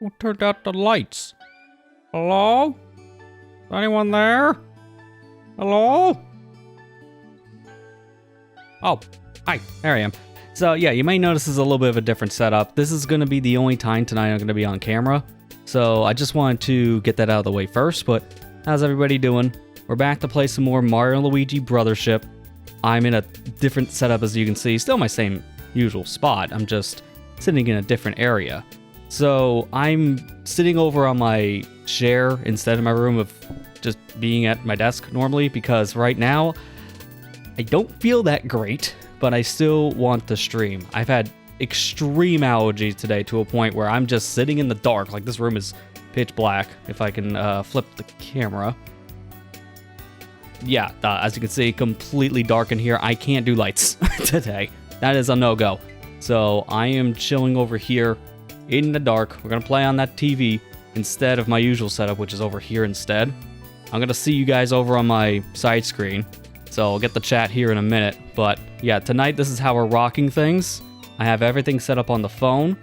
Who turned out the lights? Hello? Anyone there? Hello? Oh, hi, there I am. So yeah, you may notice this is a little bit of a different setup. This is going to be the only time tonight I'm going to be on camera. So I just wanted to get that out of the way first, but how's everybody doing? We're back to play some more Mario Luigi Brothership. I'm in a different setup as you can see, still my same usual spot. I'm just sitting in a different area. So I'm sitting over on my chair instead of my room of just being at my desk normally, because right now I don't feel that great, but I still want to stream. I've had extreme allergies today to a point where I'm just sitting in the dark. Like, this room is pitch black. If I can flip the camera. Yeah, as you can see, completely dark in here. I can't do lights today. That is a no-go. So I am chilling over here in the dark. We're going to play on that TV instead of my usual setup, which is over here instead. I'm going to see you guys over on my side screen. So I'll get the chat here in a minute. But yeah, tonight this is how we're rocking things. I have everything set up on the phone.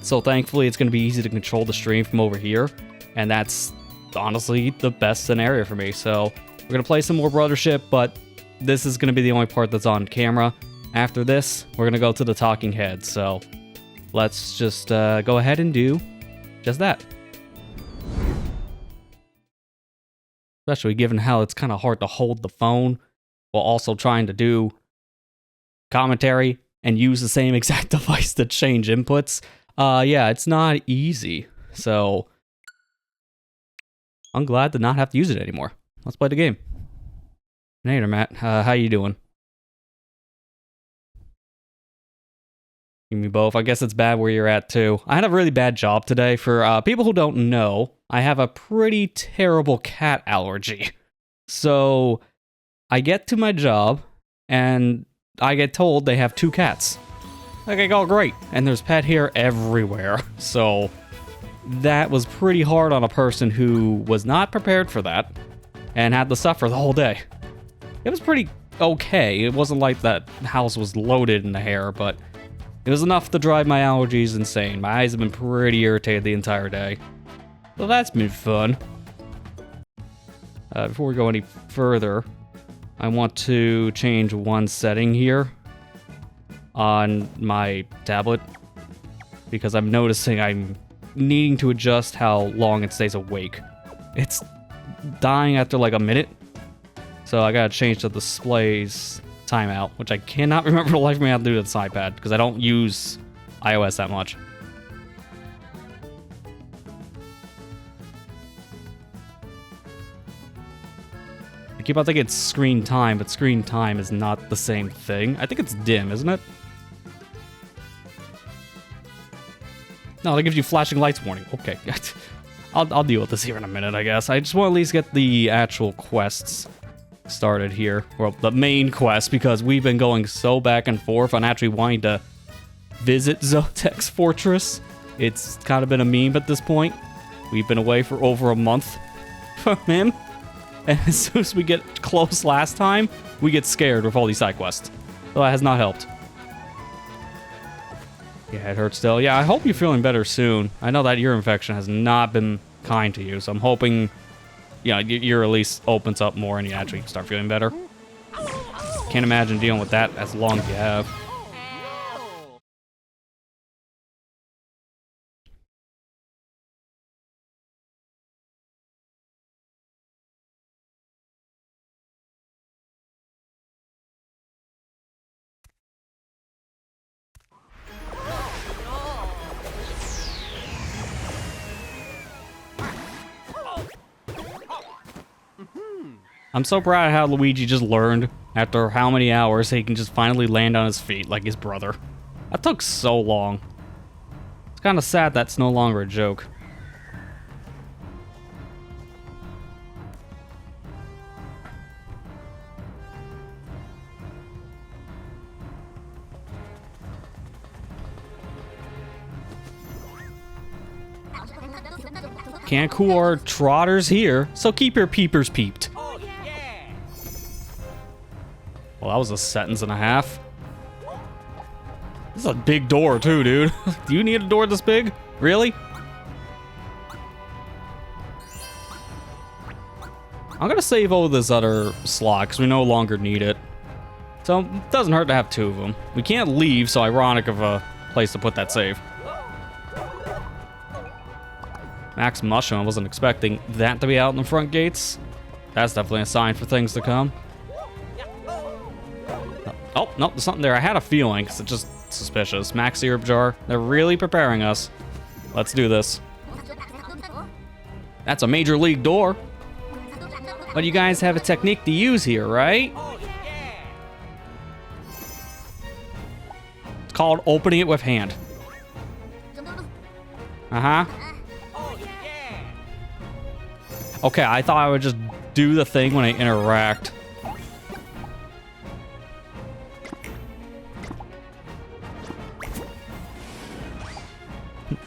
So thankfully it's going to be easy to control the stream from over here. And that's honestly the best scenario for me. So we're going to play some more Brothership, but this is going to be the only part that's on camera. After this, we're going to go to the talking head. So let's just go ahead and do just that. Especially given how it's kind of hard to hold the phone while also trying to do commentary and use the same exact device to change inputs. Yeah, it's not easy. So I'm glad to not have to use it anymore. Let's play the game. Hey there, Matt. How you doing? Give me both. I guess it's bad where you're at, too. I had a really bad job today. For people who don't know, I have a pretty terrible cat allergy. So I get to my job, and I get told they have 2 cats. Okay, oh, great. And there's pet hair everywhere. So that was pretty hard on a person who was not prepared for that and had to suffer the whole day. It was pretty okay. It wasn't like that house was loaded in the hair, but it was enough to drive my allergies insane. My eyes have been pretty irritated the entire day. So that's been fun. Before we go any further, I want to change one setting here on my tablet, because I'm noticing I'm needing to adjust how long it stays awake. It's dying after like a minute, so I gotta change the display's timeout, which I cannot remember the life of me how to do with this iPad, because I don't use iOS that much. I keep on thinking it's screen time, but screen time is not the same thing. I think it's dim, isn't it? No, that gives you flashing lights warning. Okay. I'll deal with this here in a minute, I guess. I just want to at least get the actual quests started here. Well, the main quest, because we've been going so back and forth on actually wanting to visit Zokket's fortress. It's kind of been a meme at this point. We've been away for over a month from him. And as soon as we get close last time, we get scared with all these side quests. So that has not helped. Yeah, it hurts still. Yeah, I hope you're feeling better soon. I know that ear infection has not been kind to you, so I'm hoping, you know, your ear at least opens up more and you actually start feeling better. Can't imagine dealing with that as long as you have. I'm so proud of how Luigi just learned after how many hours he can just finally land on his feet like his brother. That took so long. It's kind of sad that's no longer a joke. Can't cool our trotters here, so keep your peepers peeped. Well, that was a sentence and a half. This is a big door too, dude. Do you need a door this big? Really? I'm gonna save all this other slot because we no longer need it. So it doesn't hurt to have 2 of them. We can't leave, so ironic of a place to put that save. Max Mushroom, I wasn't expecting that to be out in the front gates. That's definitely a sign for things to come. Oh, nope, there's something there. I had a feeling, because it's just suspicious. Max Syrup Jar, they're really preparing us. Let's do this. That's a Major League door. But you guys have a technique to use here, right? It's called opening it with hand. Uh-huh. Okay, I thought I would just do the thing when I interact.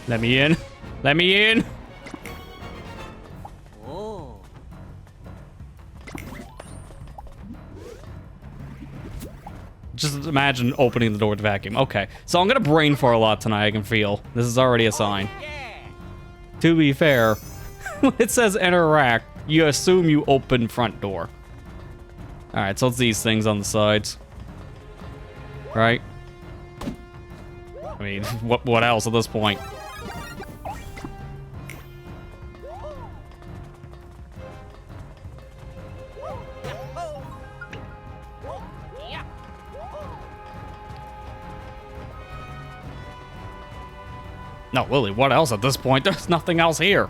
Let me in. Let me in. Oh. Just imagine opening the door with vacuum. Okay, so I'm gonna brain fart a lot tonight, I can feel. This is already a sign. To be fair, when it says interact, you assume you open front door. Alright, so it's these things on the sides. Right? I mean, what else at this point? No, Lily, what else at this point? There's nothing else here.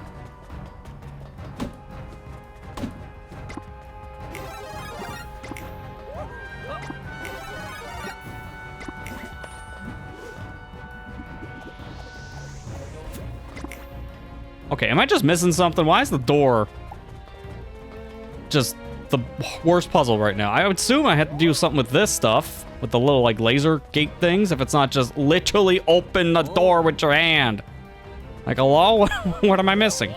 Okay, am I just missing something? Why is the door just the worst puzzle right now? I would assume I had to do something with this stuff, with the little, like, laser gate things, if it's not just literally open the door with your hand. Like, hello? What am I missing?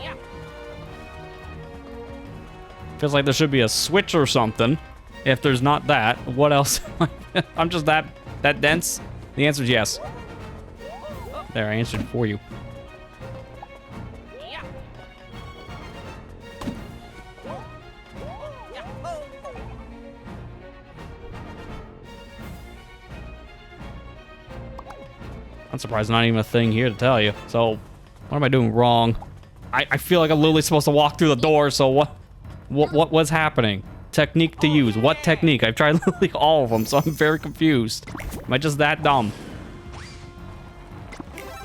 Feels like there should be a switch or something. If there's not that, what else? I'm just that dense? The answer is yes. There, I answered for you. I'm surprised not even a thing here to tell you. So, what am I doing wrong? I feel like I'm literally supposed to walk through the door, so what was happening? Technique to use. What technique? I've tried literally all of them, so I'm very confused. Am I just that dumb?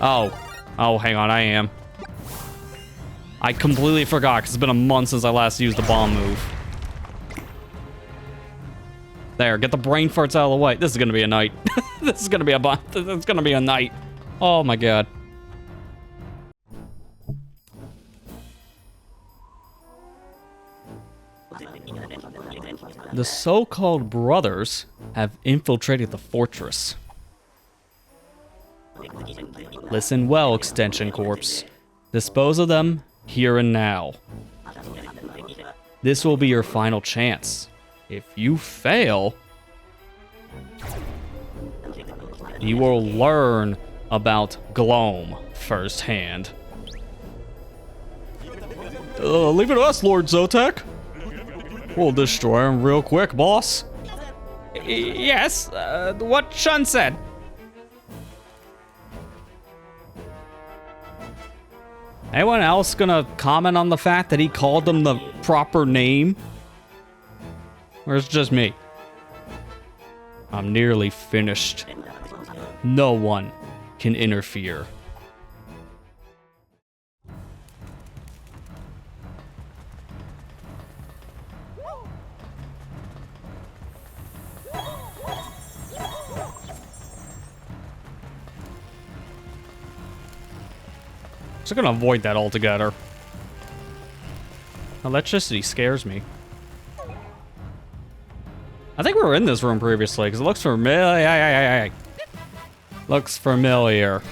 Oh, hang on, I am. I completely forgot, because it's been a month since I last used the bomb move. There, get the brain farts out of the way. This is gonna be a night. This is gonna be it's gonna be a night. Oh my god. The so-called brothers have infiltrated the fortress. Listen well, Extension Corps. Dispose of them here and now. This will be your final chance. If you fail, you will learn about Gloam firsthand. Leave it to us, Lord Zotek. We'll destroy him real quick, boss. Yes, what Shun said. Anyone else gonna comment on the fact that he called them the proper name? Or is it just me? I'm nearly finished. No one can interfere. Just gonna avoid that altogether. Electricity scares me. I think we were in this room previously, because it looks familiar. Looks familiar.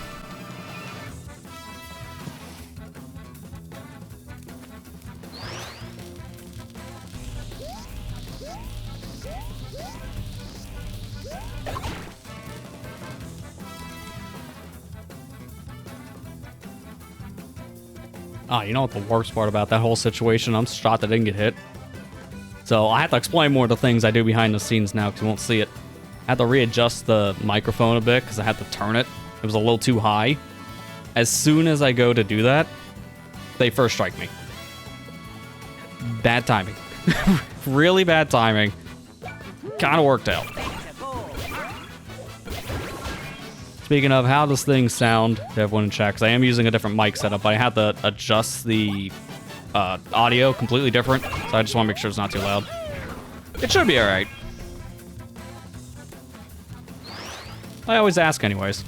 Oh, you know what the worst part about that whole situation? I'm shocked I didn't get hit. So I have to explain more of the things I do behind the scenes now because you won't see it. I had to readjust the microphone a bit because I had to turn it. It was a little too high. As soon as I go to do that, they first strike me. Bad timing. Really bad timing. Kind of worked out. Speaking of, how does things sound to everyone in chat? Because I am using a different mic setup, but I had to adjust the audio completely different. So I just want to make sure it's not too loud. It should be alright. I always ask anyways.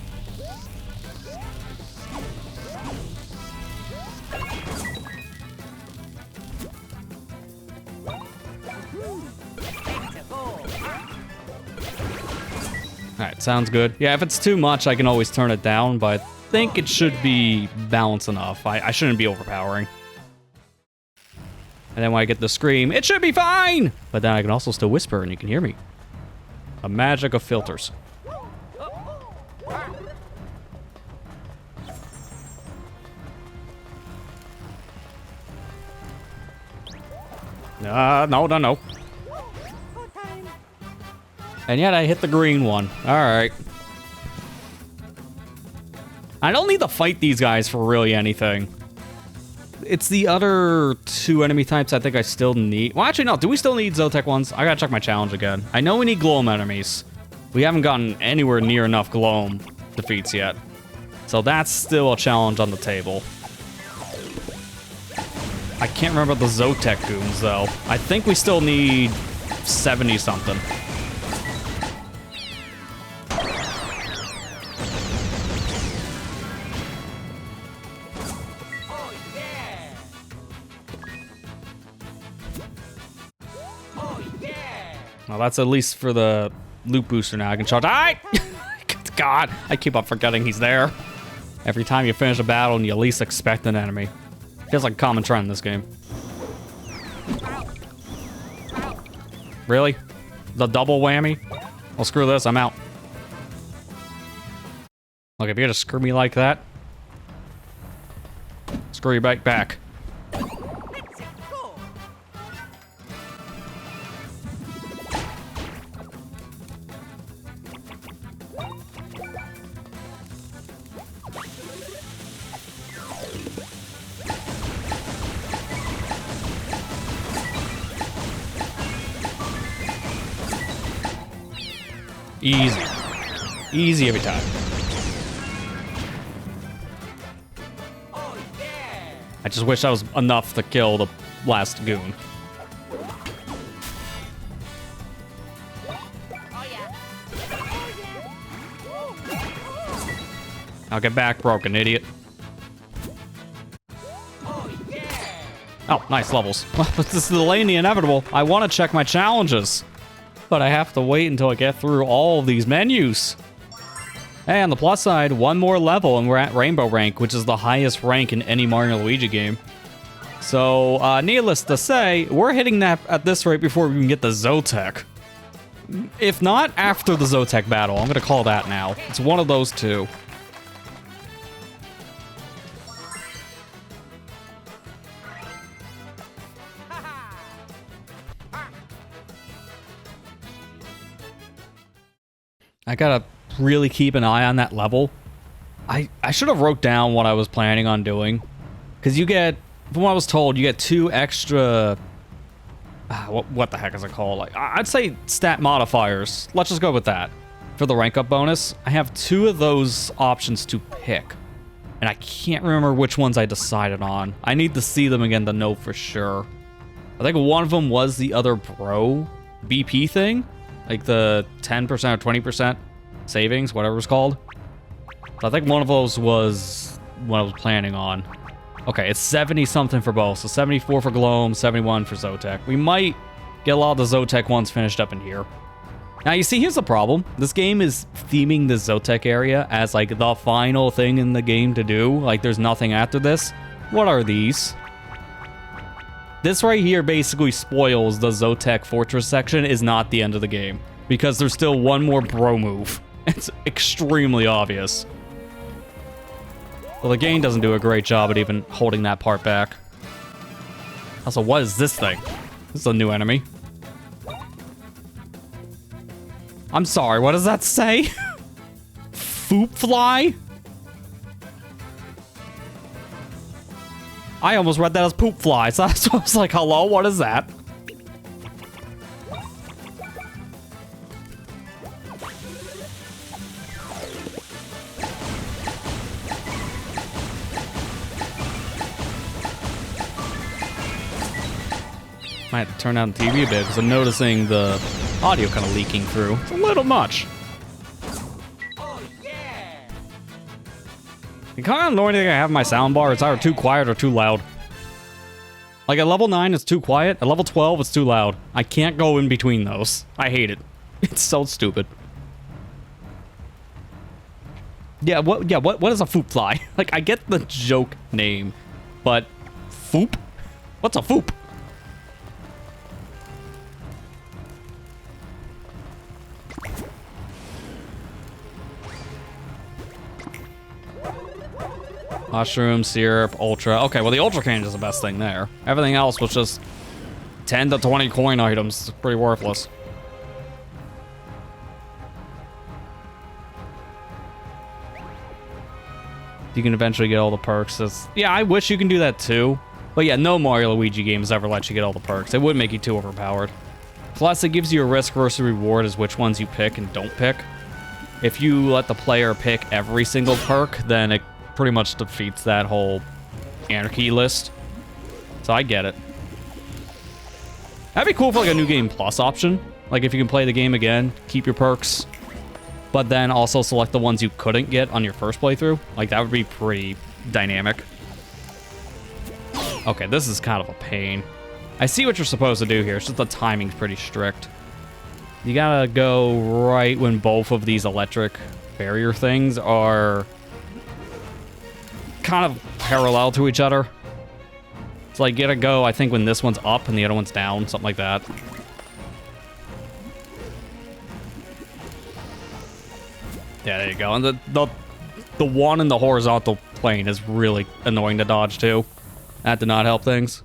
Alright, sounds good. Yeah, if it's too much, I can always turn it down, but I think it should be balanced enough. I shouldn't be overpowering. And then when I get the scream, it should be fine! But then I can also still whisper and you can hear me. The magic of filters. No. And yet I hit the green one. Alright. I don't need to fight these guys for really anything. It's the other two enemy types I think I still need. Well, actually, no. Do we still need Zokket ones? I gotta check my challenge again. I know we need Gloam enemies. We haven't gotten anywhere near enough Gloam defeats yet. So that's still a challenge on the table. I can't remember the Zokket goons, though. I think we still need 70-something. Well, that's at least for the loot booster now. I can charge. God, I keep on forgetting he's there. Every time you finish a battle and you at least expect an enemy. Feels like a common trend in this game. Really? The double whammy? Well, screw this. I'm out. Look, if you're gonna screw me like that, screw you back. Easy. Easy every time. I just wish that was enough to kill the last goon. I'll get back, broken idiot. Oh, nice levels. This is delaying the inevitable. I want to check my challenges. But I have to wait until I get through all of these menus. Hey, on the plus side, one more level and we're at Rainbow Rank, which is the highest rank in any Mario Luigi game. So, needless to say, we're hitting that at this rate before we can get the Zokket. If not, after the Zokket battle. I'm gonna call that now. It's one of those two. I gotta really keep an eye on that level. I should have wrote down what I was planning on doing. Because you get, from what I was told, you get 2 extra... what the heck is it called? Like, I'd say stat modifiers. Let's just go with that. For the rank up bonus, I have 2 of those options to pick. And I can't remember which ones I decided on. I need to see them again to know for sure. I think one of them was the other bro BP thing. Like the 10% or 20% savings, whatever it's called. So I think one of those was what I was planning on. Okay, it's 70-something for both. So 74 for Gloam, 71 for Zokket. We might get a lot of the Zokket ones finished up in here. Now, you see, here's the problem. This game is theming the Zokket area as, like, the final thing in the game to do. Like, there's nothing after this. What are these? This right here basically spoils the Zokket Fortress section is not the end of the game. Because there's still one more bro move. It's extremely obvious. Well, the game doesn't do a great job at even holding that part back. Also, what is this thing? This is a new enemy. I'm sorry, what does that say? Foop fly? I almost read that as poop fly, so I was like, hello, what is that? I had to turn down the TV a bit because I'm noticing the audio kind of leaking through. It's a little much. Oh, yeah. The kind of annoying thing I have in my soundbar is either too quiet or too loud. Like at level 9, it's too quiet. At level 12, it's too loud. I can't go in between those. I hate it. It's so stupid. Yeah, what is a foop fly? Like, I get the joke name, but foop? What's a foop? Mushroom, syrup, ultra. Okay, well the ultra candy is the best thing there. Everything else was just 10 to 20 coin items. It's pretty worthless. You can eventually get all the perks. Yeah, I wish you can do that too. But yeah, no Mario Luigi games ever let you get all the perks. It would make you too overpowered. Plus, it gives you a risk versus reward as which ones you pick and don't pick. If you let the player pick every single perk, then it pretty much defeats that whole anarchy list. So I get it. That'd be cool for like a new game plus option. Like if you can play the game again, keep your perks, but then also select the ones you couldn't get on your first playthrough. Like that would be pretty dynamic. Okay, this is kind of a pain. I see what you're supposed to do here. It's just the timing's pretty strict. You gotta go right when both of these electric barrier things are kind of parallel to each other. It's like you gotta go, I think, when this one's up and the other one's down, something like that. Yeah, there you go. And the one in the horizontal plane is really annoying to dodge too. That did not help things.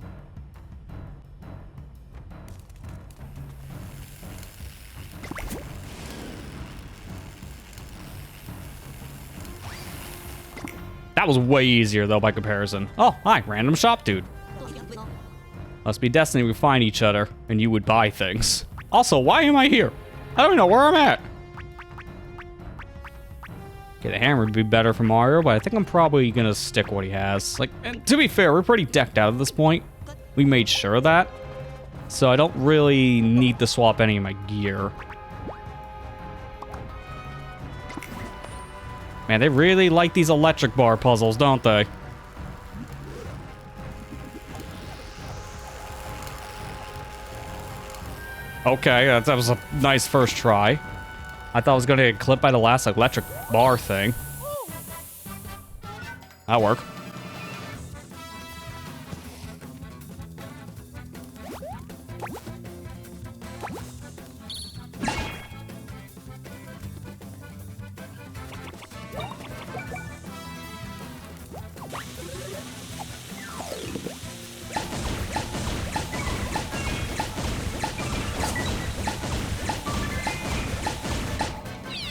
That was way easier, though, by comparison. Oh, hi, random shop dude. Must be destiny we find each other, and you would buy things. Also, why am I here? I don't even know where I'm at. Okay, the hammer would be better for Mario, but I think I'm probably gonna stick what he has. Like, and to be fair, we're pretty decked out at this point. We made sure of that. So I don't really need to swap any of my gear. Man, they really like these electric bar puzzles, don't they? Okay, that was a nice first try. I thought I was going to get clipped by the last electric bar thing. That'll work.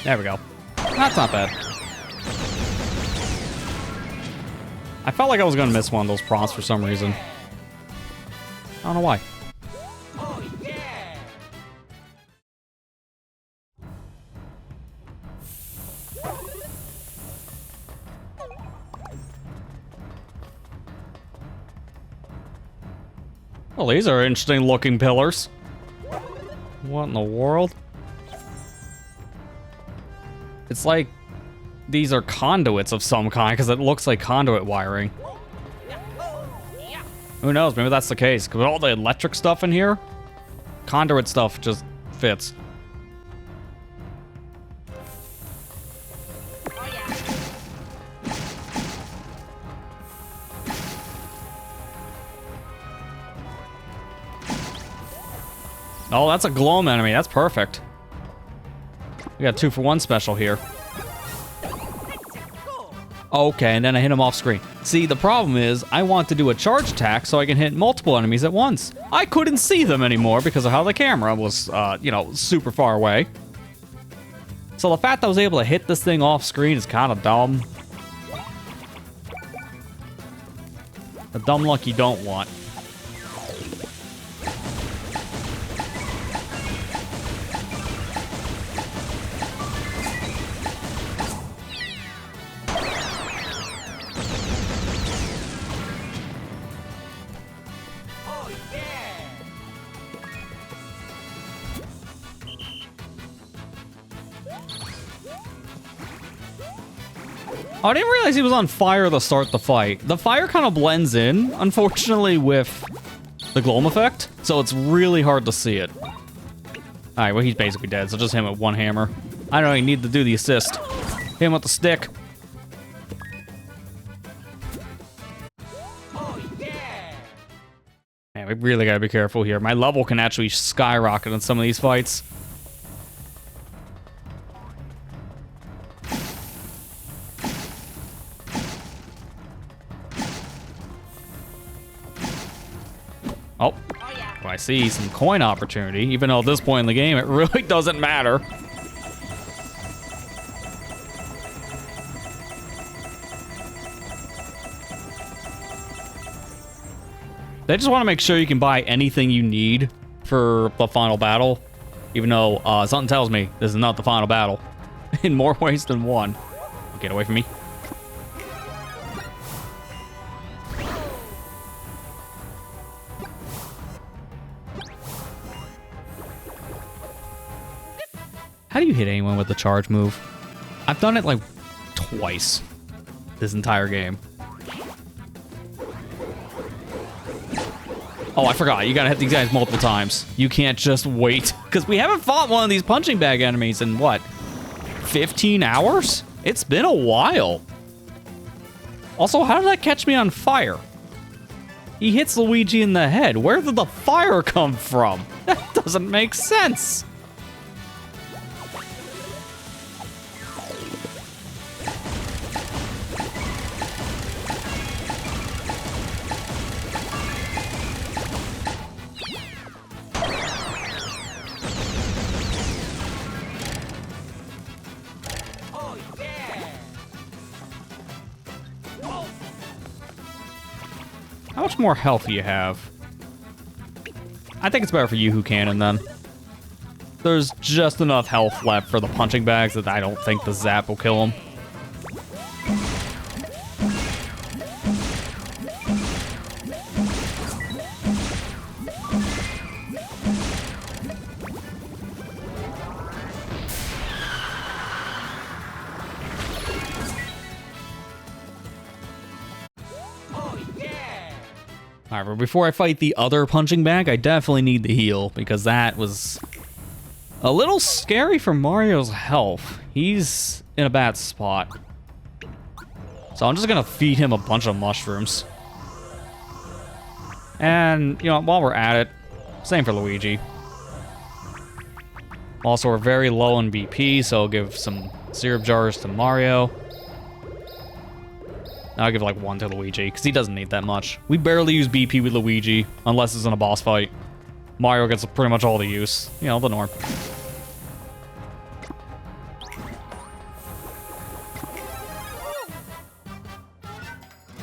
There we go. That's not bad. I felt like I was going to miss one of those prompts for some reason. I don't know why. Oh, yeah. Well, these are interesting looking pillars. What in the world? It's like these are conduits of some kind, because it looks like conduit wiring. Who knows? Maybe that's the case. Because with all the electric stuff in here, conduit stuff just fits. Oh, that's a gloam enemy. That's perfect. We got 2-for-1 special here. Okay, and then I hit him off screen. See, the problem is I want to do a charge attack so I can hit multiple enemies at once. I couldn't see them anymore because of how the camera was, you know, super far away. So the fact that I was able to hit this thing off screen is kind of dumb. The dumb luck you don't want. Oh, I didn't realize he was on fire to start the fight. The fire kind of blends in, unfortunately, with the gloam effect, so it's really hard to see it. Alright, well, he's basically dead, so just hit him with one hammer. I don't even need to do the assist. Hit him with the stick. Man, we really gotta be careful here. My level can actually skyrocket in some of these fights. Oh, I see some coin opportunity, even though at this point in the game, it really doesn't matter. They just want to make sure you can buy anything you need for the final battle, even though something tells me this is not the final battle in more ways than one. Get away from me. How do you hit anyone with the charge move? I've done it like twice this entire game. Oh, I forgot. You gotta hit these guys multiple times. You can't just wait. Because we haven't fought one of these punching bag enemies in, what, 15 hours? It's been a while. Also, how did that catch me on fire? He hits Luigi in the head. Where did the fire come from? That doesn't make sense. How much more health do you have? I think it's better for you who can, and then there's just enough health left for the punching bags that I don't think the zap will kill him. Alright, but before I fight the other punching bag, I definitely need the heal, because that was a little scary for Mario's health. He's in a bad spot. So I'm just gonna feed him a bunch of mushrooms. And, you know, while we're at it, same for Luigi. Also, we're very low in BP, so I'll give some syrup jars to Mario. I'll give like one to Luigi, because he doesn't need that much. We barely use BP with Luigi, unless it's in a boss fight. Mario gets pretty much all the use. You know, the norm.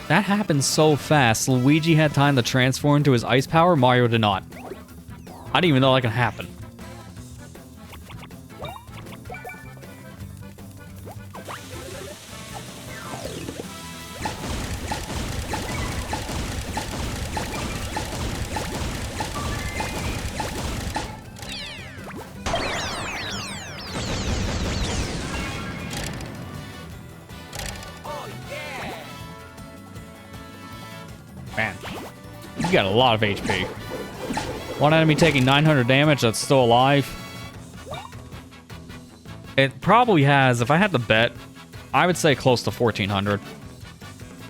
That happened so fast. Luigi had time to transform into his ice power, Mario did not. I didn't even know that could happen. Man, you got a lot of HP. One enemy taking 900 damage that's still alive. It probably has, if I had to bet, I would say close to 1400.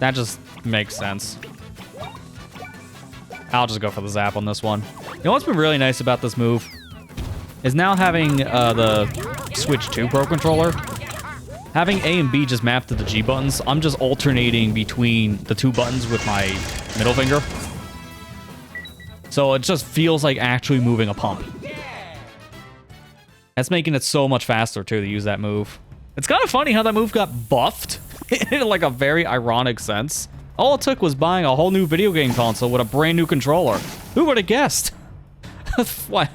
That just makes sense. I'll just go for the zap on this one. You know what's been really nice about this move? Is now having the Switch 2 Pro Controller having A and B just mapped to the G buttons, I'm just alternating between the two buttons with my middle finger. So it just feels like actually moving a pump. That's making it so much faster, too, to use that move. It's kind of funny how that move got buffed in like a very ironic sense. All it took was buying a whole new video game console with a brand new controller. Who would have guessed? What?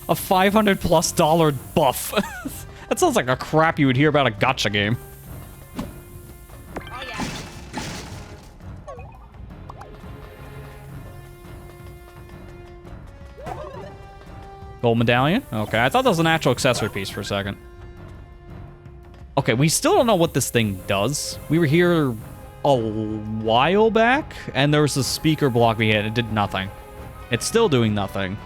A $500+ buff. That sounds like a crap you would hear about a gacha game. Gold medallion? Okay, I thought that was an actual accessory piece for a second. Okay, we still don't know what this thing does. We were here a while back, and there was a speaker block we hit. It did nothing. It's still doing nothing.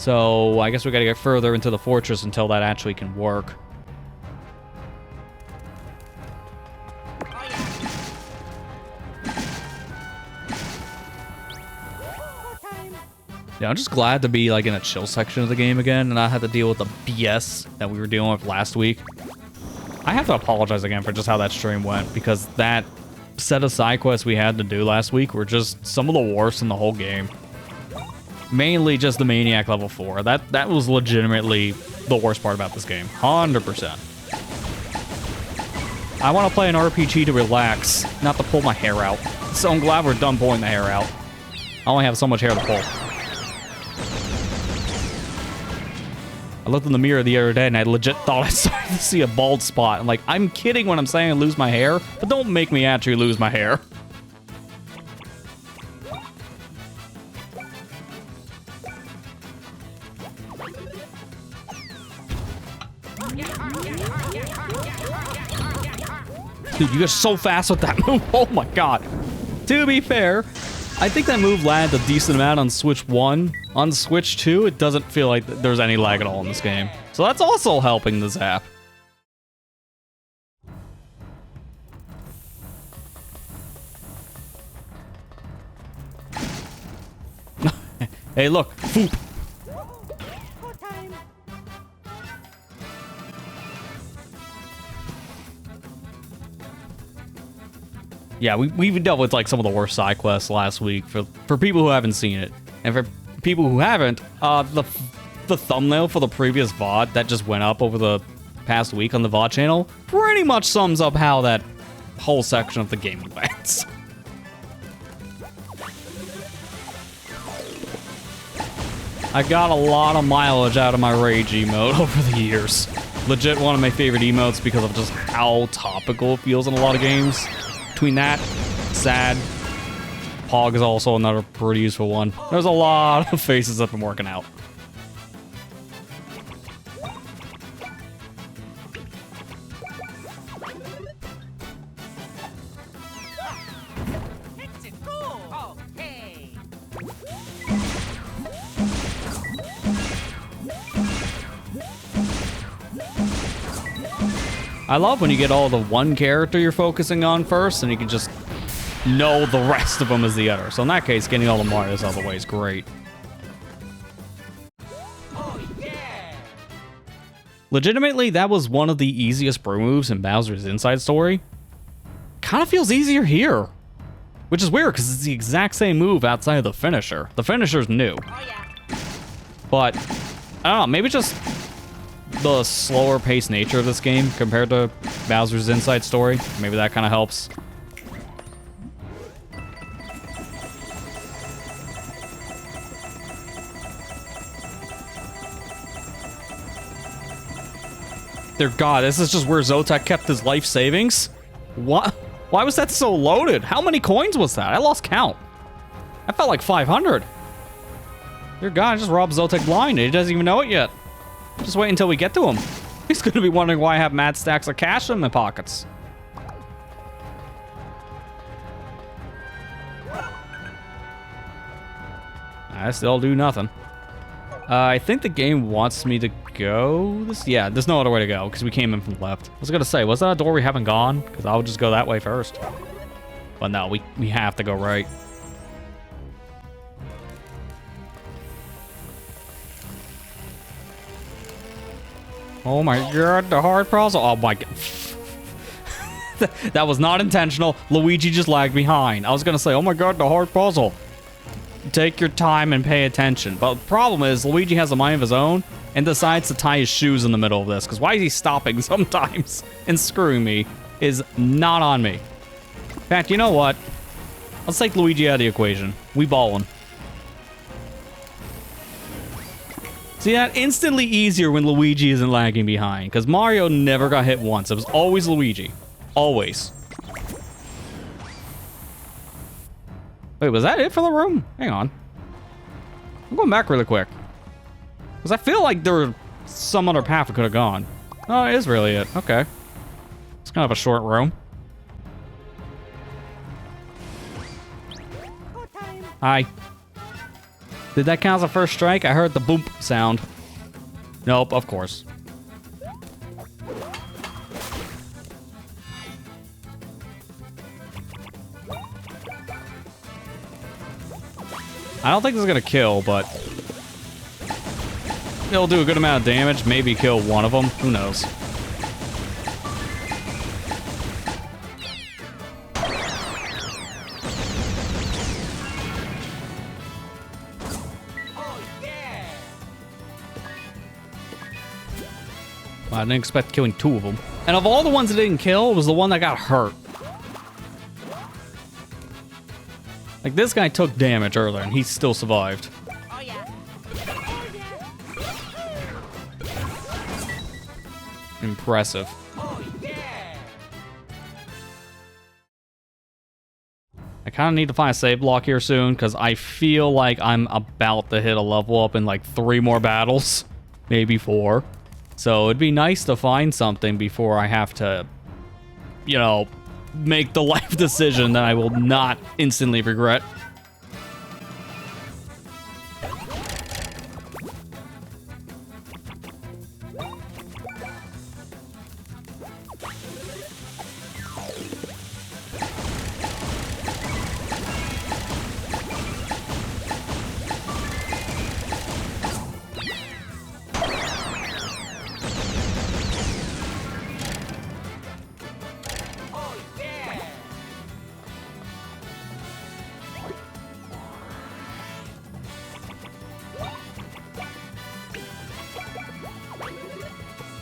So I guess we gotta get further into the fortress until that actually can work. Yeah, I'm just glad to be like in a chill section of the game again and not have to deal with the BS that we were dealing with last week. I have to apologize again for just how that stream went, because that set of side quests we had to do last week were just some of the worst in the whole game. Mainly just the Maniac level 4. That was legitimately the worst part about this game. 100%. I want to play an RPG to relax, not to pull my hair out. So I'm glad we're done pulling the hair out. I only have so much hair to pull. I looked in the mirror the other day and I legit thought I started to see a bald spot. I'm like, I'm kidding when I'm saying I lose my hair, but don't make me actually lose my hair. Dude, you get so fast with that move. Oh my god. To be fair, I think that move lagged a decent amount on Switch 1. On Switch 2, it doesn't feel like there's any lag at all in this game. So that's also helping the zap. Hey, look. Foop. Yeah, we've dealt with like some of the worst side quests last week for people who haven't seen it. And for people who haven't, the thumbnail for the previous VOD that just went up over the past week on the VOD channel pretty much sums up how that whole section of the game went. I got a lot of mileage out of my rage emote over the years. Legit one of my favorite emotes because of just how topical it feels in a lot of games. Between that, sad, Pog is also another pretty useful one. There's a lot of faces that have been working out. I love when you get all the one character you're focusing on first, and you can just know the rest of them as the other. So in that case, getting all the Marios out of the way is great. Oh, yeah. Legitimately, that was one of the easiest brew moves in Bowser's Inside Story. Kind of feels easier here. Which is weird, because it's the exact same move outside of the finisher. The finisher's new. Oh, yeah. But, I don't know, maybe just the slower paced nature of this game compared to Bowser's Inside Story. Maybe that kind of helps. Dear God, this is just where Zokket kept his life savings? What? Why was that so loaded? How many coins was that? I lost count. I felt like 500. Dear God, I just robbed Zokket blind. He doesn't even know it yet. Just wait until we get to him. He's going to be wondering why I have mad stacks of cash in my pockets. I still do nothing. I think the game wants me to go yeah, there's no other way to go because we came in from the left. I was going to say, was that a door we haven't gone? Because I'll just go that way first. But no, we have to go right. Oh my God, the hard puzzle. Oh my God. That was not intentional. Luigi just lagged behind. I was gonna say, oh my god, the hard puzzle. Take your time and pay attention. But the problem is, Luigi has a mind of his own and decides to tie his shoes in the middle of this. Because why is he stopping sometimes and screwing me is not on me. In fact, you know what? Let's take Luigi out of the equation. We ballin'. See, that instantly easier when Luigi isn't lagging behind. Because Mario never got hit once. It was always Luigi. Always. Wait, was that it for the room? Hang on. I'm going back really quick. Because I feel like there was some other path we could have gone. Oh, it is really it. Okay. It's kind of a short room. Hi. Did that count as a first strike? I heard the boom sound. Nope, of course. I don't think this is gonna kill, but it'll do a good amount of damage. Maybe kill one of them. Who knows? I didn't expect killing two of them. And of all the ones that didn't kill, it was the one that got hurt. Like, this guy took damage earlier, and he still survived. Oh, yeah. Impressive. Oh, yeah. I kind of need to find a save block here soon, because I feel like I'm about to hit a level up in, like, 3 more battles. Maybe 4. So it'd be nice to find something before I have to, you know, make the life decision that I will not instantly regret.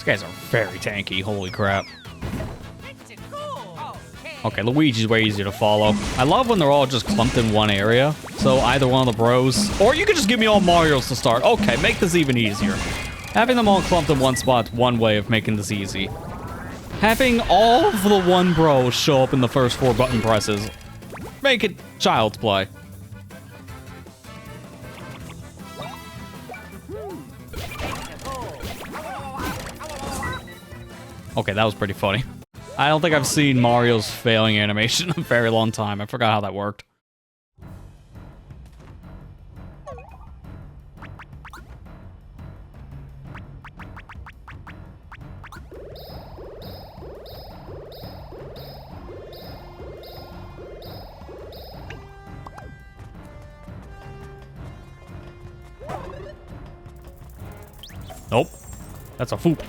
These guys are very tanky, holy crap. Okay, Luigi's way easier to follow. I love when they're all just clumped in one area. So either one of the bros, or you could just give me all Marios to start. Okay, make this even easier. Having them all clumped in one spot's one way of making this easy. Having all of the one bros show up in the first 4 button presses, make it child's play. Okay, that was pretty funny. I don't think I've seen Mario's failing animation in a very long time. I forgot how that worked. Nope. That's a foop.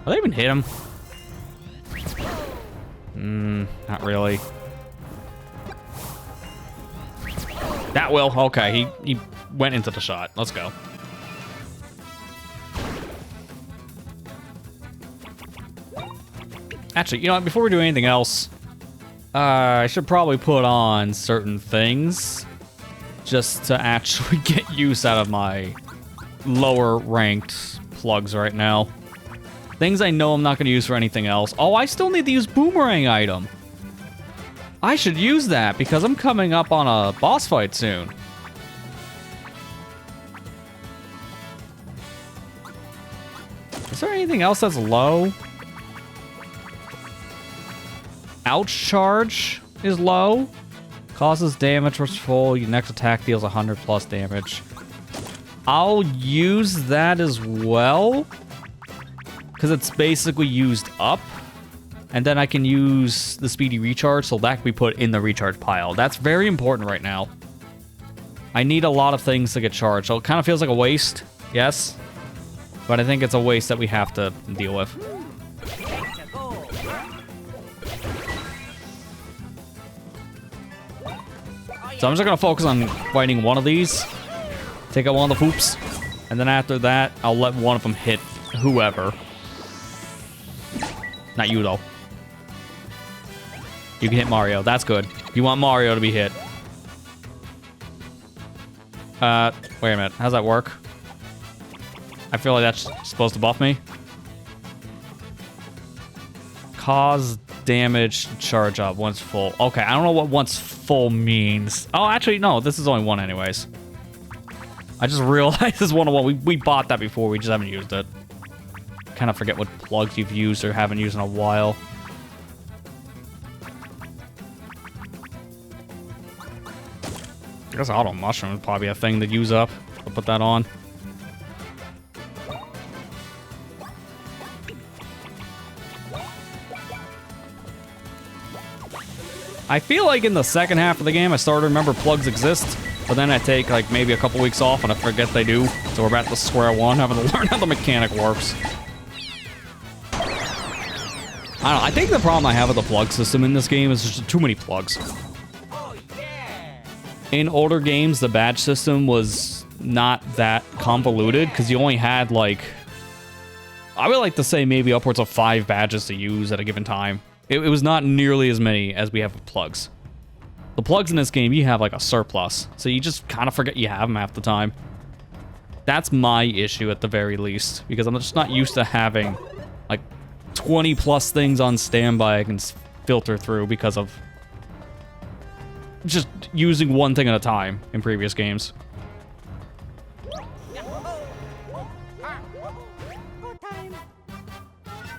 Will they even hit him? Not really. That will. Okay, he went into the shot. Let's go. Actually, you know what? Before we do anything else, I should probably put on certain things just to actually get use out of my lower ranked plugs right now. Things I know I'm not going to use for anything else. Oh, I still need to use boomerang item. I should use that because I'm coming up on a boss fight soon. Is there anything else that's low? Ouch charge is low. Causes damage when full. Your next attack deals 100 plus damage. I'll use that as well, because it's basically used up. And then I can use the speedy recharge, so that can be put in the recharge pile. That's very important right now. I need a lot of things to get charged, so it kind of feels like a waste. Yes? But I think it's a waste that we have to deal with. So I'm just gonna focus on fighting one of these. Take out one of the hoops. And then after that, I'll let one of them hit whoever. Not you, though. You can hit Mario. That's good. You want Mario to be hit. Wait a minute. How's that work? I feel like that's supposed to buff me. Cause damage charge up once full. Okay, I don't know what once full means. Oh, actually, no. This is only one anyways. I just realized this is one of one. We bought that before. We just haven't used it. Kind of forget what plugs you've used or haven't used in a while. I guess auto mushroom is probably a thing to use up. I'll put that on. I feel like in the second half of the game, I started to remember plugs exist. But then I take, like, maybe a couple weeks off and I forget they do. So we're back to square one, having to learn how the mechanic works. I don't know. I think the problem I have with the plug system in this game is there's just too many plugs. In older games, the badge system was not that convoluted because you only had, like... I would like to say maybe upwards of 5 badges to use at a given time. It was not nearly as many as we have with plugs. The plugs in this game, you have like a surplus. So you just kind of forget you have them half the time. That's my issue at the very least. Because I'm just not used to having like 20 plus things on standby I can filter through because of just using one thing at a time in previous games.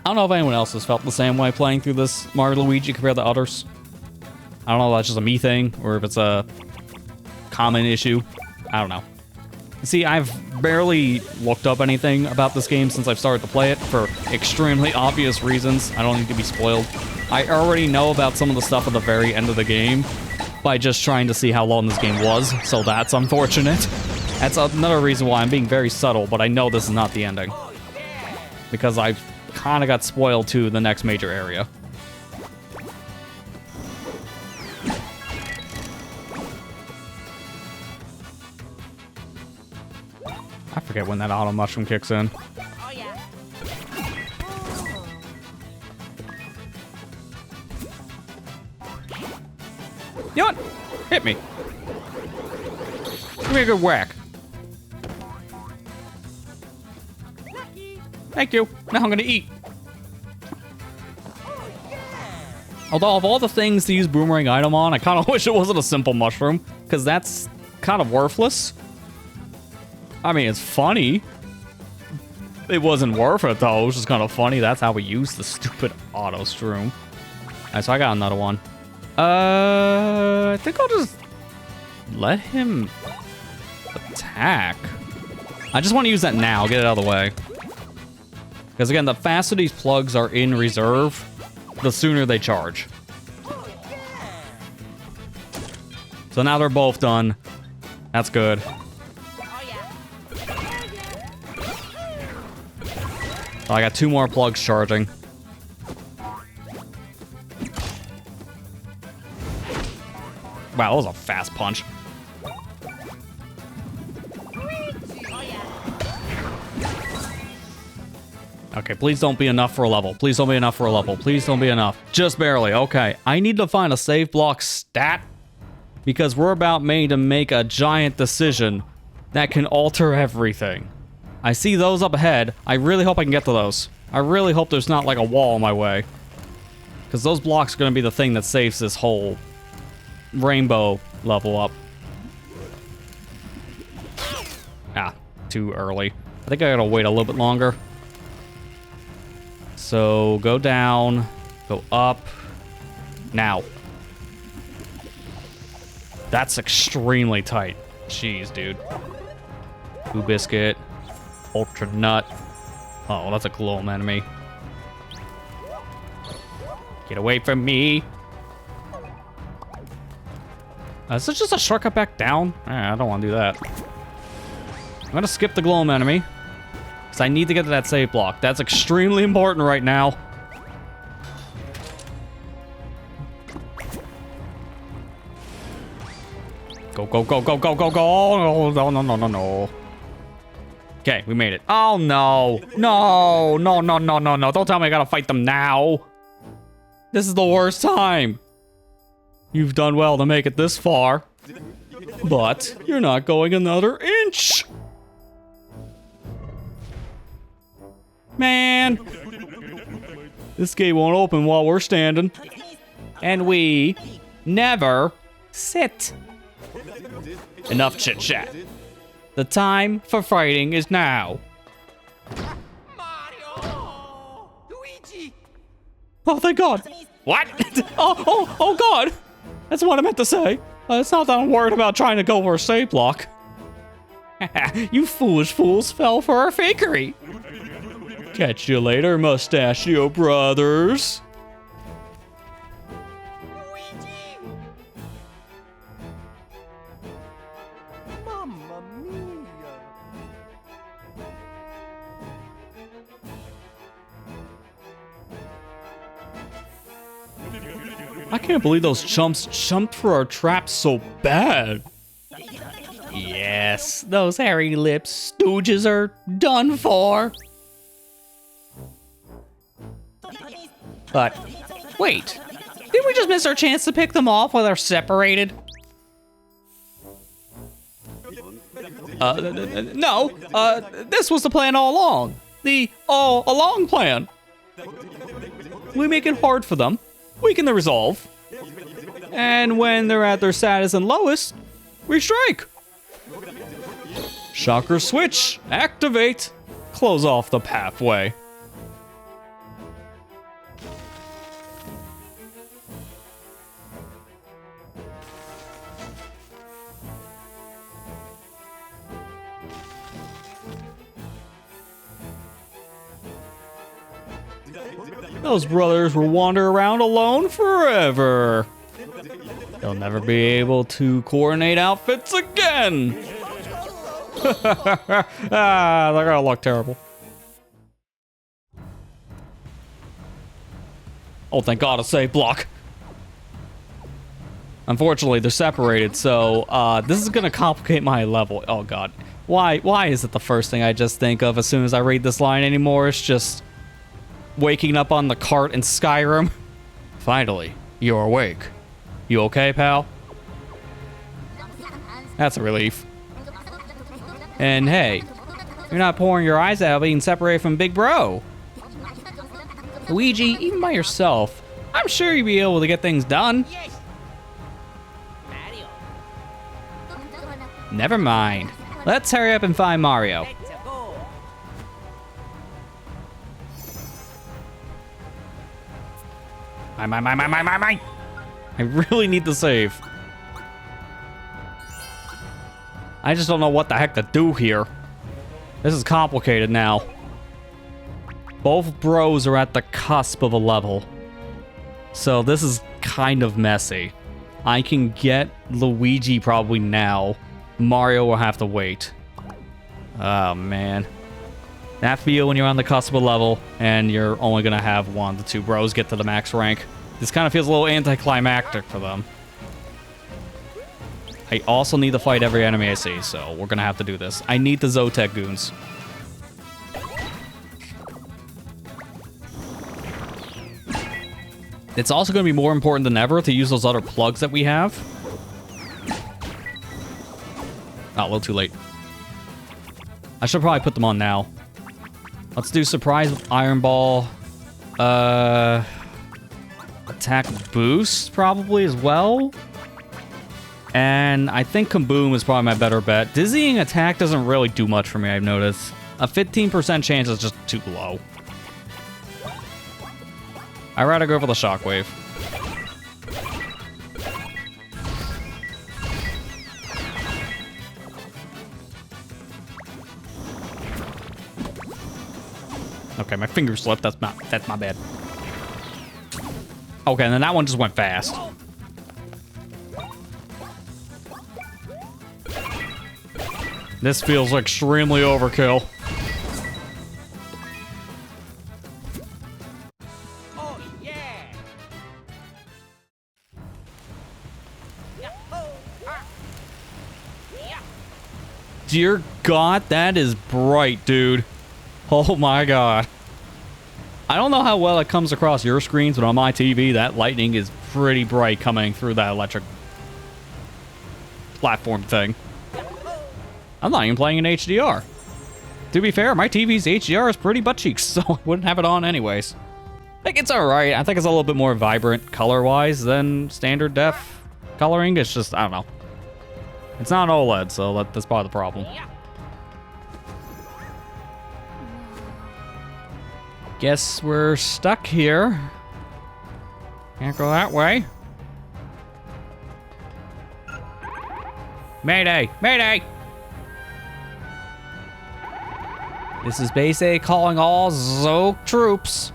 I don't know if anyone else has felt the same way playing through this Mario Luigi compared to others. I don't know if that's just a me thing, or if it's a common issue. I don't know. See, I've barely looked up anything about this game since I've started to play it, for extremely obvious reasons. I don't need to be spoiled. I already know about some of the stuff at the very end of the game by just trying to see how long this game was, so that's unfortunate. That's another reason why I'm being very subtle, but I know this is not the ending. Because I've kind of got spoiled to the next major area. I forget when that auto mushroom kicks in. Oh, yeah. You know what? Hit me. Give me a good whack. Thank you. Now I'm gonna eat. Although of all the things to use boomerang item on, I kind of wish it wasn't a simple mushroom, because that's kind of worthless. I mean, it's funny. It wasn't worth it, though. It was just kind of funny. That's how we use the stupid auto shroom. Alright, so I got another one. I think I'll just let him attack. I just want to use that now. Get it out of the way. Because, again, the faster these plugs are in reserve, the sooner they charge. So now they're both done. That's good. So I got 2 more plugs charging. Wow, that was a fast punch. Okay, please don't be enough for a level. Please don't be enough for a level. Please don't be enough. Just barely. Okay, I need to find a save block stat because we're about to make a giant decision that can alter everything. I see those up ahead. I really hope I can get to those. I really hope there's not like a wall in my way. Because those blocks are going to be the thing that saves this whole rainbow level up. Ah, too early. I think I gotta wait a little bit longer. So, go down, go up, now. That's extremely tight. Jeez, dude. Blue biscuit, ultra nut. Oh, well, that's a gloom enemy. Get away from me. Is this just a shortcut back down? I don't want to do that. I'm gonna skip the gloom enemy. Because So I need to get to that save block. That's extremely important right now. Go, go, go, go, go, go, go. Oh, no, no, no, no, no. Okay, we made it. Oh, no. No, no, no, no, no, no. Don't tell me I gotta fight them now. This is the worst time. You've done well to make it this far. But you're not going another inch. Man. This gate won't open while we're standing. And we never sit. Enough chit-chat. The time for fighting is now. Mario! Luigi! Oh, thank God. What? oh, God. That's what I meant to say. It's not that I'm worried about trying to go for a save block. You foolish fools fell for our fakery. Catch you later, Mustachio Brothers. Luigi! Mamma mia! I can't believe those chumps jumped for our trap so bad. Yes, those hairy lips stooges are done for. But, wait, did we just miss our chance to pick them off while they're separated? No, this was the plan all along. The all-along plan. We make it hard for them, weaken the resolve, and when they're at their saddest and lowest, we strike. Shocker switch, activate, close off the pathway. Those brothers will wander around alone forever. They'll never be able to coordinate outfits again. They're gonna look terrible. Oh, thank God, a save block. Unfortunately, they're separated, so this is gonna complicate my level. Oh God, why is it the first thing I just think of as soon as I read this line anymore? It's just waking up on the cart in Skyrim. Finally, you're awake. You okay, pal? That's a relief. And hey, you're not pouring your eyes out being separated from Big Bro. Luigi, even by yourself, I'm sure you'll be able to get things done. Yes! Mario! Never mind. Let's hurry up and find Mario. Let's go! Mine. I really need to save. I just don't know what the heck to do here. This is complicated now. Both bros are at the cusp of a level. So this is kind of messy. I can get Luigi probably now. Mario will have to wait. Oh, man. That feel when you're on the cusp of a level and you're only going to have one of the two bros get to the max rank. This kind of feels a little anticlimactic for them. I also need to fight every enemy I see, so we're going to have to do this. I need the Zokket goons. It's also going to be more important than ever to use those other plugs that we have. Oh, a little too late. I should probably put them on now. Let's do surprise with Iron Ball. Attack boost probably as well. And I think Kaboom is probably my better bet. Dizzying attack doesn't really do much for me, I've noticed. A 15% chance is just too low. I'd rather go for the shockwave. Okay, my finger slipped. That's my bad. Okay, and then that one just went fast. This feels extremely overkill. Dear God, that is bright, dude. Oh my God. I don't know how well it comes across your screens, but on my TV, that lightning is pretty bright coming through that electric platform thing. I'm not even playing in HDR. To be fair, my TV's HDR is pretty butt cheeks, so I wouldn't have it on anyways. I think it's alright. I think it's a little bit more vibrant color-wise than standard def coloring. It's just, I don't know. It's not OLED, so that's part of the problem. Guess we're stuck here. Can't go that way. Mayday! Mayday! This is Base A calling all Zoke troops.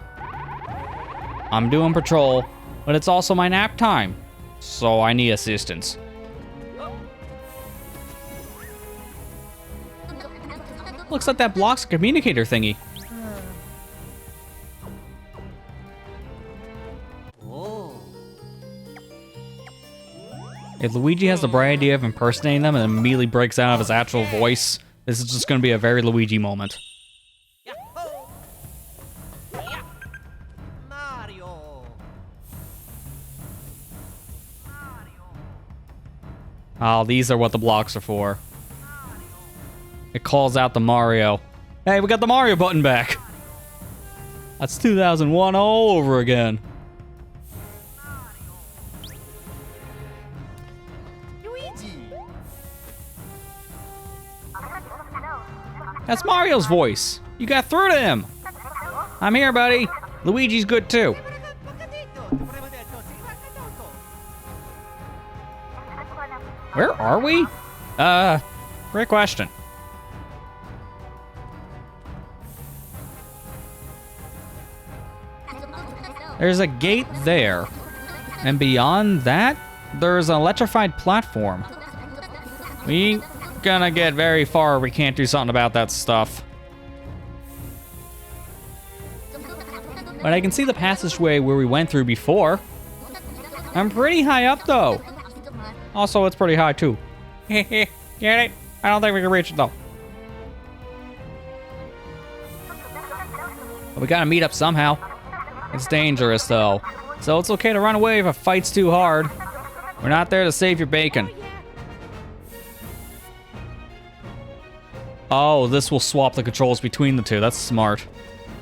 I'm doing patrol, but it's also my nap time, so I need assistance. Looks like that blocks a communicator thingy. If Luigi has the bright idea of impersonating them and immediately breaks out of his actual voice, this is just going to be a very Luigi moment. Mario. Oh, these are what the blocks are for. It calls out the Mario. Hey, we got the Mario button back. That's 2001 all over again. Luigi. That's Mario's voice. You got through to him. I'm here, buddy. Luigi's good too. Where are we? Great question. There's a gate there. And beyond that, there's an electrified platform. We ain't gonna get very far if we can't do something about that stuff. But I can see the passageway where we went through before. I'm pretty high up though. Also, it's pretty high too. Get it? I don't think we can reach it though. But we gotta meet up somehow. It's dangerous though. So it's okay to run away if a fight's too hard. We're not there to save your bacon. Oh, this will swap the controls between the two. That's smart.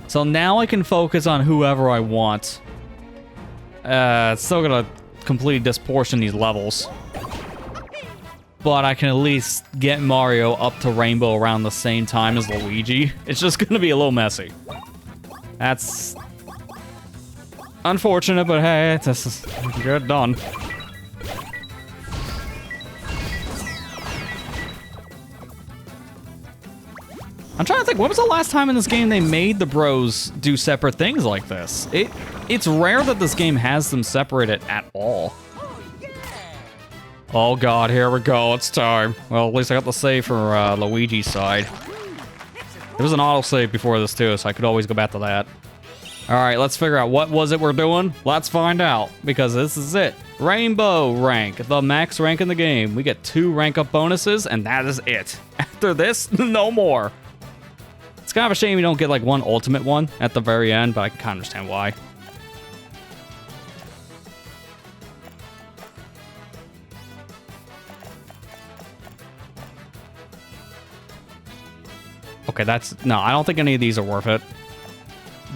So now I can focus on whoever I want. It's still gonna completely disportion these levels. But I can at least get Mario up to Rainbow around the same time as Luigi. It's just gonna be a little messy. That's unfortunate, but hey, this is good done. I'm trying to think, when was the last time in this game they made the bros do separate things like this? It's rare that this game has them separated at all. Oh god, here we go, it's time. Well, at least I got the save for Luigi's side. There was an autosave before this too, so I could always go back to that. Alright, let's figure out what was it we're doing. Let's find out, because this is it. Rainbow rank, the max rank in the game. We get 2 rank up bonuses, and that is it. After this, no more. It's kind of a shame you don't get like one ultimate one at the very end, but I can kind of understand why. Okay, no, I don't think any of these are worth it.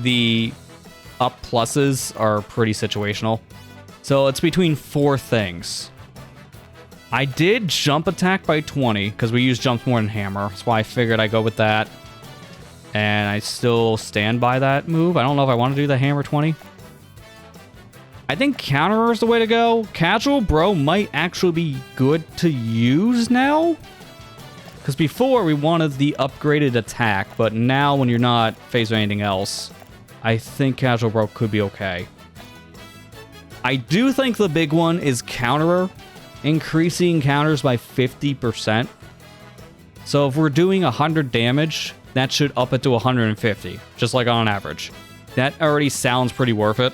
The up pluses are pretty situational. So it's between 4 things. I did jump attack by 20 because we use jumps more than hammer. That's why I figured I'd go with that. And I still stand by that move. I don't know if I want to do the hammer 20. I think counterer is the way to go. Casual bro might actually be good to use now. Because before we wanted the upgraded attack, but now when you're not faced with anything else, I think casual bro could be okay. I do think the big one is counterer, increasing counters by 50%. So if we're doing 100 damage, that should up it to 150, just like on average. That already sounds pretty worth it.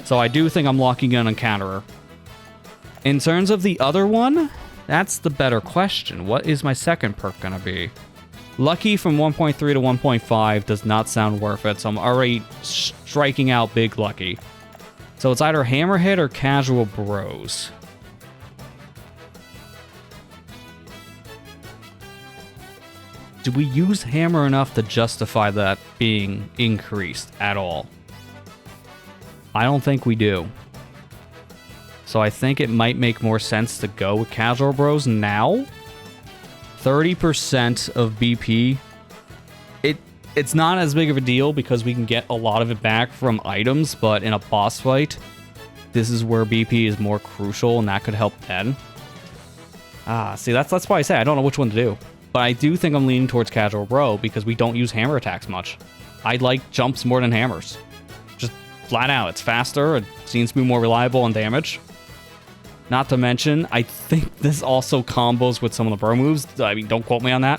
So I do think I'm locking in on counterer. In terms of the other one, That's the better question. What is my second perk gonna be? Lucky from 1.3 to 1.5 does not sound worth it, so I'm already striking out big lucky. So it's either Hammerhead or Casual Bros. Do we use Hammer enough to justify that being increased at all? I don't think we do. So I think it might make more sense to go with Casual Bros now. 30% of BP. It's not as big of a deal because we can get a lot of it back from items, but in a boss fight, this is where BP is more crucial, and that could help then. See, that's why I say I don't know which one to do. But I do think I'm leaning towards Casual Bro because we don't use hammer attacks much. I like jumps more than hammers. Just flat out, it's faster, it seems to be more reliable on damage. Not to mention, I think this also combos with some of the bro moves. I mean, don't quote me on that.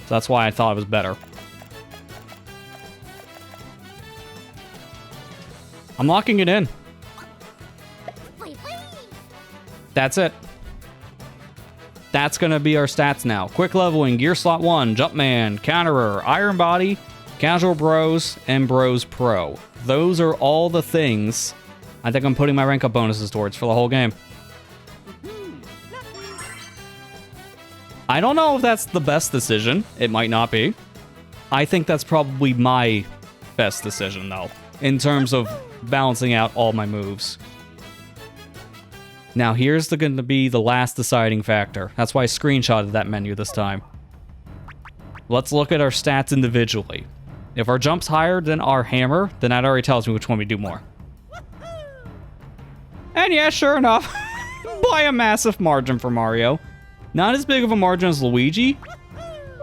So that's why I thought it was better. I'm locking it in. That's it. That's going to be our stats now. Quick leveling, gear slot 1, Jumpman, Counterer, Iron Body, Casual Bros, and Bros Pro. Those are all the things I think I'm putting my rank up bonuses towards for the whole game. I don't know if that's the best decision. It might not be. I think that's probably my best decision, though, in terms of balancing out all my moves. Now, here's going to be the last deciding factor. That's why I screenshotted that menu this time. Let's look at our stats individually. If our jump's higher than our hammer, then that already tells me which one we do more. And yeah, sure enough, by a massive margin for Mario. Not as big of a margin as Luigi,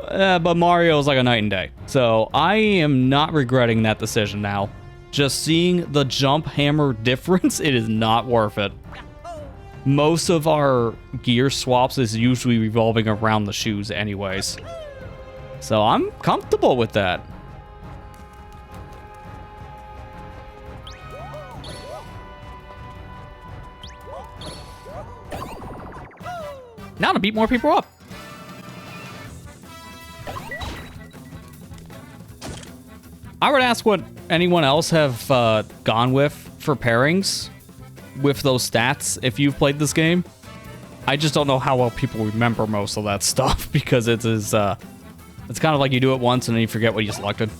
but Mario is like a night and day. So I am not regretting that decision now. Just seeing the jump hammer difference, it is not worth it. Most of our gear swaps is usually revolving around the shoes anyways. So I'm comfortable with that. Now to beat more people up. I would ask what anyone else have gone with for pairings with those stats if you've played this game. I just don't know how well people remember most of that stuff because it is it's kind of like you do it once and then you forget what you selected.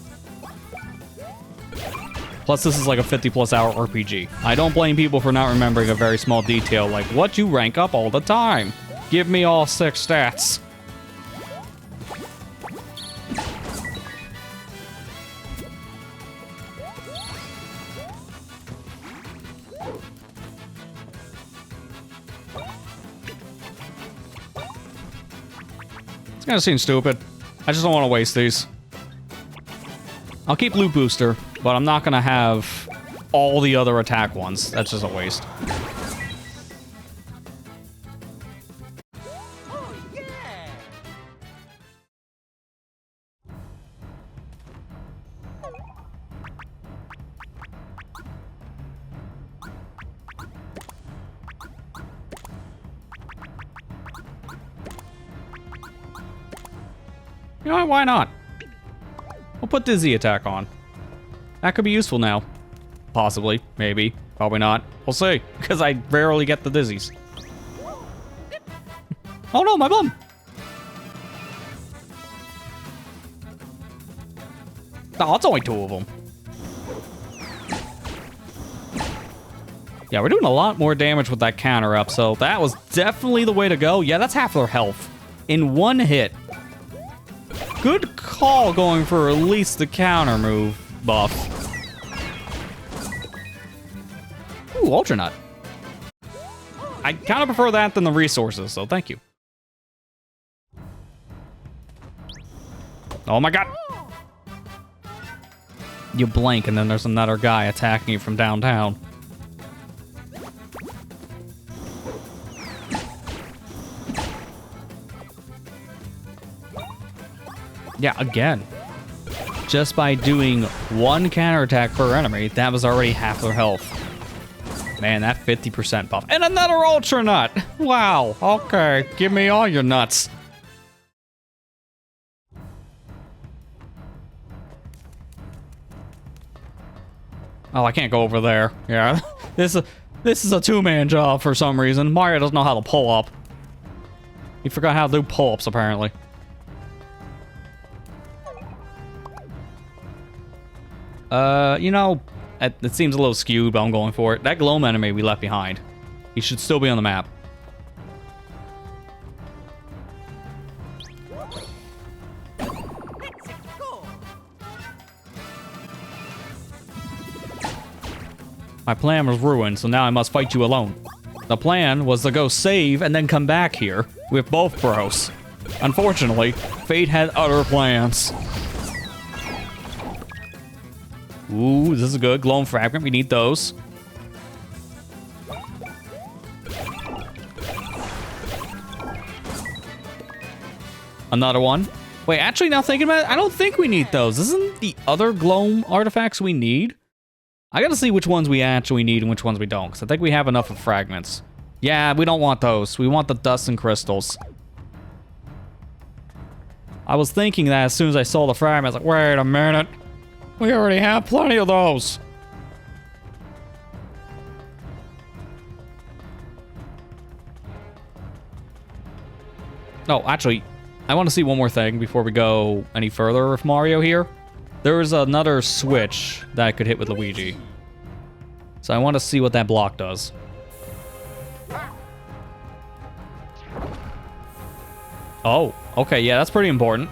Plus, this is like a 50+ hour RPG. I don't blame people for not remembering a very small detail like what you rank up all the time. Give me all 6 stats. It's gonna seem stupid. I just don't want to waste these. I'll keep Loot Booster, but I'm not gonna have all the other attack ones. That's just a waste. You know what, why not? We'll put Dizzy Attack on. That could be useful now. Possibly, maybe, probably not. We'll see, because I rarely get the Dizzies. Oh no, my bum! Oh, it's only 2 of them. Yeah, we're doing a lot more damage with that counter up, so that was definitely the way to go. Yeah, that's half their health in one hit. Good call going for at least the counter move buff. Ooh, Ultra Nut. I kind of prefer that than the resources, so thank you. Oh my god! You blink and then there's another guy attacking you from downtown. Yeah, again. Just by doing 1 counterattack per enemy, that was already half their health. Man, that 50% buff. And another Ultra Nut! Wow, okay. Give me all your nuts. Oh, I can't go over there. Yeah, this is a two-man job for some reason. Mario doesn't know how to pull up. He forgot how to do pull-ups, apparently. You know, it seems a little skewed, but I'm going for it. That Gloam enemy we left behind. He should still be on the map. My plan was ruined, so now I must fight you alone. The plan was to go save and then come back here with both bros. Unfortunately, fate had other plans. Ooh, this is good. Gloam fragment, we need those. Another one. Wait, actually, now thinking about it, I don't think we need those. Isn't the other Gloam artifacts we need? I gotta see which ones we actually need and which ones we don't, because I think we have enough of fragments. Yeah, we don't want those. We want the dust and crystals. I was thinking that as soon as I saw the fragment, I was like, wait a minute. We already have plenty of those. Oh, actually, I want to see one more thing before we go any further with Mario here. There is another switch that I could hit with Luigi. So I want to see what that block does. Oh, okay, yeah, that's pretty important.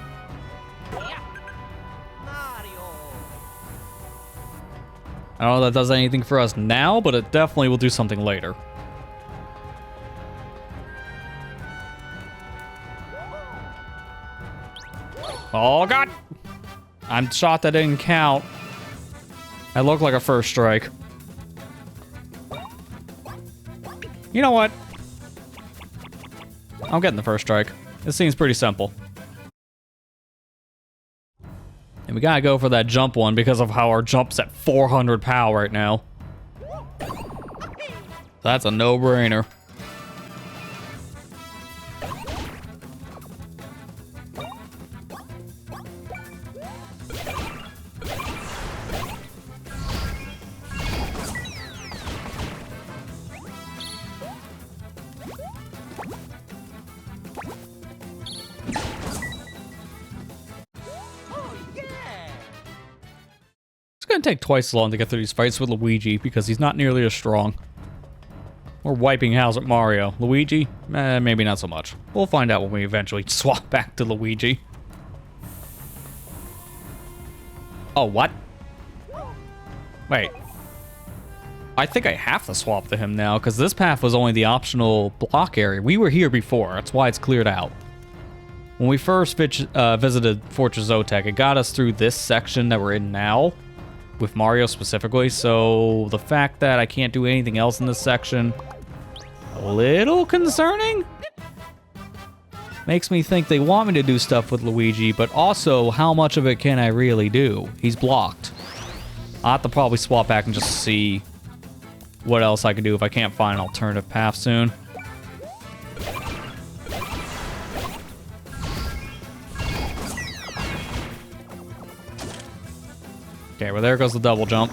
I don't know if that does anything for us now, but it definitely will do something later. Oh, God! I'm shot that didn't count. I look like a first strike. You know what? I'm getting the first strike. This seems pretty simple. And we gotta go for that jump one because of how our jump's at 400 power right now. That's a no-brainer. It's gonna take twice as long to get through these fights with Luigi because he's not nearly as strong. We're wiping house at Mario. Luigi? Maybe not so much. We'll find out when we eventually swap back to Luigi. Oh, what? Wait. I think I have to swap to him now because this path was only the optional block area. We were here before. That's why it's cleared out. When we first visited Fortress Zokket, it got us through this section that we're in now. With Mario specifically, so the fact that I can't do anything else in this section, a little concerning. Makes me think they want me to do stuff with Luigi, but also how much of it can I really do? He's blocked. I'll have to probably swap back and just see what else I can do if I can't find an alternative path soon. Okay, well, there goes the double jump.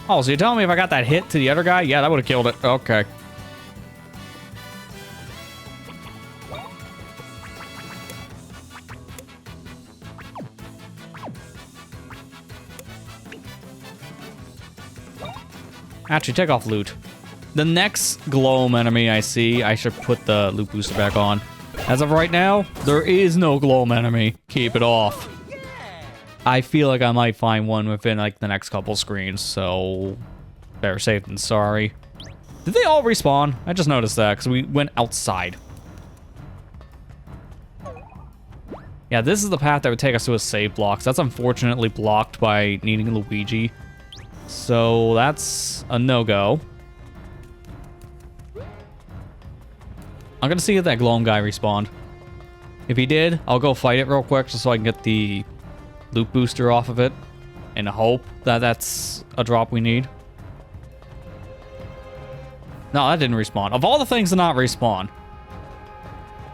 Oh, so you're telling me if I got that hit to the other guy? Yeah, that would have killed it. Okay. Actually, take off loot. The next Gloam enemy I see, I should put the loot booster back on. As of right now, there is no Gloam enemy. Keep it off. I feel like I might find one within like the next couple screens, so better safe than sorry. Did they all respawn? I just noticed that because we went outside. Yeah, this is the path that would take us to a save block. So that's unfortunately blocked by needing Luigi. So that's a no-go. I'm gonna see if that Gloam guy respawned. If he did, I'll go fight it real quick just so I can get the loot booster off of it and hope that that's a drop we need. No, that didn't respawn. Of all the things to not respawn.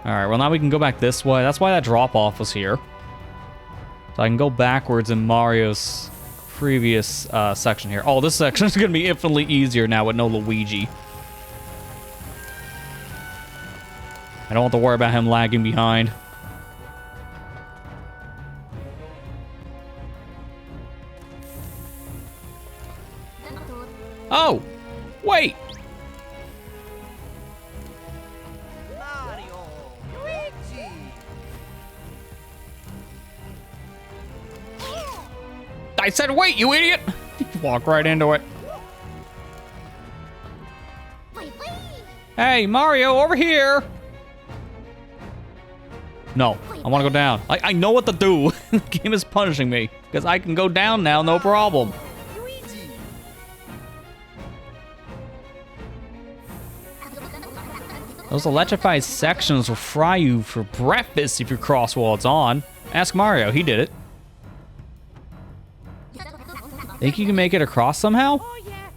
Alright, well now we can go back this way. That's why that drop-off was here. So I can go backwards in Mario's previous section here. Oh, this section is going to be infinitely easier now with no Luigi. I don't have to worry about him lagging behind. Oh! Wait! Mario Luigi. I said wait, you idiot! Walk right into it. Hey, Mario, over here! No, I want to go down. I know what to do. The game is punishing me because I can go down now, no problem. Luigi. Those electrified sections will fry you for breakfast if you cross while it's on. Ask Mario, he did it. Think you can make it across somehow? Oh yeah.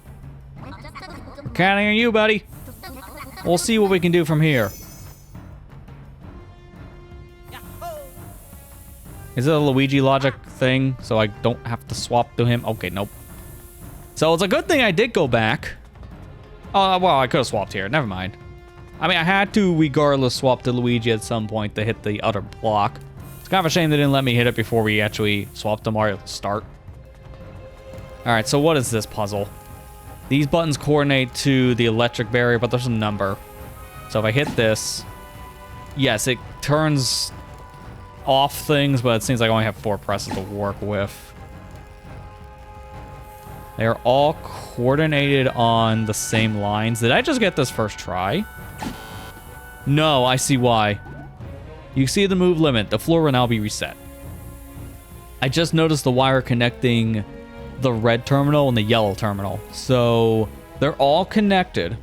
Counting on you, buddy. We'll see what we can do from here. Yahoo. Is it a Luigi logic thing so I don't have to swap to him? Okay, nope. So it's a good thing I did go back. Oh, well, I could have swapped here. Never mind. I mean, I had to, regardless, swap to Luigi at some point to hit the other block. It's kind of a shame they didn't let me hit it before we actually swapped to Mario at the start. Alright, so what is this puzzle? These buttons coordinate to the electric barrier, but there's a number. So if I hit this, yes, it turns off things, but it seems like I only have 4 presses to work with. They are all coordinated on the same lines. Did I just get this first try? No, I see why. You see the move limit. The floor will now be reset. I just noticed the wire connecting the red terminal and the yellow terminal. So they're all connected.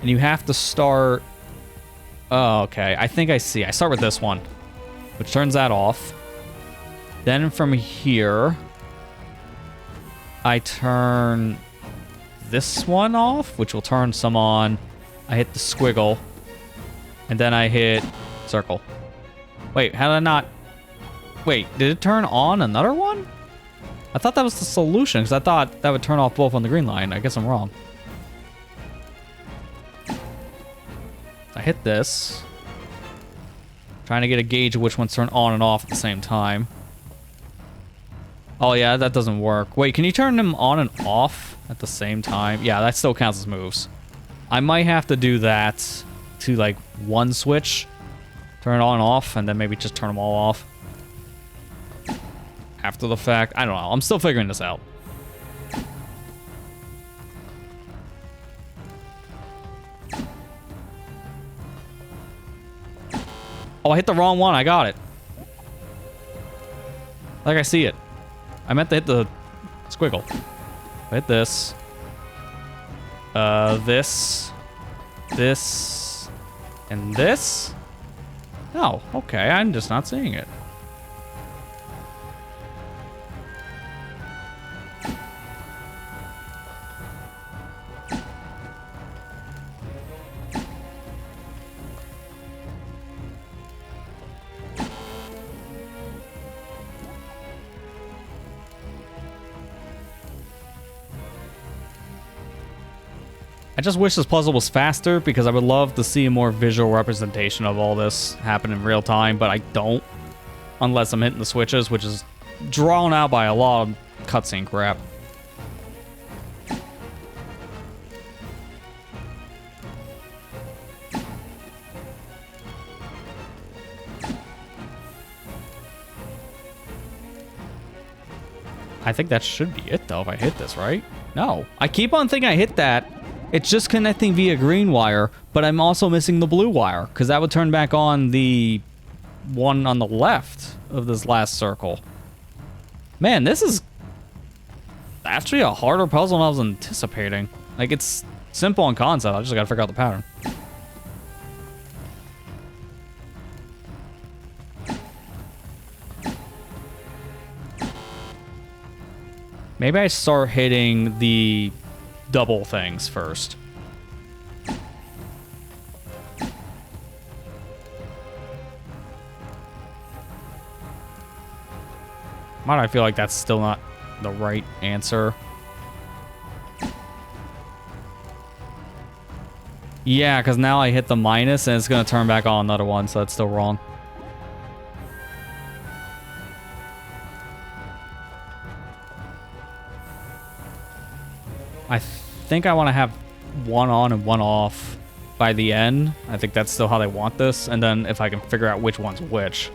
And you have to start... Oh, okay. I think I see. I start with this one, which turns that off. Then from here, I turn this one off, which will turn some on. I hit the squiggle. And then I hit circle. Wait, how did I not... Wait, did it turn on another one? I thought that was the solution, because I thought that would turn off both on the green line. I guess I'm wrong. I hit this. Trying to get a gauge of which ones turn on and off at the same time. Oh yeah, that doesn't work. Wait, can you turn them on and off at the same time? Yeah, that still counts as moves. I might have to do that to like one switch. Turn it on and off, and then maybe just turn them all off. After the fact, I don't know. I'm still figuring this out. Oh, I hit the wrong one. I got it. Like I see it. I meant to hit the squiggle. I hit this. This. And this? Oh, okay. I'm just not seeing it. I just wish this puzzle was faster because I would love to see a more visual representation of all this happen in real time, but I don't. Unless I'm hitting the switches, which is drawn out by a lot of cutscene crap. I think that should be it, though, if I hit this, right? No. I keep on thinking I hit that. It's just connecting via green wire, but I'm also missing the blue wire, because that would turn back on the one on the left of this last circle. Man, this is actually a harder puzzle than I was anticipating. Like, it's simple in concept. I just gotta figure out the pattern. Maybe I start hitting the double things first. Why do I feel like that's still not the right answer? Yeah, because now I hit the minus and it's going to turn back on another one, so that's still wrong. I think I want to have one on and one off by the end. I think that's still how they want this. And then if I can figure out which one's which.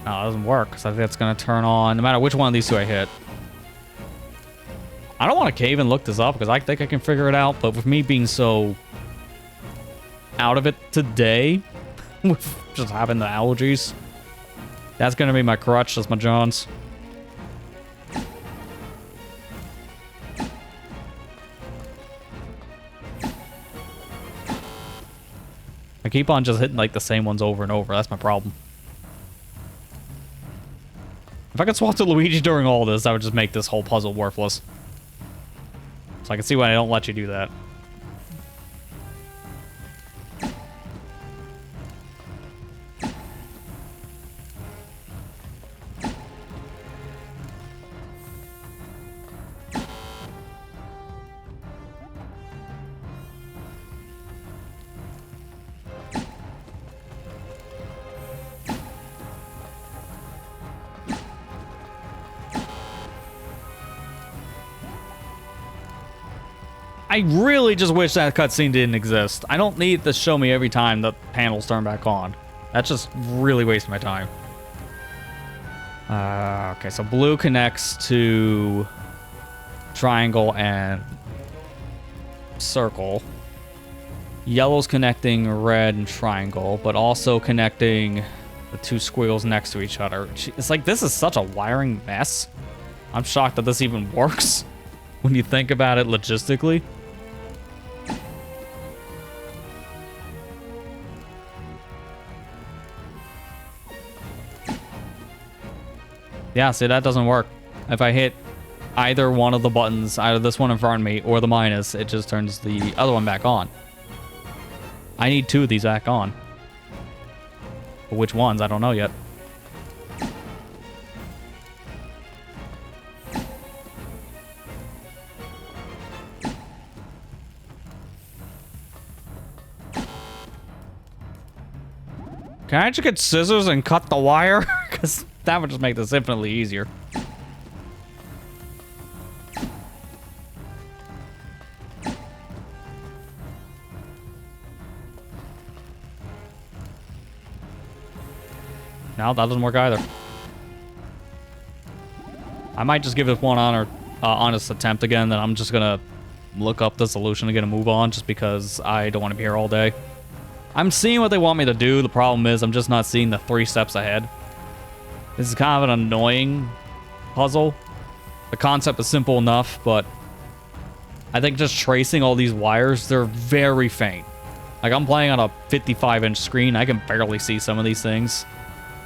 No, it doesn't work, because I think it's going to turn on no matter which one of these two I hit. I don't want to cave and look this up, because I think I can figure it out, but with me being so out of it today, with just having the allergies, that's going to be my crutch, that's my Johns. I keep on just hitting like the same ones over and over, that's my problem. If I could swap to Luigi during all this, I would just make this whole puzzle worthless. So I can see why I don't let you do that. I really just wish that cutscene didn't exist. I don't need to show me every time the panels turn back on. That's just really wasting my time. Okay, so blue connects to triangle and circle. Yellow's connecting red and triangle, but also connecting the two squiggles next to each other. It's like, this is such a wiring mess. I'm shocked that this even works when you think about it logistically. Yeah, see, that doesn't work. If I hit either one of the buttons, either this one in front of me or the minus, it just turns the other one back on. I need two of these back on. But which ones? I don't know yet. Can I just get scissors and cut the wire? Because that would just make this infinitely easier. No, that doesn't work either. I might just give it one honest attempt again, then I'm just gonna look up the solution again and move on, just because I don't want to be here all day. I'm seeing what they want me to do. The problem is I'm just not seeing the 3 steps ahead. This is kind of an annoying puzzle. The concept is simple enough, but I think just tracing all these wires, they're very faint. Like, I'm playing on a 55-inch screen. I can barely see some of these things.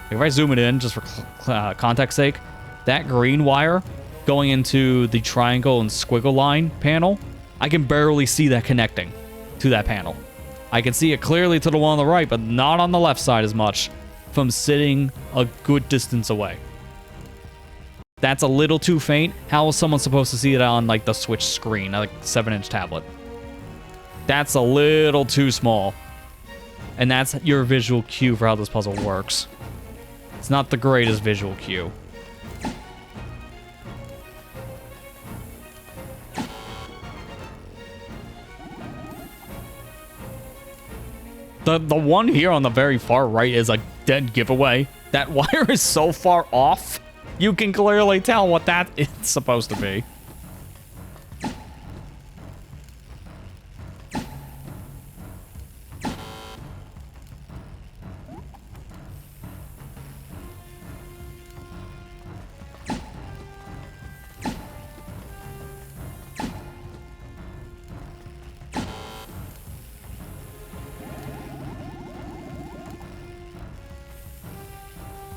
If I zoom it in, just for context sake, that green wire going into the triangle and squiggle line panel, I can barely see that connecting to that panel. I can see it clearly to the one on the right, but not on the left side as much from sitting a good distance away. That's a little too faint. How is someone supposed to see it on, like, the Switch screen, like 7-inch tablet? That's a little too small. And that's your visual cue for how this puzzle works. It's not the greatest visual cue. The one here on the very far right is a dead giveaway. That wire is so far off, you can clearly tell what that is supposed to be.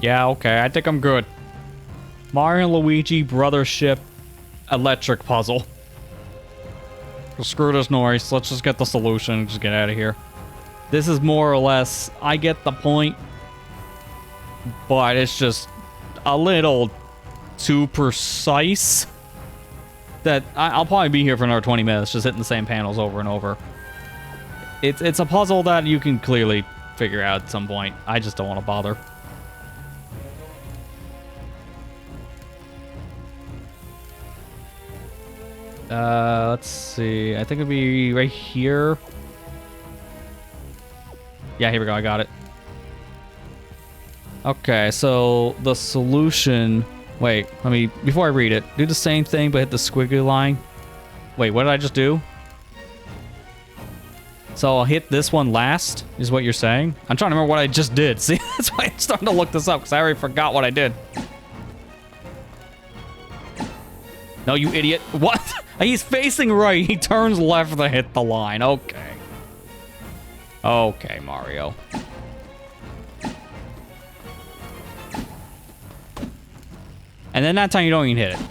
Yeah, okay, I think I'm good. Mario Luigi Brothership electric puzzle. Screw this noise. Let's just get the solution and just get out of here. This is more or less, I get the point, but it's just a little too precise that I'll probably be here for another 20 minutes just hitting the same panels over and over. It's a puzzle that you can clearly figure out at some point. I just don't want to bother. Let's see. I think it'd be right here. Yeah, here we go. I got it. Okay, so the solution... Wait, let me... Before I read it, do the same thing, but hit the squiggly line. Wait, what did I just do? So I'll hit this one last, is what you're saying? I'm trying to remember what I just did. See, that's why I'm starting to look this up, because I already forgot what I did. No, you idiot. What? He's facing right. He turns left to hit the line. Okay. Okay, Mario. And then that time you don't even hit it.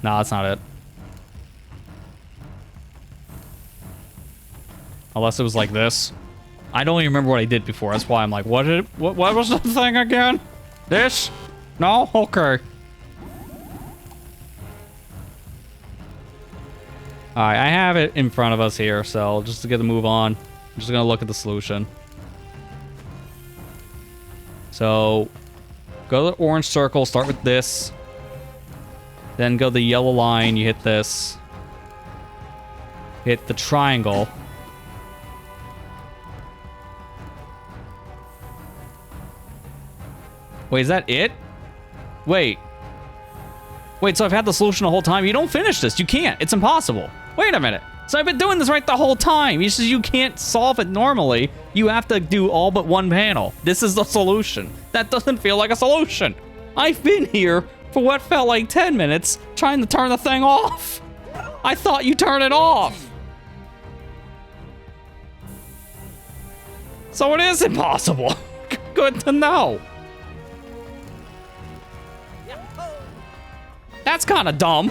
No, that's not it. Unless it was like this. I don't even remember what I did before. That's why I'm like, what was the thing again? This? No? Okay. Alright, I have it in front of us here, so just to get the move on, I'm just gonna look at the solution. So, go to the orange circle, start with this. Then go to the yellow line, you hit this. Hit the triangle. Wait, is that it? Wait. Wait, so I've had the solution the whole time? You don't finish this. You can't. It's impossible. Wait a minute. So I've been doing this right the whole time. You says you can't solve it normally. You have to do all but one panel. This is the solution. That doesn't feel like a solution. I've been here for what felt like 10 minutes trying to turn the thing off. I thought you turned it off. So it is impossible. Good to know. That's kind of dumb.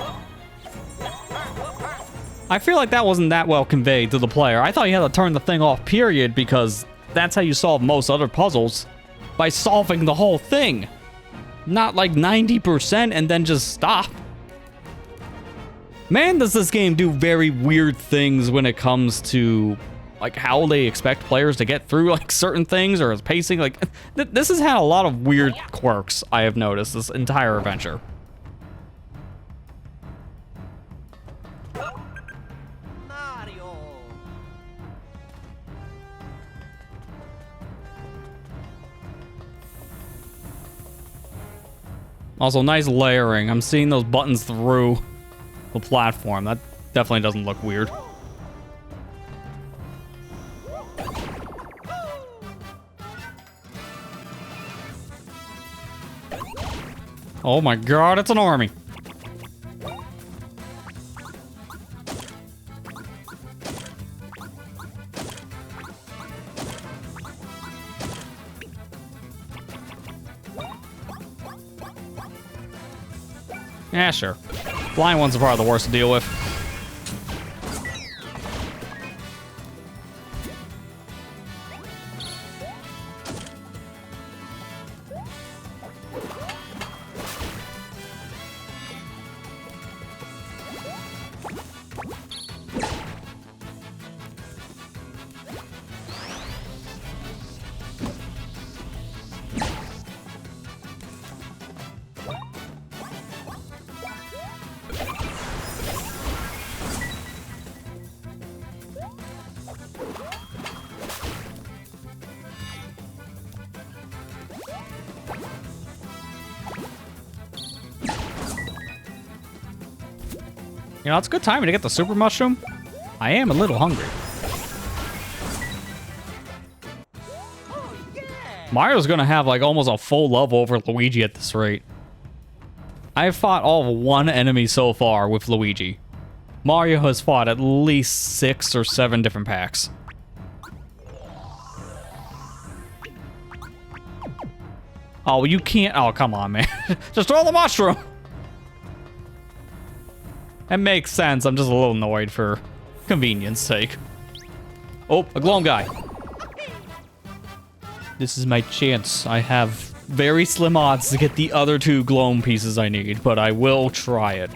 I feel like that wasn't that well conveyed to the player. I thought you had to turn the thing off, period, because that's how you solve most other puzzles. By solving the whole thing. Not like 90% and then just stop. Man, does this game do very weird things when it comes to like how they expect players to get through like certain things or pacing. Like this has had a lot of weird quirks, I have noticed, this entire adventure. Mario. Also, nice layering. I'm seeing those buttons through the platform. That definitely doesn't look weird. Oh my god, it's an army. Yeah, sure. Flying ones are probably the worst to deal with. You know, it's a good timing to get the super mushroom. I am a little hungry. Oh, yeah. Mario's gonna have like almost a full level over Luigi at this rate. I've fought all of one enemy so far with Luigi. Mario has fought at least 6 or 7 different packs. Oh, you can't. Oh, come on, man. Just throw the mushroom. That makes sense. I'm just a little annoyed for convenience sake. Oh, a gloam guy. This is my chance. I have very slim odds to get the other 2 gloam pieces I need, but I will try it.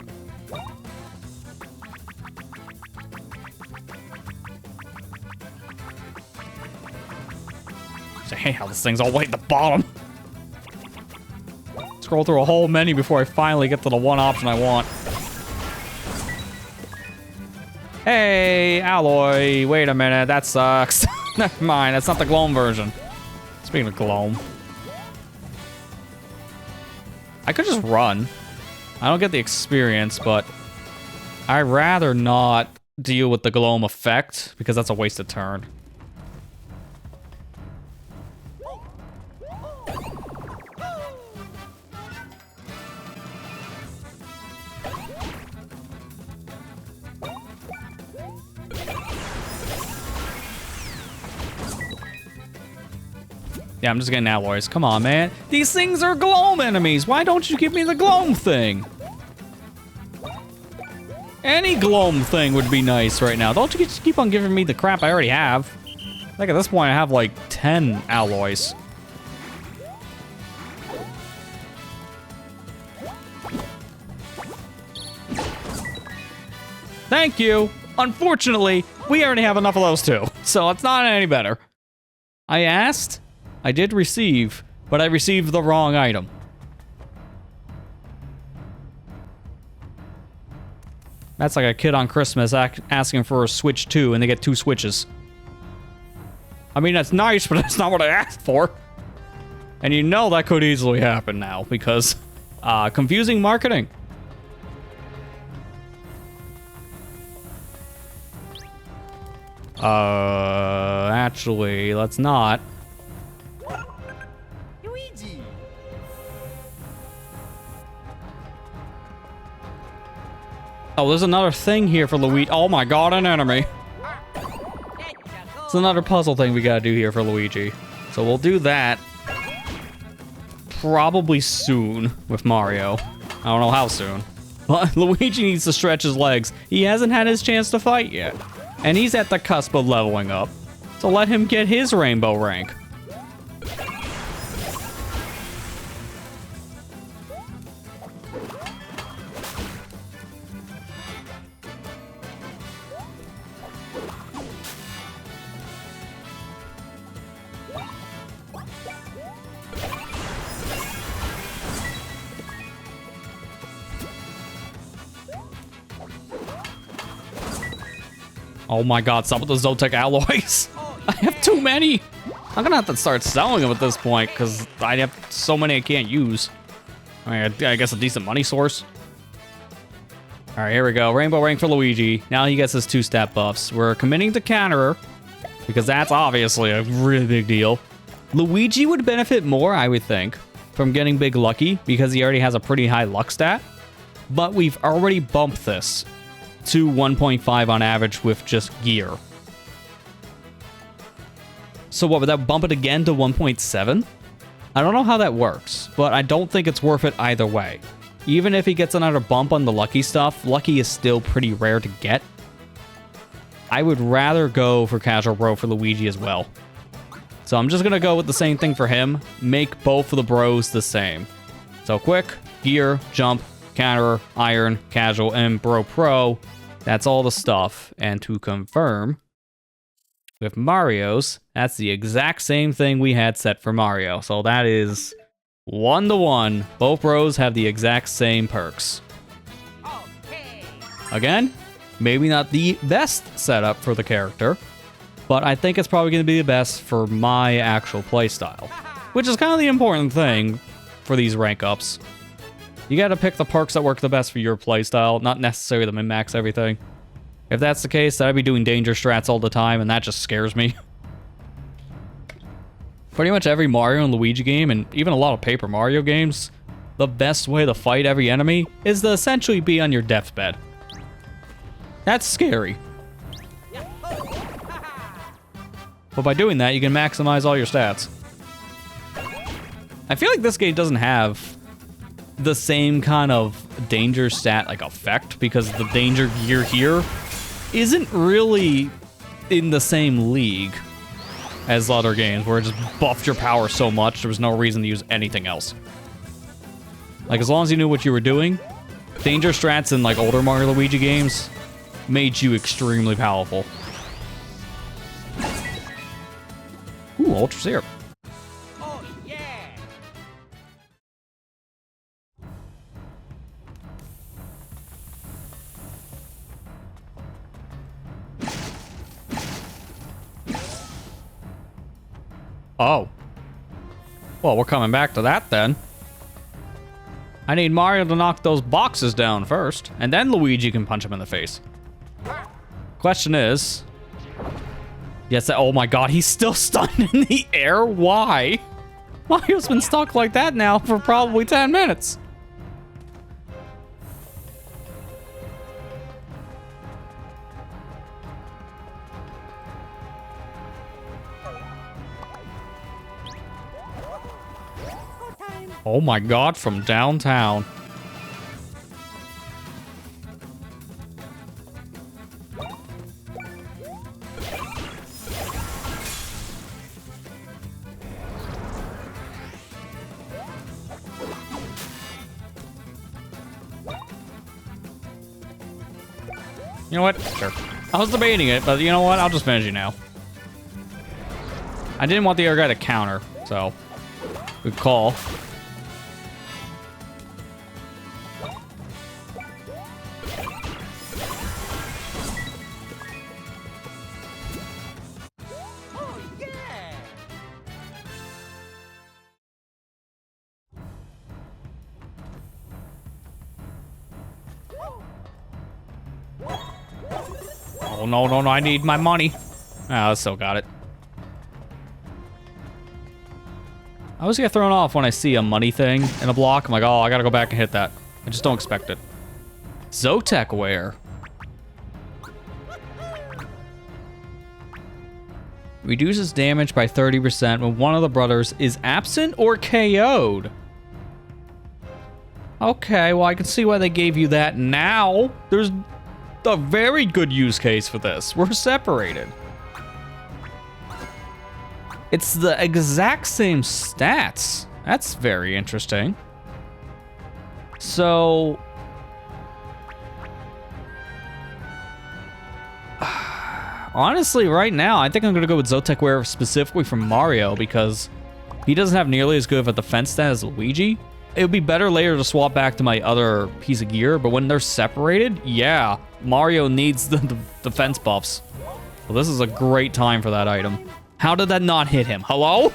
Hey, how this thing's all the way at the bottom. Scroll through a whole menu before I finally get to the one option I want. Hey, alloy. Wait a minute, that sucks. Never mind, that's not the gloam version. Speaking of gloam. I could just run. I don't get the experience, but I'd rather not deal with the gloam effect because that's a wasted turn. Yeah, I'm just getting alloys. Come on, man. These things are gloam enemies. Why don't you give me the gloam thing? Any gloam thing would be nice right now. Don't you just keep on giving me the crap I already have. Like, at this point, I have, like, 10 alloys. Thank you. Unfortunately, we already have enough of those too, so it's not any better. I asked, I did receive, but I received the wrong item. That's like a kid on Christmas asking for a Switch 2 and they get 2 Switches. I mean, that's nice, but that's not what I asked for. And you know that could easily happen now because confusing marketing. Actually, let's not. Luigi. Oh, there's another thing here for Luigi. Oh my god, an enemy. It's another puzzle thing we gotta do here for Luigi. So we'll do that probably soon with Mario. I don't know how soon. But Luigi needs to stretch his legs. He hasn't had his chance to fight yet. And he's at the cusp of leveling up. So let him get his rainbow rank. Oh my god, stop with the Zokket alloys. I have too many. I'm gonna have to start selling them at this point because I have so many I can't use. I mean, I guess a decent money source. All right, here we go. Rainbow rank for Luigi. Now he gets his 2-step buffs. We're committing to Counterer because that's obviously a really big deal. Luigi would benefit more, I would think, from getting Big Lucky because he already has a pretty high luck stat. But we've already bumped this to 1.5 on average with just gear. So what, would that bump it again to 1.7? I don't know how that works, but I don't think it's worth it either way. Even if he gets another bump on the lucky stuff, lucky is still pretty rare to get. I would rather go for Casual Bro for Luigi as well. So I'm just gonna go with the same thing for him, make both of the bros the same. So quick, gear, jump, counter, iron, casual, and bro pro. That's all the stuff. And to confirm, with Mario's, that's the exact same thing we had set for Mario. So that is 1-to-1. Both bros have the exact same perks. Okay. Again, maybe not the best setup for the character, but I think it's probably going to be the best for my actual playstyle, which is kind of the important thing for these rank ups. You got to pick the perks that work the best for your playstyle, not necessarily the min-max everything. If that's the case, then I'd be doing danger strats all the time, and that just scares me. Pretty much every Mario and Luigi game, and even a lot of Paper Mario games, the best way to fight every enemy is to essentially be on your deathbed. That's scary. But by doing that, you can maximize all your stats. I feel like this game doesn't have the same kind of danger stat like effect because the danger gear here isn't really in the same league as other games where it just buffed your power so much there was no reason to use anything else. Like, as long as you knew what you were doing, danger strats in like older Mario Luigi games made you extremely powerful. Ooh, Ultra Syrup. Oh, yeah. Oh. Well, we're coming back to that then. I need Mario to knock those boxes down first, and then Luigi can punch him in the face. Question is... Yes, oh my god, he's still stunned in the air? Why? Mario's been stuck like that now for probably 10 minutes. Oh my god, from downtown. You know what? Sure. I was debating it, but you know what? I'll just finish you now. I didn't want the other guy to counter, so good call. Oh, yeah. Oh, no, no, no, I need my money. Ah, I still got it. I always get thrown off when I see a money thing in a block. I'm like, oh, I gotta go back and hit that. I just don't expect it. Zokket wear. Reduces damage by 30% when one of the brothers is absent or KO'd. Okay, well, I can see why they gave you that now. There's a very good use case for this. We're separated. It's the exact same stats. That's very interesting. So... honestly, right now, I think I'm going to go with Zokket wear specifically from Mario because he doesn't have nearly as good of a defense stat as Luigi. It would be better later to swap back to my other piece of gear, but when they're separated, yeah, Mario needs the defense buffs. Well, this is a great time for that item. How did that not hit him? Hello?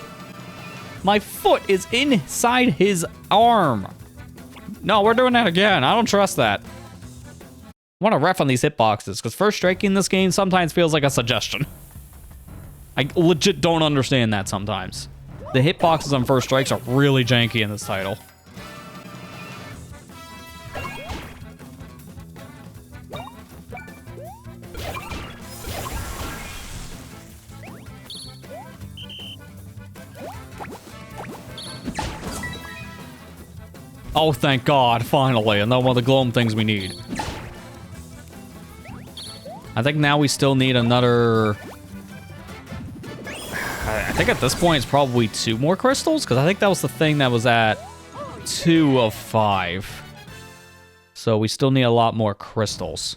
My foot is inside his arm. No, we're doing that again. I don't trust that. I want to ref on these hitboxes, because first striking in this game sometimes feels like a suggestion. I legit don't understand that sometimes. The hitboxes on first strikes are really janky in this title. Oh, thank God, finally, and then one of the gloam things we need. I think now we still need another... I think at this point it's probably 2 more crystals, because I think that was the thing that was at 2 of 5. So we still need a lot more crystals.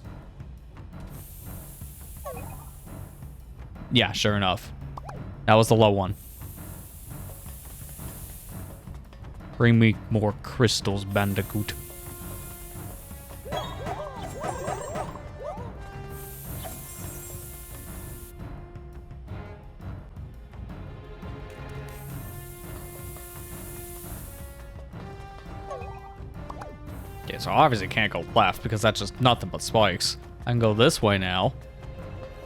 Yeah, sure enough. That was the low one. Bring me more crystals, Bandicoot. Okay, so obviously can't go left because that's just nothing but spikes. I can go this way now.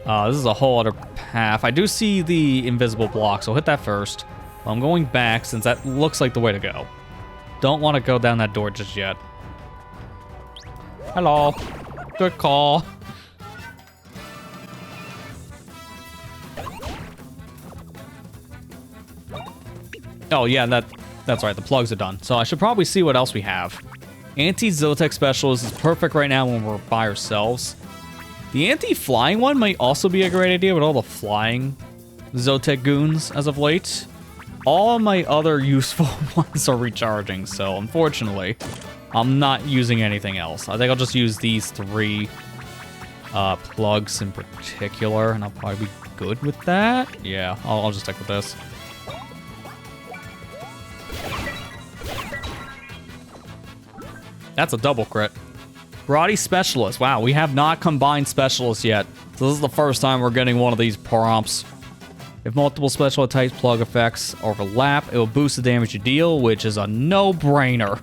This is a whole other path. I do see the invisible block, so hit that first. I'm going back since that looks like the way to go. Don't want to go down that door just yet. Hello. Good call. Oh yeah, that That's right, the plugs are done. So I should probably see what else we have. Anti-Zotec Specialist is perfect right now when we're by ourselves. The anti-flying one might also be a great idea with all the flying Zotec goons as of late. All my other useful ones are recharging, so unfortunately, I'm not using anything else. I think I'll just use these 3 plugs in particular, and I'll probably be good with that. Yeah, I'll just stick with this. That's a double crit. Karate Specialist. Wow, we have not combined Specialists yet. So this is the first time we're getting one of these prompts. If multiple special types plug effects overlap, it will boost the damage you deal, which is a no-brainer.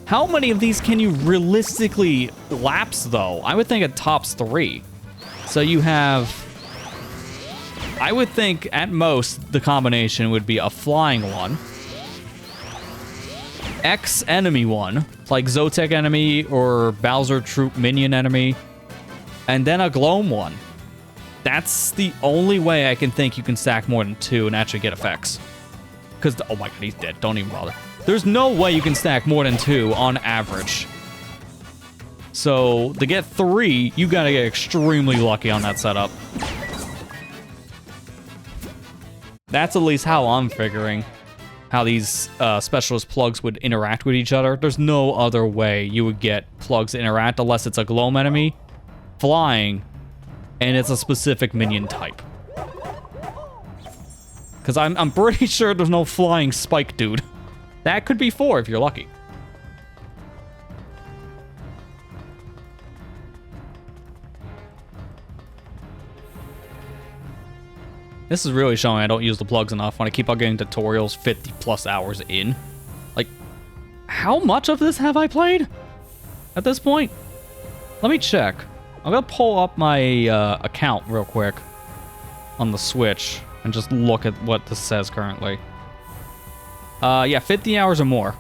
How many of these can you realistically lapse, though? I would think it tops 3. So you have... I would think, at most, the combination would be a flying one, X-enemy one, like Zotec enemy or Bowser troop minion enemy, and then a Gloam one. That's the only way I can think you can stack more than 2 and actually get effects. Because, oh my god, he's dead. Don't even bother. There's no way you can stack more than 2 on average. So, to get 3, you gotta get extremely lucky on that setup. That's at least how I'm figuring how these specialist plugs would interact with each other. There's no other way you would get plugs to interact unless it's a Gloam enemy, flying, and it's a specific minion type. Because I'm pretty sure there's no flying spike dude. That could be 4 if you're lucky. This is really showing I don't use the plugs enough when I keep on getting tutorials 50 plus hours in. Like, how much of this have I played at this point? Let me check. I'm gonna pull up my account real quick on the Switch and just look at what this says currently. Yeah, 50 hours or more.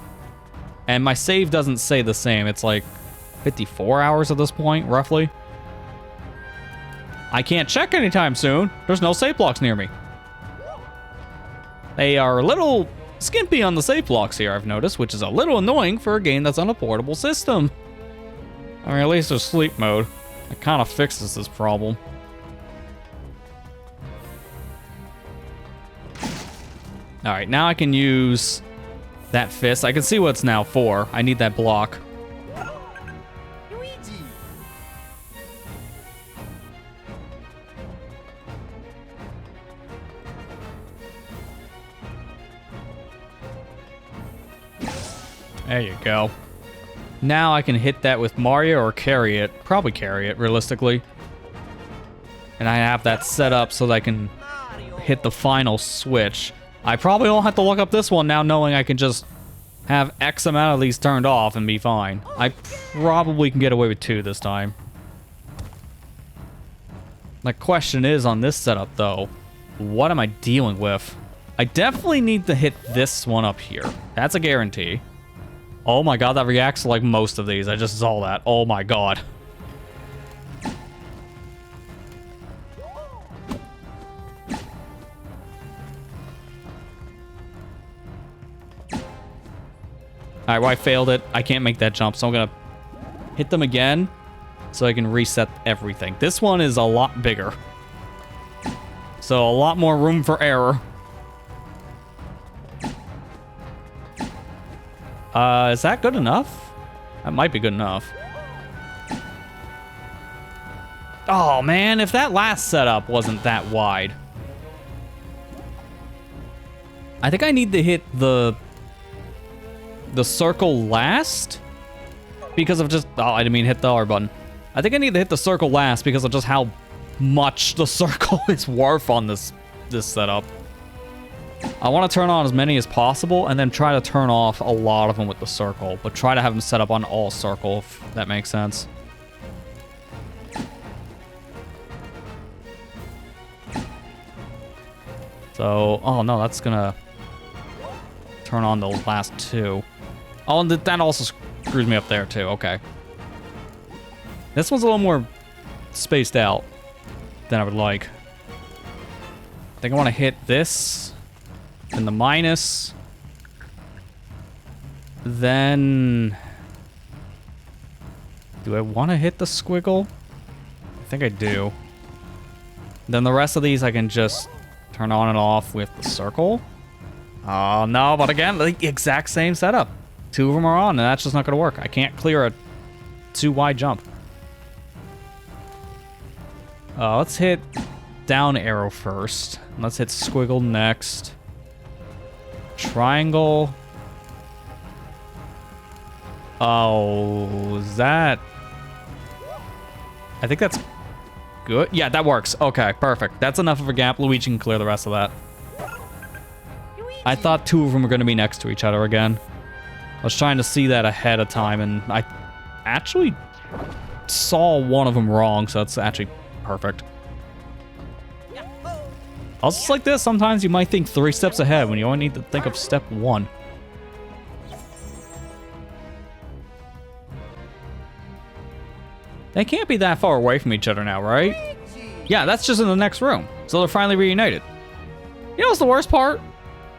And my save doesn't say the same. It's like 54 hours at this point, roughly. I can't check anytime soon. There's no save blocks near me. They are a little skimpy on the save blocks here, I've noticed, which is a little annoying for a game that's on a portable system. I mean, at least there's sleep mode. It kind of fixes this problem. Alright, now I can use that fist. I can see what it's now for. I need that block. Luigi. There you go. Now I can hit that with Mario or carry it. Probably carry it, realistically. And I have that set up so that I can hit the final switch. I probably won't have to look up this one now, knowing I can just have X amount of these turned off and be fine. I probably can get away with 2 this time. My question is, on this setup, though, what am I dealing with? I definitely need to hit this one up here. That's a guarantee. Oh my god, that reacts like most of these. I just saw that. Oh my god. Alright, well, I failed it. I can't make that jump, so I'm gonna hit them again so I can reset everything. This one is a lot bigger, so a lot more room for error. Is that good enough? That might be good enough. Oh, man, if that last setup wasn't that wide. I think I need to hit the circle last because of just... Oh, I didn't mean hit the R button. I think I need to hit the circle last because of just how much the circle is worth on this setup. I want to turn on as many as possible and then try to turn off a lot of them with the circle, but try to have them set up on all circle, if that makes sense. So, oh no, that's gonna turn on the last 2. Oh, and that also screws me up there too, okay. This one's a little more spaced out than I would like. I think I want to hit this, then the minus, Then... do I want to hit the squiggle? I think I do. Then the rest of these I can just turn on and off with the circle. Oh, no, but again, the exact same setup. 2 of them are on, and that's just not going to work. I can't clear a too wide jump. Let's hit down arrow first. Let's hit squiggle next. Triangle. Oh, is that... I think that's good. Yeah, that works. Okay, perfect. That's enough of a gap. Luigi can clear the rest of that. I thought 2 of them were going to be next to each other again. I was trying to see that ahead of time, and I actually saw one of them wrong, so that's actually perfect. Also, just like this, sometimes you might think 3 steps ahead when you only need to think of step 1. They can't be that far away from each other now, right? Yeah, that's just in the next room. So they're finally reunited. You know what's the worst part?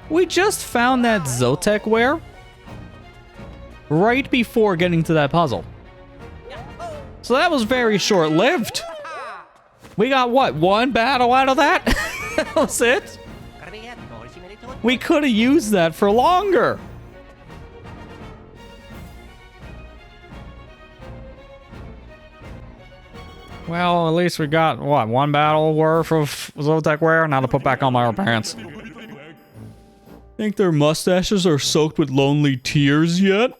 We just found that Zokket ware right before getting to that puzzle. So that was very short-lived. We got, what, 1 battle out of that? That was it? We could have used that for longer. Well, at least we got, what, 1 battle worth of Zokket ware? Now to put back on my own pants. Think their mustaches are soaked with lonely tears yet?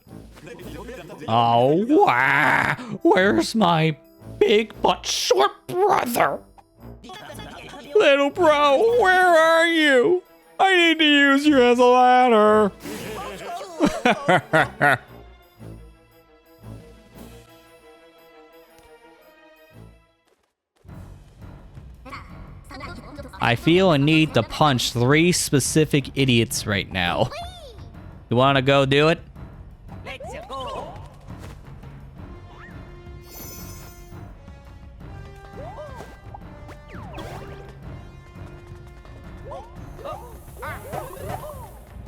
Oh, wow. Where's my big but short brother? Little bro, where are you? I need to use you as a ladder. I feel a need to punch 3 specific idiots right now. You want to go do it? Let's go.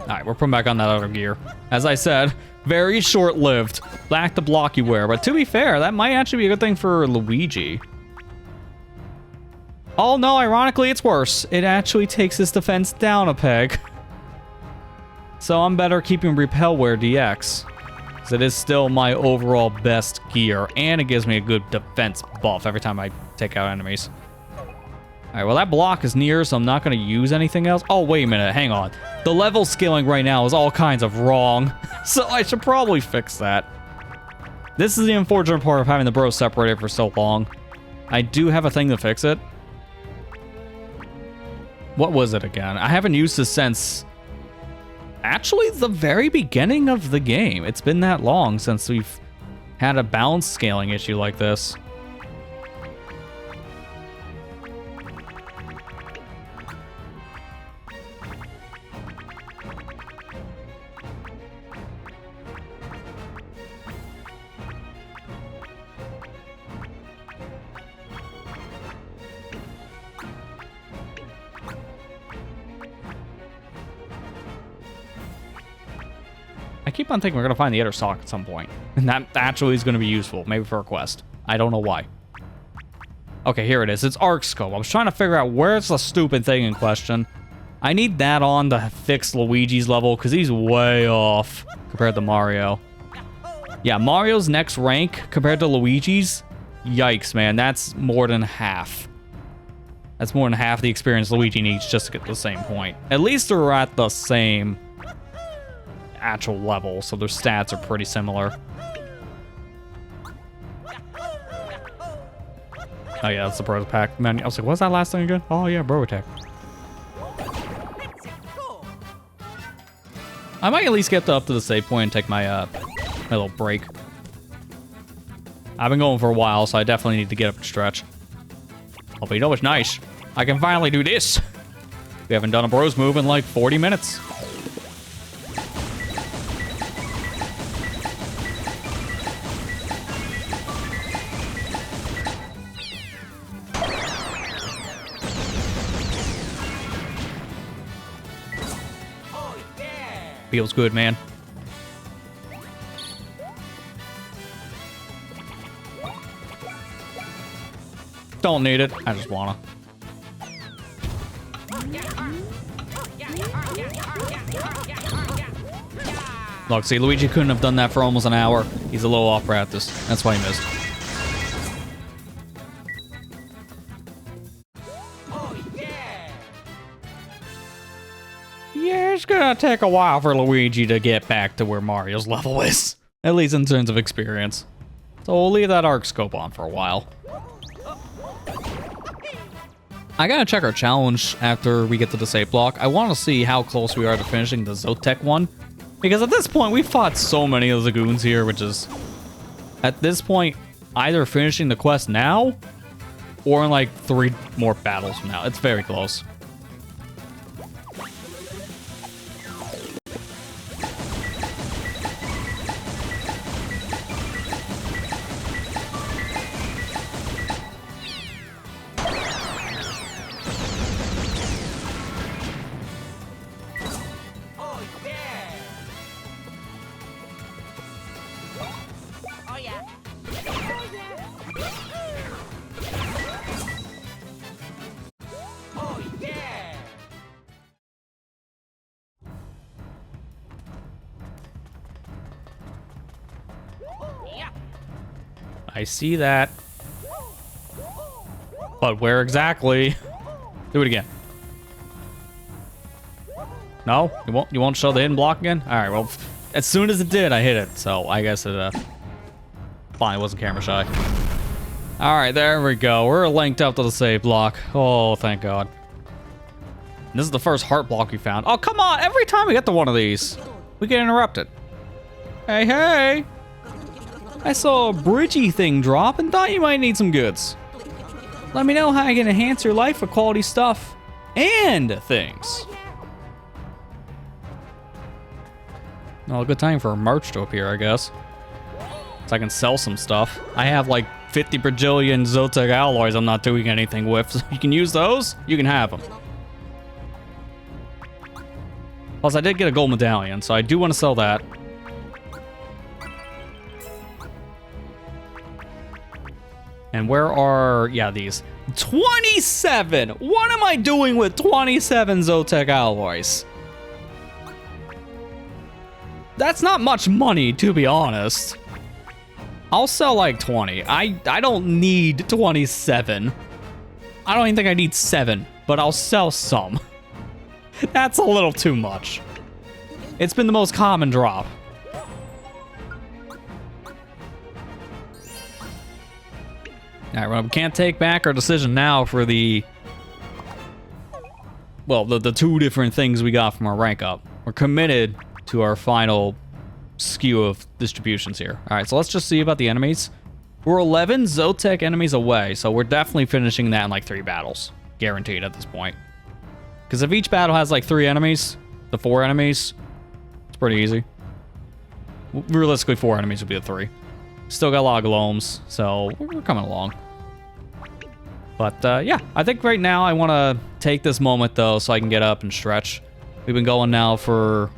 Alright, we're putting back on that other gear. As I said, very short-lived. Lack the blocky wear, but to be fair, that might actually be a good thing for Luigi. Oh no, ironically, it's worse. It actually takes his defense down a peg. So I'm better keeping Repel Wear DX. Because it is still my overall best gear, and it gives me a good defense buff every time I take out enemies. Alright, well that block is near, so I'm not going to use anything else. Oh, wait a minute, hang on. The level scaling right now is all kinds of wrong, so I should probably fix that. This is the unfortunate part of having the bros separated for so long. I do have a thing to fix it. What was it again? I haven't used this since... actually, the very beginning of the game. It's been that long since we've had a balance scaling issue like this. I keep on thinking we're going to find the other sock at some point. And that actually is going to be useful. Maybe for a quest. I don't know why. Okay, here it is. It's Arc Scope. I was trying to figure out where's the stupid thing in question. I need that on to fix Luigi's level because he's way off compared to Mario. Yeah, Mario's next rank compared to Luigi's, yikes, man. That's more than half. That's more than half the experience Luigi needs just to get to the same point. At least they're at the same actual level, so their stats are pretty similar. Oh yeah, that's the Bro Attack menu. I was like, what's that last thing again? Oh yeah, Bro Attack. I might at least get up to the save point and take my my little break. I've been going for a while, so I definitely need to get up and stretch. Oh, but you know what's nice? I can finally do this. We haven't done a bros move in like 40 minutes. Feels good, man. Don't need it. I just wanna. Look, see, Luigi couldn't have done that for almost an hour. He's a little off practice. That's why he missed. Yeah, it's gonna take a while for Luigi to get back to where Mario's level is. At least in terms of experience. So we'll leave that arc scope on for a while. I gotta check our challenge after we get to the save block. I want to see how close we are to finishing the Zokket one. Because at this point, we fought so many of the goons here, which is... At this point, either finishing the quest now, or in like 3 more battles from now. It's very close. I see that. But where exactly? Do it again. No? You won't show the hidden block again? Alright, well, as soon as it did, I hit it. So I guess it finally wasn't camera shy. Alright, there we go. We're linked up to the save block. Oh, thank God. And this is the first heart block we found. Oh, come on! Every time we get to one of these, we get interrupted. Hey, hey! I saw a bridgey thing drop and thought you might need some goods. Let me know how I can enhance your life with quality stuff and things. Well, a good time for merch to appear, I guess. So I can sell some stuff. I have like 50 bajillion Zokket alloys I'm not doing anything with. So you can use those, you can have them. Plus, I did get a gold medallion, so I do want to sell that. And where are, yeah, these? 27! What am I doing with 27 Zokket alloys? That's not much money, to be honest. I'll sell like 20. I don't need 27. I don't even think I need 7, but I'll sell some. That's a little too much. It's been the most common drop. Alright, well, we can't take back our decision now for the... Well, the 2 different things we got from our rank up. We're committed to our final skew of distributions here. Alright, so let's just see about the enemies. We're 11 Zokket enemies away, so we're definitely finishing that in like 3 battles. Guaranteed at this point. Because if each battle has like 3 enemies, the 4 enemies, it's pretty easy. Realistically, 4 enemies would be the 3. Still got a lot of glomes, so we're coming along. But yeah, I think right now I want to take this moment though so I can get up and stretch. We've been going now for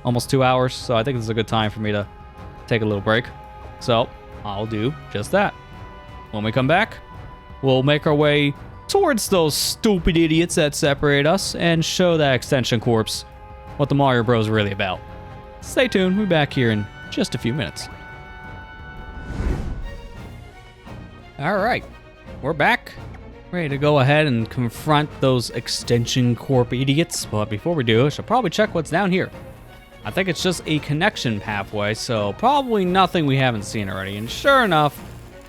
almost 2 hours, so I think this is a good time for me to take a little break. So I'll do just that. When we come back, we'll make our way towards those stupid idiots that separate us and show that extension corpse what the Mario Bros are really about. Stay tuned, we'll be back here in just a few minutes. Alright, we're back. Ready to go ahead and confront those extension corp idiots. But before we do, I should probably check what's down here. I think it's just a connection pathway, so probably nothing we haven't seen already. And sure enough,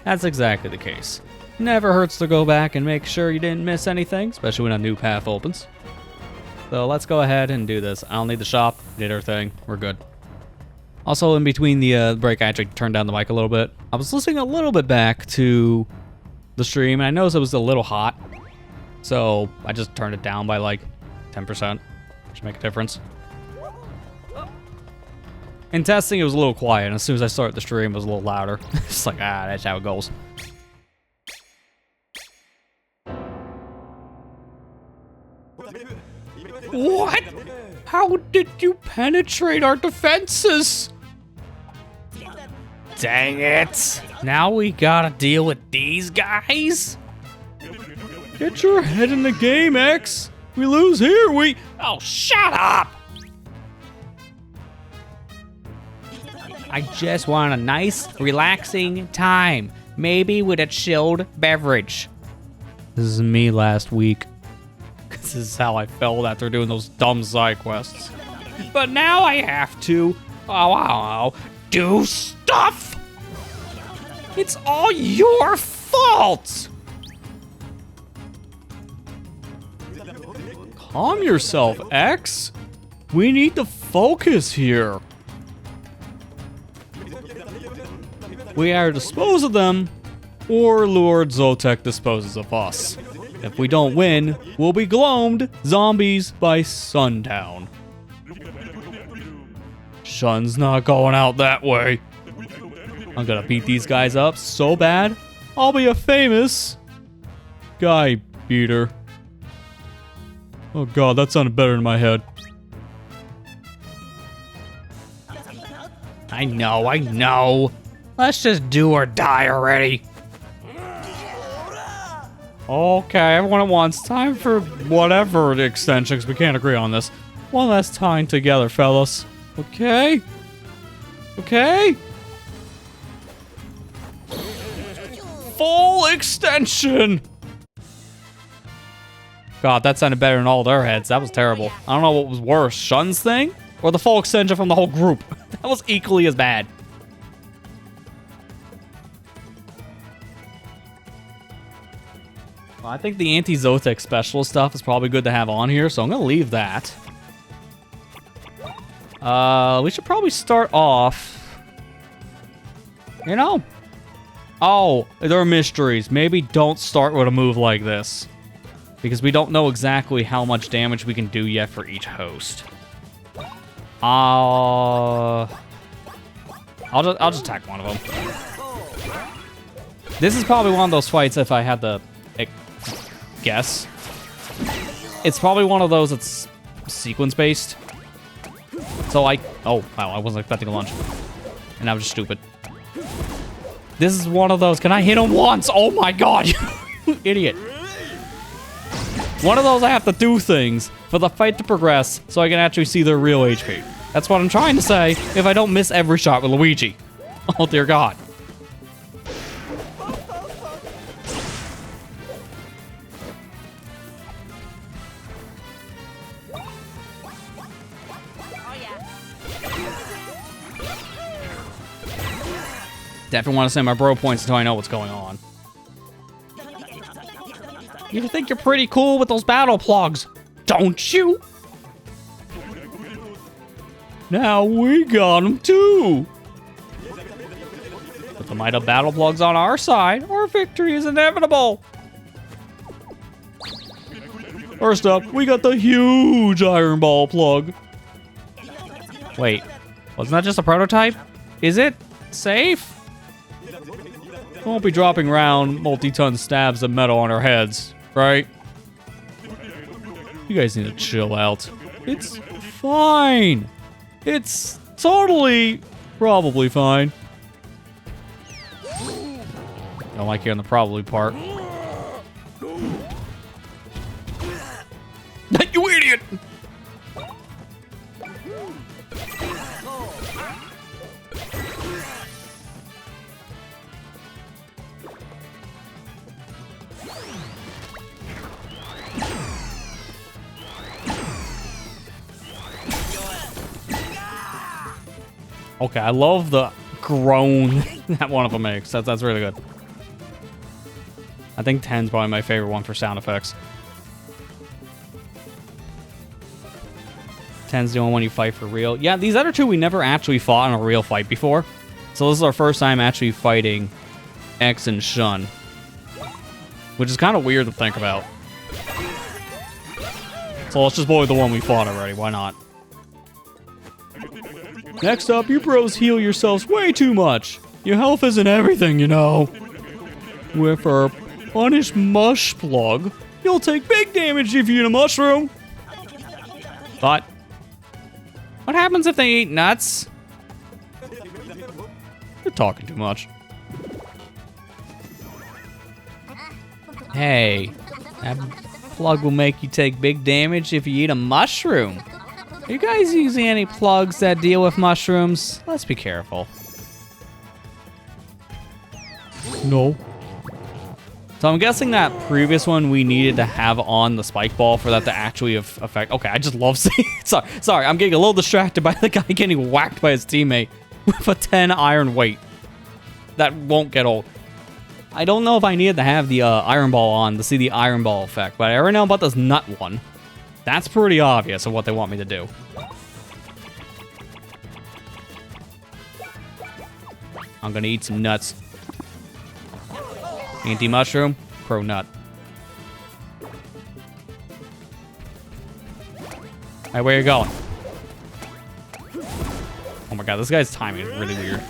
that's exactly the case. Never hurts to go back and make sure you didn't miss anything, especially when a new path opens. So let's go ahead and do this. I don't need the shop, did our thing, we're good. Also, in between the break, I actually turned down the mic a little bit. I was listening a little bit back to the stream, and I noticed it was a little hot. So I just turned it down by like 10%. Should make a difference. In testing, it was a little quiet, and as soon as I started the stream, it was a little louder. It's like, that's how it goes. What? How did you penetrate our defenses? Dang it. Now we gotta deal with these guys? Get your head in the game, X. We lose here, we... Oh, shut up! I just want a nice, relaxing time. Maybe with a chilled beverage. This is me last week. This is how I felt after doing those dumb side quests. But now I have to... do stuff! It's all your fault! Calm yourself, X. We need to focus here. We either dispose of them, or Lord Zokket disposes of us. If we don't win, we'll be gloamed zombies by sundown. Shun's not going out that way. I'm gonna beat these guys up so bad, I'll be a famous guy beater. Oh god, that sounded better in my head. I know. Let's just do or die already. Okay, everyone at once. Time for whatever the extensions. We can't agree on this. One last time together, fellas. Okay? Okay? Full extension! God, that sounded better in all their heads. That was terrible. I don't know what was worse, Shun's thing? Or the full extension from the whole group? That was equally as bad. Well, I think the anti-Zokket specialist stuff is probably good to have on here, so I'm going to leave that. We should probably start off... You know... Oh, there are mysteries. Maybe don't start with a move like this. Because we don't know exactly how much damage we can do yet for each host. I'll just attack one of them. This is probably one of those fights, if I had to guess. It's probably one of those that's sequence-based. So oh, wow, I wasn't expecting a lunge. And I was just stupid. This is one of those. Can I hit him once? Oh my god, you idiot. One of those I have to do things for the fight to progress so I can actually see their real HP. That's what I'm trying to say if I don't miss every shot with Luigi. Oh dear god. Definitely want to send my bro points until I know what's going on. You think you're pretty cool with those battle plugs, don't you? Now we got them too. With the might of battle plugs on our side, our victory is inevitable. First up, we got the huge iron ball plug. Wait, wasn't that just a prototype? Is it safe? Won't be dropping round multi-ton stabs of metal on our heads, right? You guys need to chill out. It's fine. It's totally, probably fine. Don't like hearing the probably part. You idiot! Okay, I love the groan that one of them makes. That's really good. I think 10's probably my favorite one for sound effects. 10's the only one you fight for real. Yeah, these other two we never actually fought in a real fight before. So this is our first time actually fighting X and Shun. Which is kind of weird to think about. So let's just boy the one we fought already. Why not? Next up, you bros heal yourselves way too much. Your health isn't everything, you know. With our punish mush plug, you'll take big damage if you eat a mushroom. But what happens if they eat nuts? You're talking too much. Hey, That plug will make you take big damage if you eat a mushroom. Are you guys using any plugs that deal with mushrooms? Let's be careful. No. So I'm guessing that previous one we needed to have on the spike ball for that to actually affect. Okay, I just love seeing. Sorry, I'm getting a little distracted by the guy getting whacked by his teammate with a 10 iron weight. That won't get old. I don't know if I needed to have the iron ball on to see the iron ball effect, but I already know about this nut one. That's pretty obvious of what they want me to do. I'm gonna eat some nuts. Anti-mushroom, pro nut. Alright, where are you going? Oh my god, this guy's timing is really weird.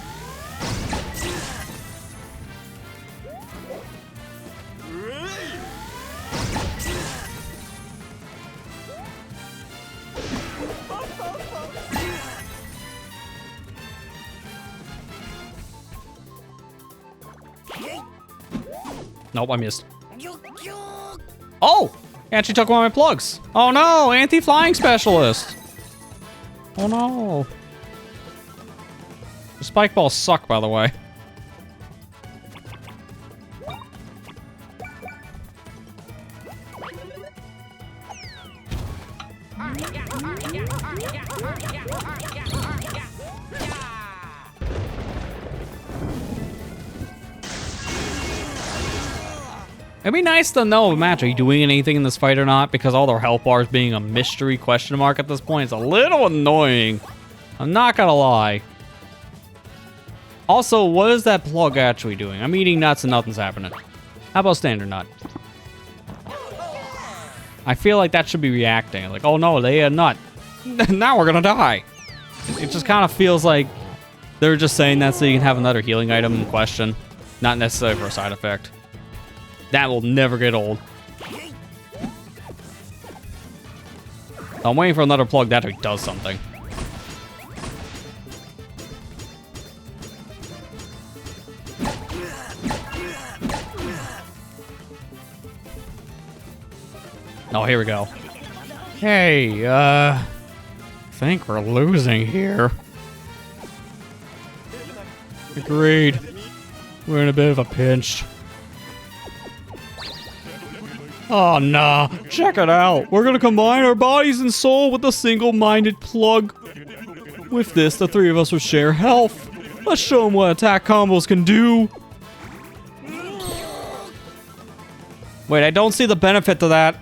Nope, I missed. Oh! And she took one of my plugs. Oh no! Anti-flying specialist! Oh no. The spike balls suck, by the way. It'd be nice to know, Match, are you doing anything in this fight or not? Because all their health bars being a mystery question mark at this point is a little annoying. I'm not gonna lie. Also, what is that plug actually doing? I'm eating nuts and nothing's happening. How about standard nut? I feel like that should be reacting. Like, oh no, they ate a nut. Now we're gonna die. It just kind of feels like they're just saying that so you can have another healing item in question. Not necessarily for a side effect. That will never get old. I'm waiting for another plug that actually does something. Oh, here we go. Hey, I think we're losing here. Agreed. We're in a bit of a pinch. Oh, nah. Check it out. We're gonna combine our bodies and soul with a single-minded plug. With this, the three of us will share health. Let's show them what attack combos can do. Wait, I don't see the benefit to that.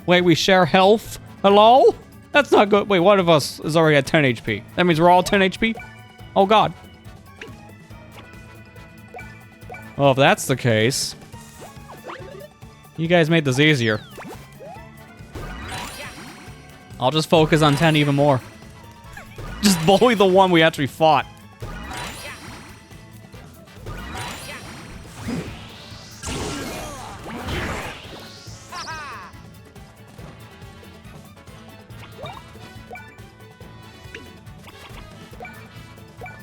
Wait, we share health? Hello? That's not good. Wait, one of us is already at 10 HP. That means we're all 10 HP? Oh, God. Well, if that's the case... You guys made this easier. I'll just focus on 10 even more. Just bully the one we actually fought.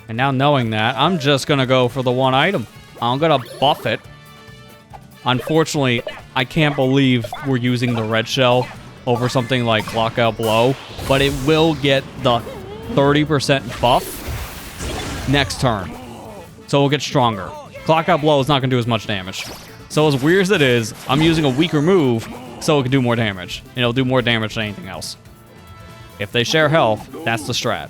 And now knowing that, I'm just gonna go for the one item. I'm gonna buff it. Unfortunately, I can't believe we're using the red shell over something like Lockout Blow, but it will get the 30% buff next turn. So it'll get stronger. Lockout Blow is not going to do as much damage. So as weird as it is, I'm using a weaker move so it can do more damage. And it'll do more damage than anything else. If they share health, that's the strat.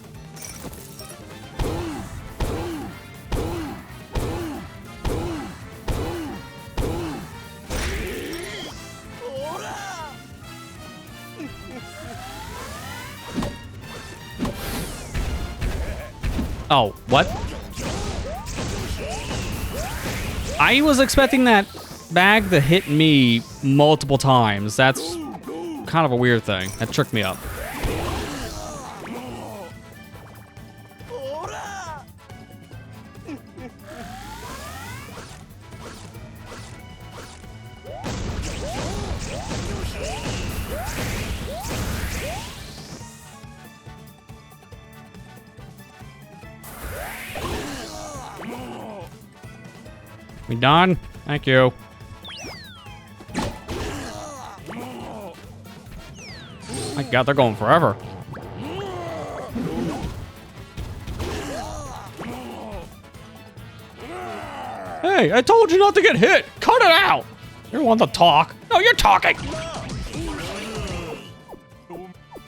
Oh, what? I was expecting that bag to hit me multiple times. That's kind of a weird thing. That tricked me up. We done? Thank you. God, they're going forever. Hey, I told you not to get hit. Cut it out. You want to talk? No, you're talking.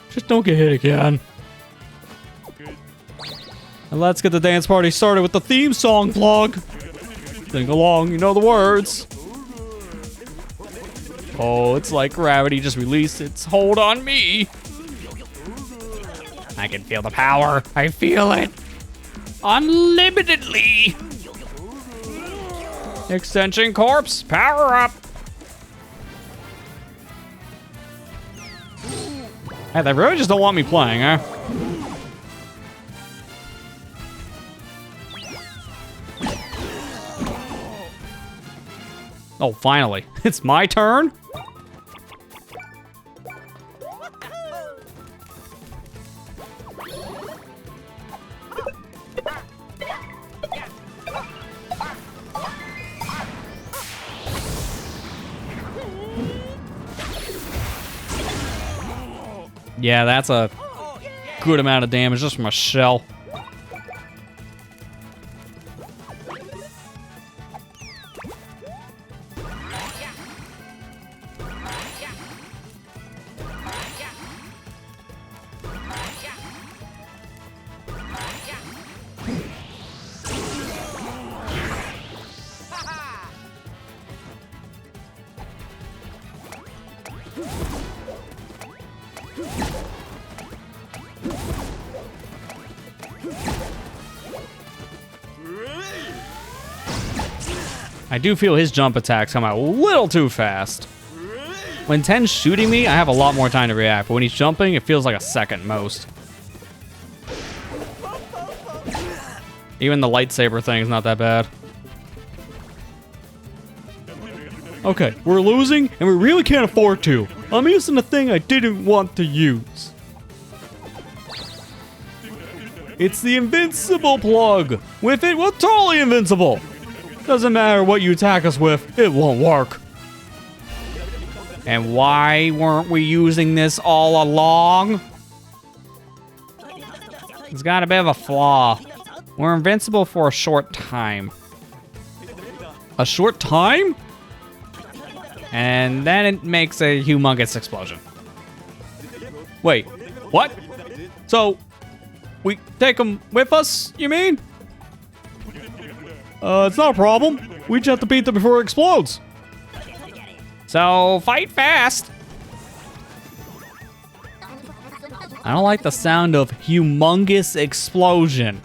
Just don't get hit again. And let's get the dance party started with the theme song vlog. Sing along, you know the words. Oh, it's like gravity just released its hold on me. I can feel the power. I feel it. Unlimitedly. Extension corpse, power up. Hey, they really just don't want me playing, huh? Oh, finally. It's my turn? Yeah, that's a good amount of damage just from a shell. I do feel his jump attacks come out a little too fast. When Ten's shooting me, I have a lot more time to react, but when he's jumping, it feels like a second most. Even the lightsaber thing is not that bad. Okay, we're losing, and we really can't afford to. I'm using a thing I didn't want to use. It's the invincible plug. With it, we're totally invincible. Doesn't matter what you attack us with, it won't work. And why weren't we using this all along? It's got a bit of a flaw. We're invincible for a short time. A short time? And then it makes a humongous explosion. Wait, what? So, we take them with us, you mean? It's not a problem. We just have to beat them before it explodes. So, fight fast. I don't like the sound of humongous explosion.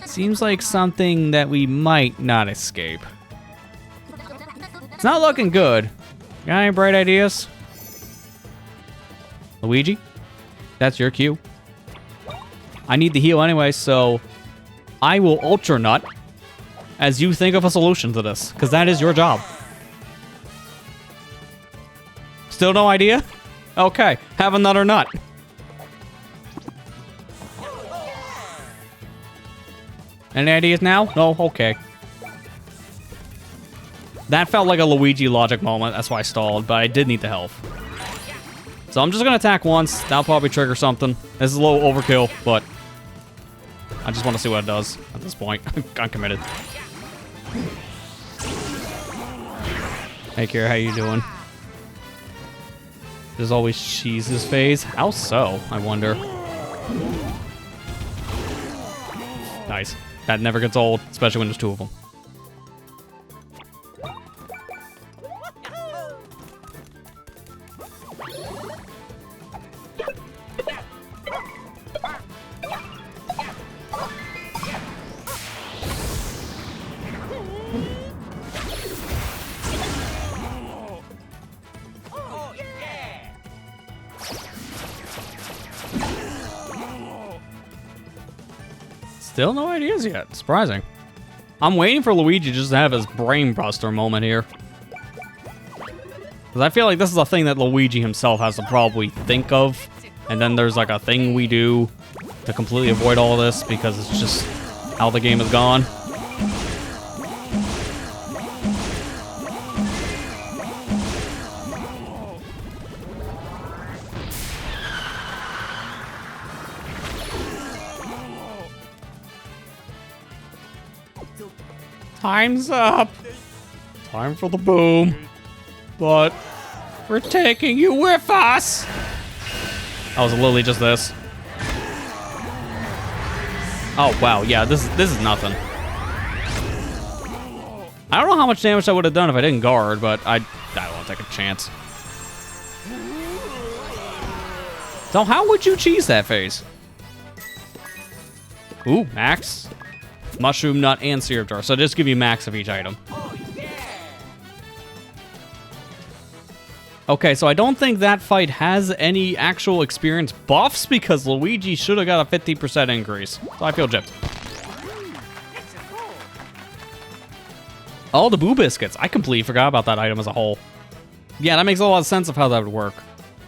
Seems like something that we might not escape. It's not looking good. Got any bright ideas? Luigi? That's your cue. I need the heal anyway, so I will Ultra Nut as you think of a solution to this, because that is your job. Still no idea? Okay, have another nut. Any ideas now? No? Okay. That felt like a Luigi logic moment, that's why I stalled, but I did need the health. So I'm just gonna attack once, that'll probably trigger something. This is a little overkill, but I just want to see what it does at this point. I'm committed. Hey Kira, how you doing? There's always Cheese's phase. How so, I wonder? Nice. That never gets old, especially when there's two of them. Still no ideas yet. Surprising. I'm waiting for Luigi just to have his brain buster moment here. Because I feel like this is a thing that Luigi himself has to probably think of. And then there's like a thing we do to completely avoid all this because it's just how the game is gone. Time's up. Time for the boom. But we're taking you with us. I was literally just this. Oh wow, yeah, this is nothing. I don't know how much damage I would have done if I didn't guard, but I don't want to take a chance. So how would you cheese that phase? Ooh, max. Mushroom, nut, and syrup jar. So just give you max of each item. Okay, so I don't think that fight has any actual experience buffs because Luigi should have got a 50% increase. So I feel gypped. Oh, the Boo Biscuits. I completely forgot about that item as a whole. Yeah, that makes a lot of sense of how that would work.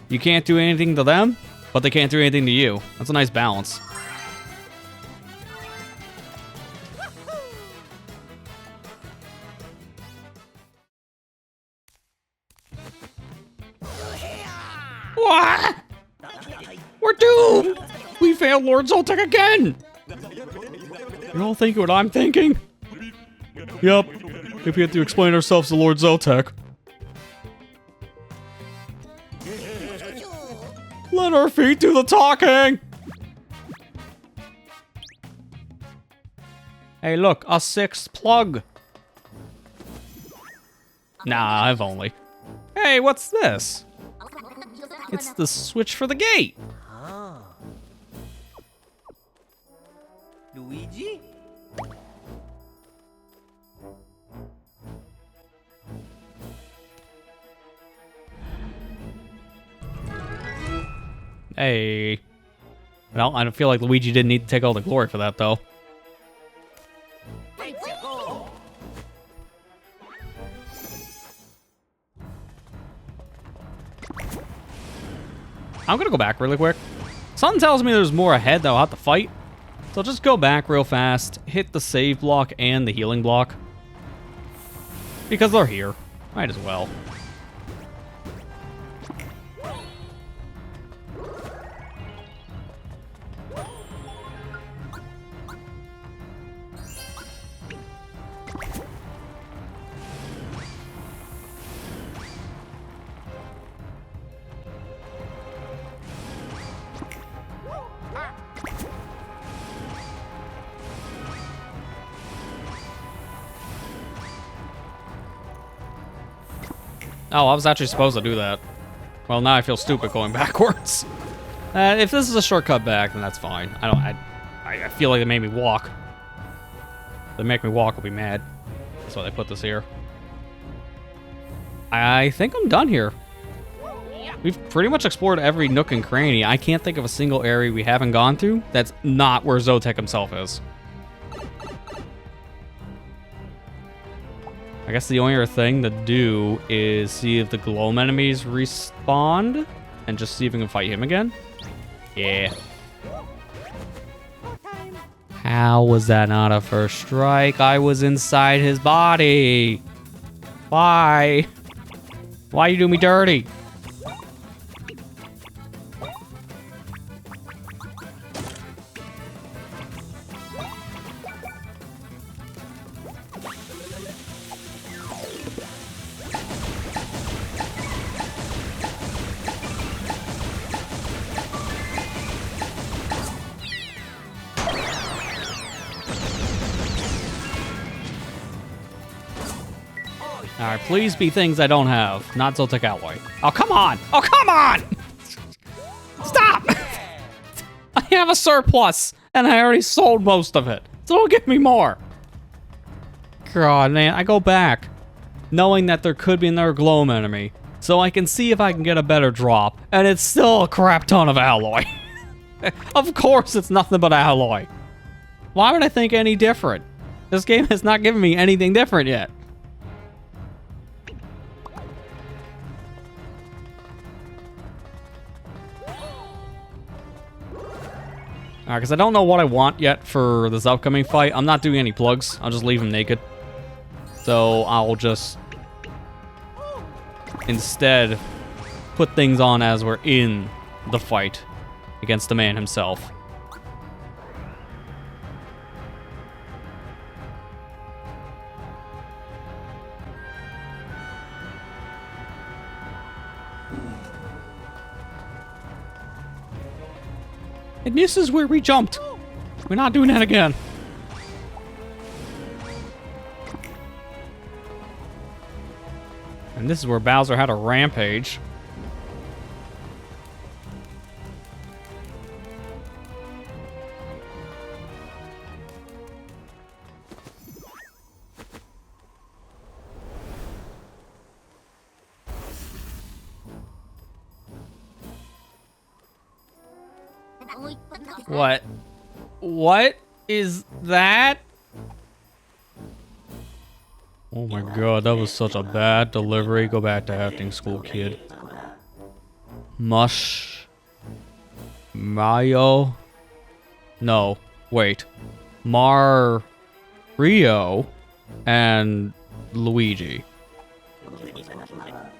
You can't do anything to them, but they can't do anything to you. That's a nice balance. What? We're doomed! We failed Lord Zoltek again! You're all thinking what I'm thinking? Yep. If we have to explain ourselves to Lord Zoltek. Let our feet do the talking! Hey look, a sixth plug! Nah, I've only. Hey, what's this? It's the switch for the gate! Luigi? Hey. Well, I don't feel like Luigi didn't need to take all the glory for that, though. Let's go! I'm gonna go back really quick. Something tells me there's more ahead that I'll have to fight. So I'll just go back real fast, hit the save block and the healing block. Because they're here. Might as well. Oh, I was actually supposed to do that. Well, now I feel stupid going backwards. If this is a shortcut back, then that's fine. I feel like they made me walk. If they make me walk, I'll be mad. That's why they put this here. I think I'm done here. We've pretty much explored every nook and cranny. I can't think of a single area we haven't gone through that's not where Zoltek himself is. I guess the only other thing to do is see if the gloam enemies respawn and just see if we can fight him again. Yeah. How was that not a first strike? I was inside his body. Why? Why you do me dirty? Alright, please be things I don't have. Not Zoltek Alloy. Oh, come on! Oh, come on! Stop! I have a surplus, and I already sold most of it. So don't give me more. God, man, I go back, knowing that there could be another gloam enemy, so I can see if I can get a better drop, and it's still a crap ton of alloy. Of course it's nothing but alloy. Why would I think any different? This game has not given me anything different yet. Because I don't know what I want yet for this upcoming fight. I'm not doing any plugs. I'll just leave him naked. So I'll just instead put things on as we're in the fight against the man himself. And this is where we jumped. We're not doing that again. And this is where Bowser had a rampage. What? What is that? Oh my god, that was such a bad delivery. Go back to acting school, kid. Mario? No, wait. Mario and Luigi.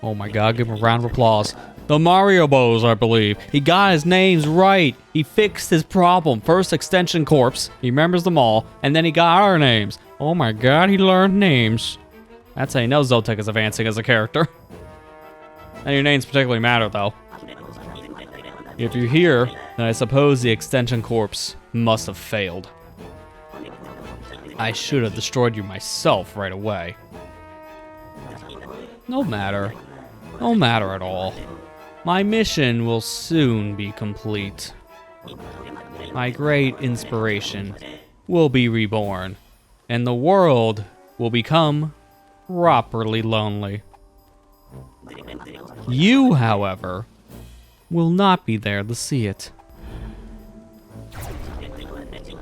Oh my god, give him a round of applause. The Mario Bows, I believe. He got his names right. He fixed his problem. First, Extension Corpse. He remembers them all. And then he got our names. Oh my god, he learned names. That's how you know Zokket is advancing as a character. And your names particularly matter, though. If you're here, then I suppose the Extension Corpse must have failed. I should have destroyed you myself right away. No matter. No matter at all. My mission will soon be complete. My great inspiration will be reborn, and the world will become properly lonely. You, however, will not be there to see it.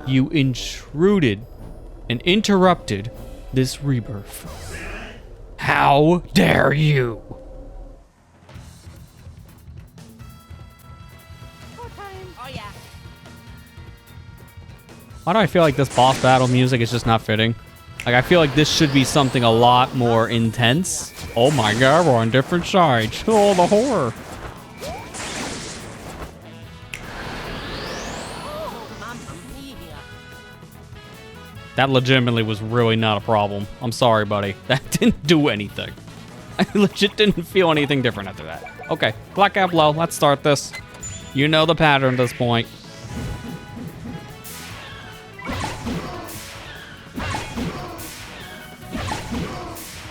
You intruded and interrupted this rebirth. How dare you! Oh yeah. Why do I feel like this boss battle music is just not fitting? Like, I feel like this should be something a lot more intense. Oh my god, we're on different sides. Oh, the horror. That legitimately was really not a problem. I'm sorry, buddy. That didn't do anything. I legit didn't feel anything different after that. Okay, blackout blow. Let's start this. You know the pattern at this point.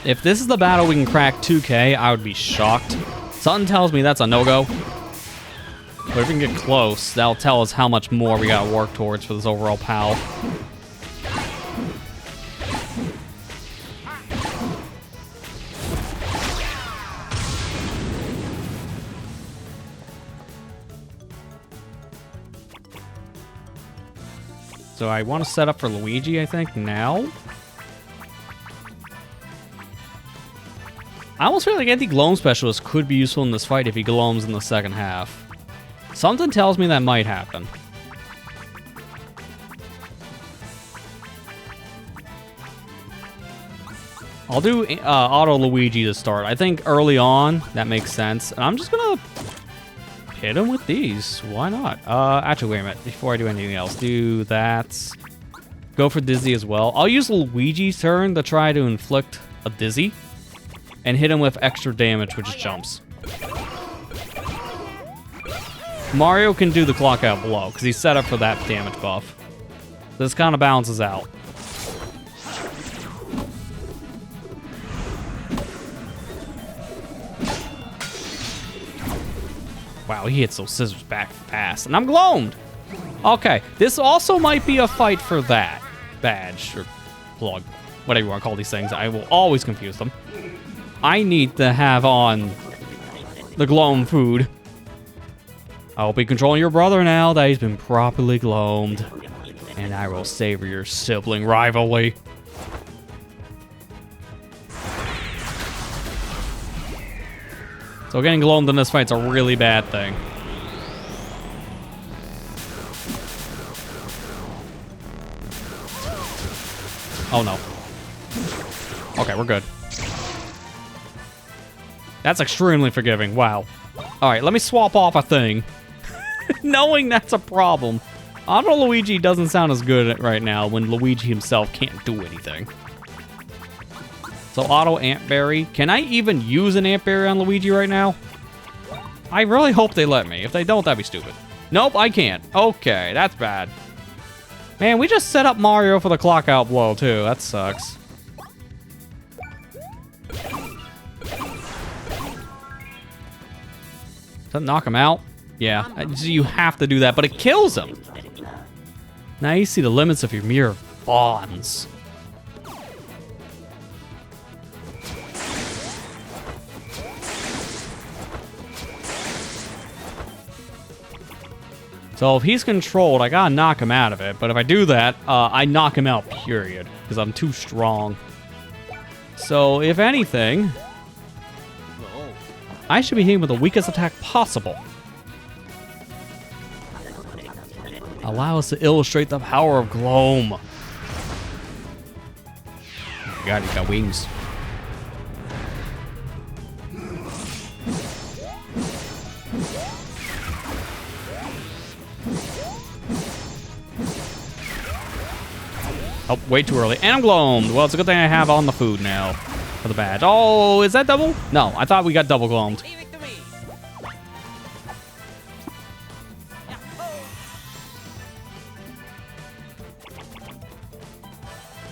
If this is the battle we can crack 2K, I would be shocked. Something tells me that's a no-go. But if we can get close, that'll tell us how much more we gotta work towards for this overall PAL. So I want to set up for Luigi, I think, now. I almost feel like Anti-Gloam Specialist could be useful in this fight if he glooms in the second half. Something tells me that might happen. I'll do Auto Luigi to start. I think early on, that makes sense. And I'm just gonna hit him with these. Why not? Actually, wait a minute. Before I do anything else, do that. Go for Dizzy as well. I'll use Luigi's turn to try to inflict a Dizzy. And hit him with extra damage, which is jumps. Mario can do the clock out blow, because he's set up for that damage buff. This kind of balances out. Wow, he hits those scissors back fast. And I'm gloomed! Okay, this also might be a fight for that badge, or plug, whatever you want to call these things. I will always confuse them. I need to have on the gloam food. I'll be controlling your brother now that he's been properly gloomed. And I will savor your sibling rivalry. So getting gloomed in this fight's a really bad thing. Oh no. Okay, we're good. That's extremely forgiving. Wow. All right, let me swap off a thing. Knowing that's a problem. Auto Luigi doesn't sound as good right now when Luigi himself can't do anything. So Auto Antberry. Can I even use an Antberry on Luigi right now? I really hope they let me. If they don't, that'd be stupid. Nope, I can't. Okay, that's bad. Man, we just set up Mario for the clock out blow, too. That sucks. Does that knock him out? Yeah, you have to do that, but it kills him. Now you see the limits of your mere bonds. So if he's controlled, I gotta knock him out of it. But if I do that, I knock him out, period. Because I'm too strong. So if anything, I should be hitting with the weakest attack possible. Allow us to illustrate the power of Gloam. Oh my god, he's got wings. Oh, way too early. And I'm gloomed. Well, it's a good thing I have on the food now for the badge. Oh, is that double? No, I thought we got double gloomed.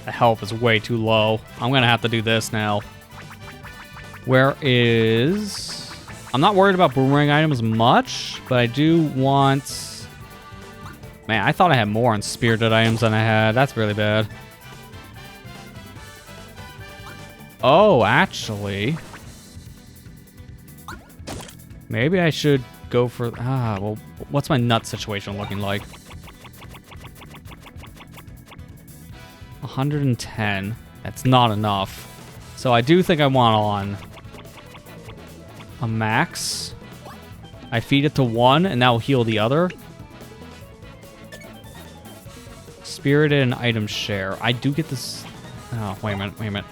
The health is way too low. I'm gonna have to do this now. Where is... I'm not worried about boomerang items much, but I do want... Man, I thought I had more on spirited items than I had. That's really bad. Oh, actually... Maybe I should go for... well, what's my nut situation looking like? 110. That's not enough. So I do think I want on a max. I feed it to one, and that will heal the other. Spirited and item share. I do get this... Oh, wait a minute, wait a minute.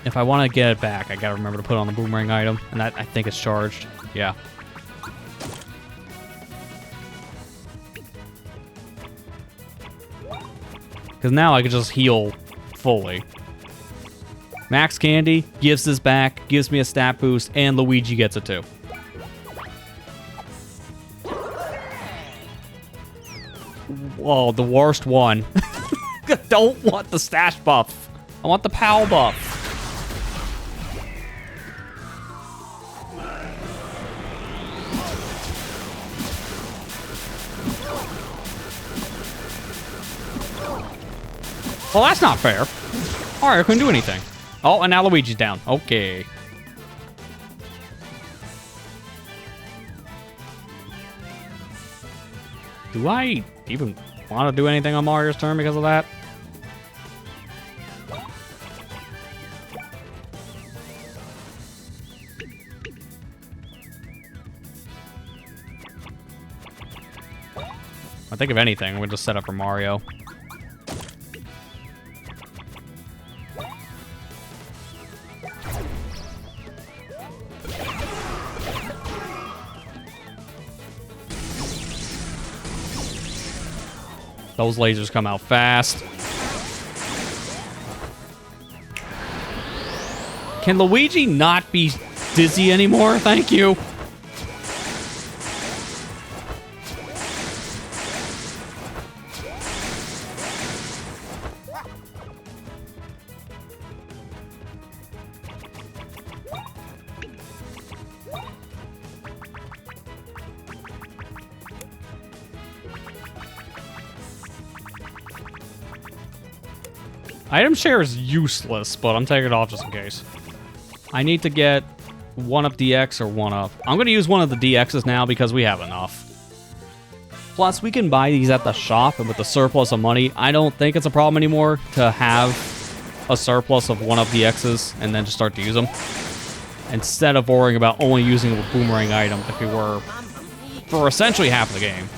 If I want to get it back, I gotta remember to put on the boomerang item, and that I think it's charged. Yeah. Because now I can just heal fully. Max Candy gives this back, gives me a stat boost, and Luigi gets it too. Whoa, the worst one. I don't want the stash buff. I want the POW buff. Well, that's not fair. Alright, I couldn't do anything. Oh, and now Luigi's down. Okay. Do I even want to do anything on Mario's turn because of that? I think if anything, I'm going to just set up for Mario. Those lasers come out fast. Can Luigi not be dizzy anymore? Thank you. Item share is useless, but I'm taking it off just in case. I need to get 1-up DX or 1-up. I'm going to use one of the DXs now because we have enough. Plus, we can buy these at the shop, and with the surplus of money, I don't think it's a problem anymore to have a surplus of 1-up DXs and then just start to use them. Instead of worrying about only using a boomerang item if we were for essentially half of the game.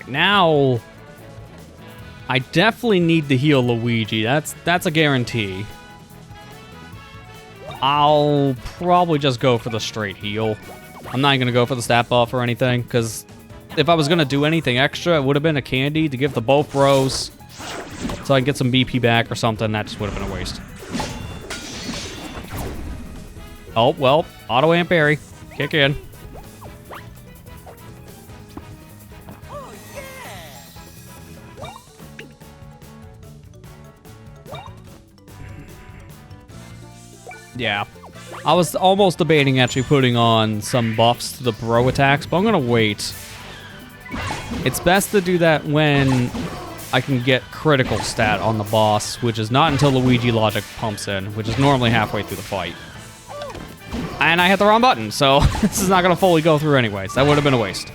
Alright, now... I definitely need to heal Luigi. That's a guarantee. I'll probably just go for the straight heal. I'm not going to go for the stat buff or anything, because if I was going to do anything extra, it would have been a candy to give to both bros, so I can get some BP back or something. That just would have been a waste. Oh, well, auto amp berry. Kick in. Yeah. I was almost debating actually putting on some buffs to the bro attacks, but I'm gonna wait. It's best to do that when I can get critical stat on the boss, which is not until Luigi logic pumps in, which is normally halfway through the fight. And I hit the wrong button, so this is not gonna fully go through anyways. That would have been a waste.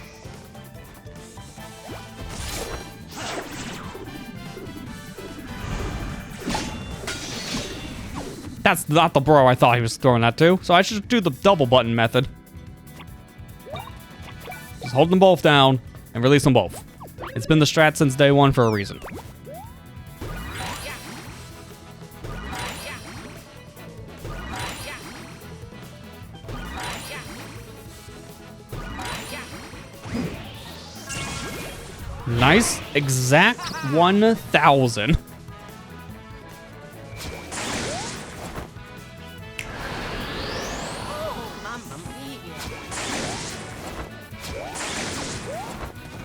That's not the bro I thought he was throwing that to, so I should do the double button method. Just hold them both down and release them both. It's been the strat since day one for a reason. Nice. Exact 1,000.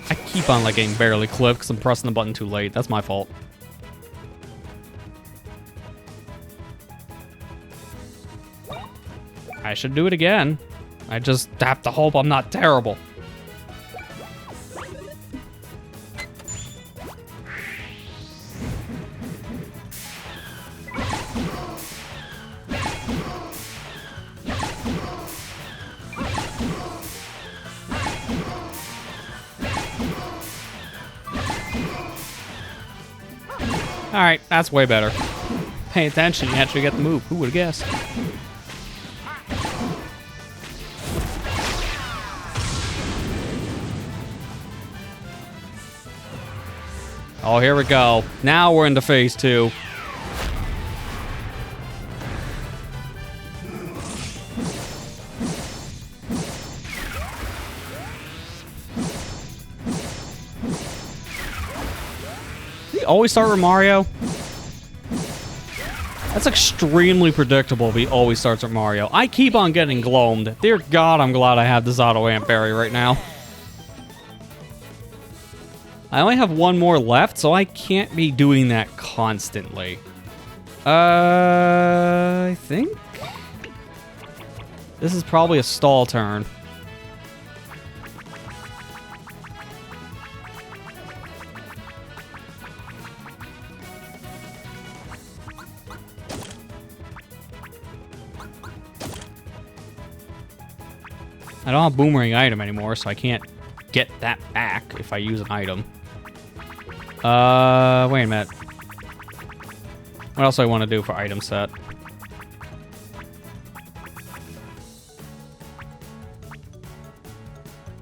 I keep on like getting barely clipped because I'm pressing the button too late. That's my fault. I should do it again. I just have to hope I'm not terrible. Alright, that's way better. Pay attention, you actually get the move. Who would've guessed? Oh, here we go. Now we're into phase 2. Always start with Mario. That's extremely predictable. He always starts with Mario. I keep on getting gloamed. Dear God, I'm glad I have this auto amp berry right now. I only have one more left, so I can't be doing that constantly. I think this is probably a stall turn. I don't have boomerang item anymore, so I can't get that back if I use an item. Wait a minute. What else do I want to do for item set?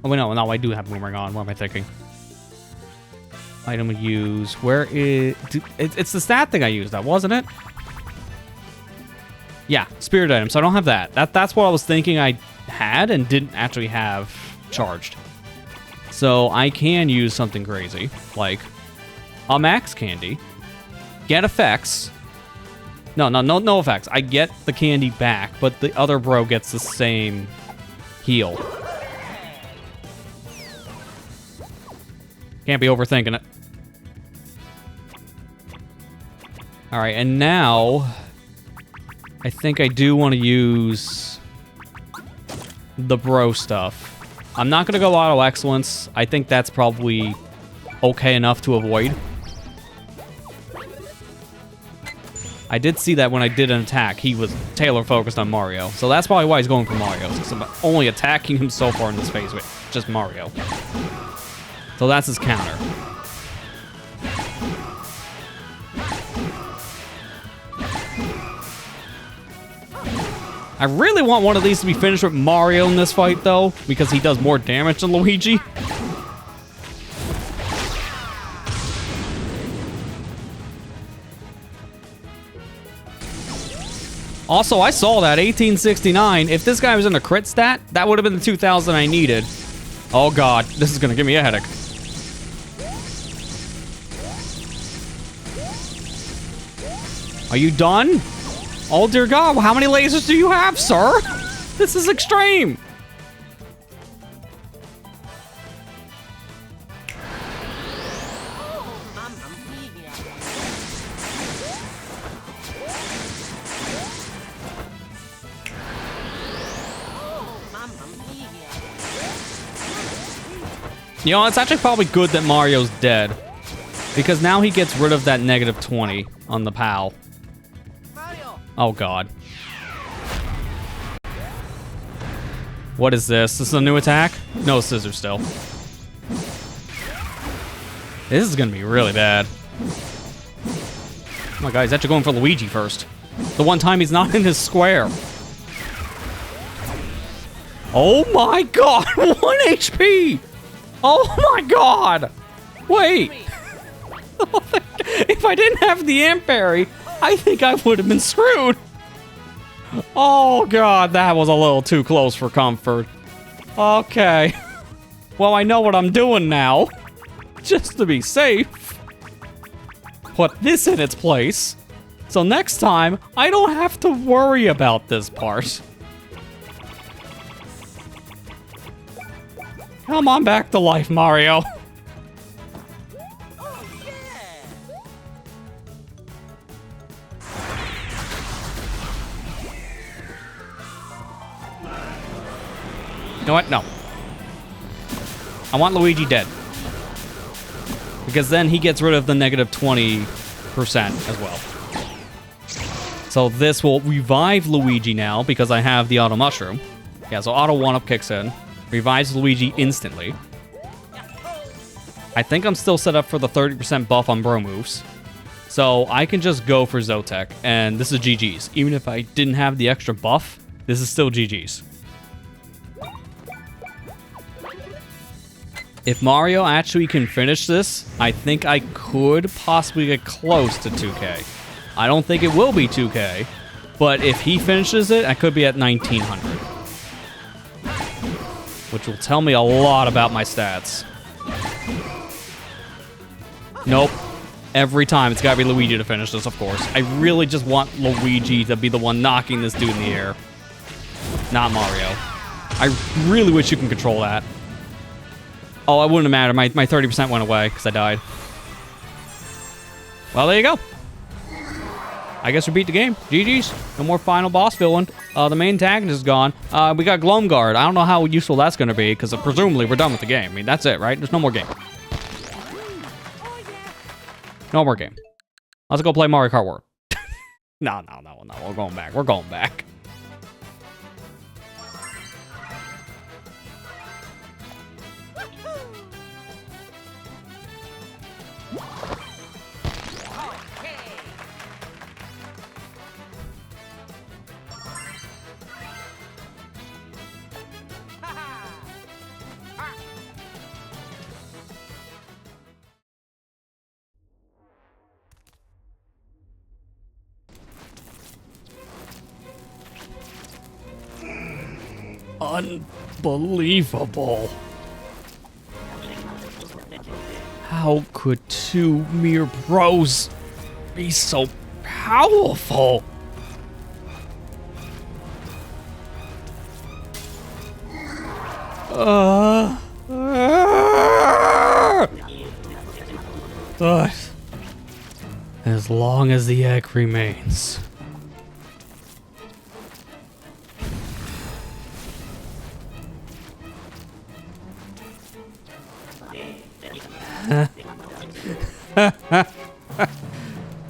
Oh, wait, no, I do have boomerang on. What am I thinking? Item use. Where is... It's the stat thing I used, that wasn't it? Yeah, spirit item, so I don't have that. That's what I was thinking I had and didn't actually have charged. So I can use something crazy, like a max candy, get effects. No effects. I get the candy back, but the other bro gets the same heal. Can't be overthinking it. All right, and now I think I do want to use the bro stuff. I'm not going to go auto excellence. I think that's probably okay enough to avoid. I did see that when I did an attack, he was tailor focused on Mario. So that's probably why he's going for Mario, because I'm only attacking him so far in this phase with just Mario. So that's his counter. I really want one of these to be finished with Mario in this fight, though, because he does more damage than Luigi. Also, I saw that 1869. If this guy was in a crit stat, that would have been the 2000 I needed. Oh god, this is gonna give me a headache. Are you done? Oh dear god, how many lasers do you have, sir? This is extreme. You know, it's actually probably good that Mario's dead. Because now he gets rid of that negative 20 on the POW. Oh god. What is this? This is a new attack? No, scissors still. This is gonna be really bad. Oh my god, he's actually going for Luigi first. The one time he's not in his square. Oh my god, 1 HP! Oh my god! Wait! If I didn't have the amp parry, I think I would have been screwed. Oh god, that was a little too close for comfort. Okay. Well, I know what I'm doing now. Just to be safe. Put this in its place. So next time, I don't have to worry about this part. Come on back to life, Mario. You know what? No. I want Luigi dead. Because then he gets rid of the negative 20% as well. So this will revive Luigi now because I have the auto mushroom. Yeah, so auto 1-up kicks in. Revives Luigi instantly. I think I'm still set up for the 30% buff on bro moves. So I can just go for Zokket, and this is GG's. Even if I didn't have the extra buff, this is still GG's. If Mario actually can finish this, I think I could possibly get close to 2K. I don't think it will be 2K, but if he finishes it, I could be at 1900. Which will tell me a lot about my stats. Nope. Every time, it's gotta be Luigi to finish this, of course. I really just want Luigi to be the one knocking this dude in the air. Not Mario. I really wish you can control that. Oh, it wouldn't have mattered. My 30% went away because I died. Well, there you go. I guess we beat the game. GG's. No more final boss villain. The main antagonist is gone. We got Gloamguard. I don't know how useful that's going to be, because presumably we're done with the game. I mean, that's it, right? There's no more game. No more game. Let's go play Mario Kart World. No. We're going back. We're going back. Unbelievable. How could two mere bros be so powerful? But as long as the egg remains.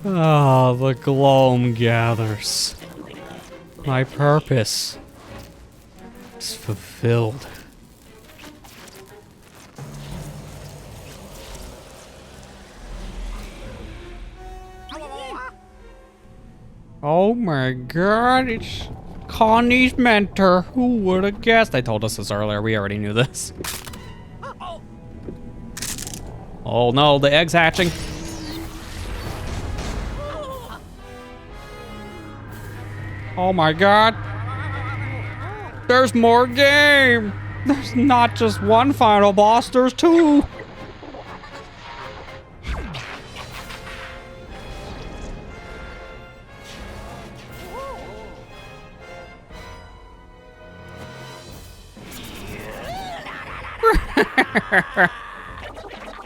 Oh, the gloam gathers. My purpose is fulfilled. Oh my god, it's Connie's mentor. Who would have guessed? I told us this earlier. We already knew this. Oh no, the egg's hatching. Oh my god. There's more game. There's not just one final boss, there's two.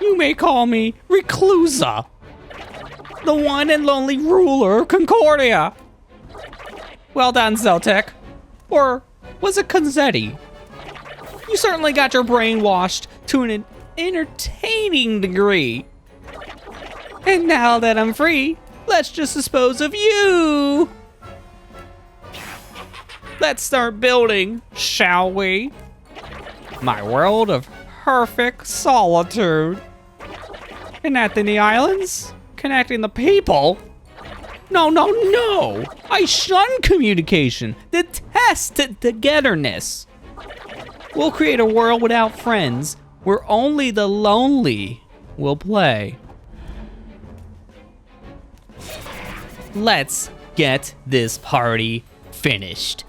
You may call me Reclusa, the one and lonely ruler of Concordia. Well done, Zeltek. Or was it Conzetti? You certainly got your brain washed to an entertaining degree. And now that I'm free, let's just dispose of you. Let's start building, shall we? My world of perfect solitude. Connecting the islands? Connecting the people? No, no, no! I shun communication, detest togetherness. We'll create a world without friends, where only the lonely will play. Let's get this party finished.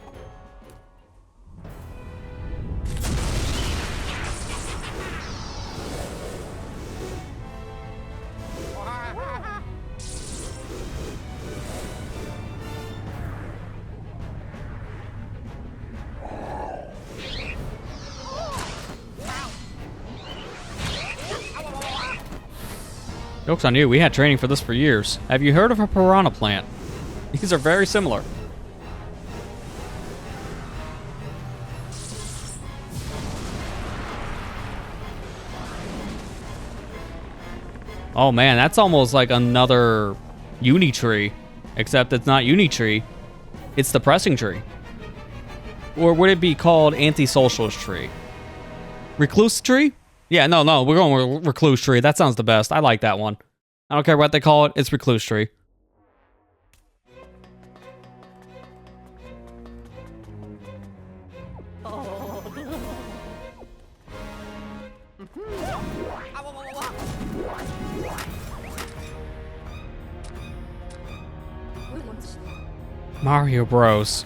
Joke's on you, we had training for this for years. Have you heard of a piranha plant? These are very similar. Oh man, that's almost like another uni tree. Except it's not uni tree, it's the pressing tree. Or would it be called anti-socialist tree? Recluse tree? Yeah, no, we're going with recluse tree. That sounds the best. I like that one. I don't care what they call it, it's recluse tree. Mario Bros.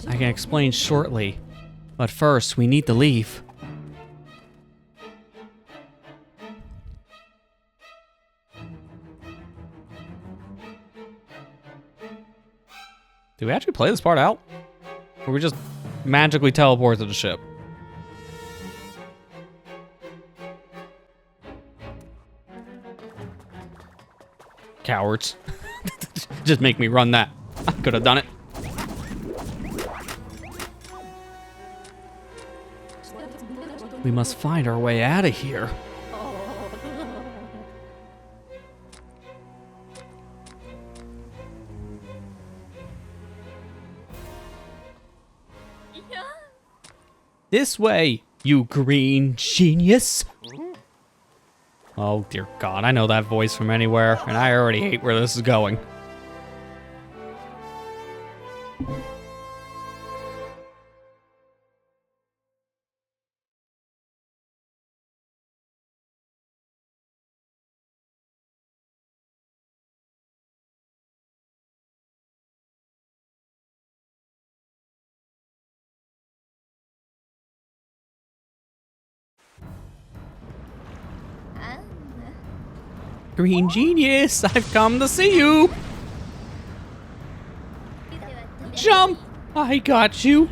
I can explain shortly, but first we need to leave. Did we actually play this part out? Or we just magically teleport to the ship? Cowards. Just make me run that. I could have done it. We must find our way out of here. This way, you green genius. Oh dear God, I know that voice from anywhere, and I already hate where this is going. Green genius, I've come to see you. Jump! I got you.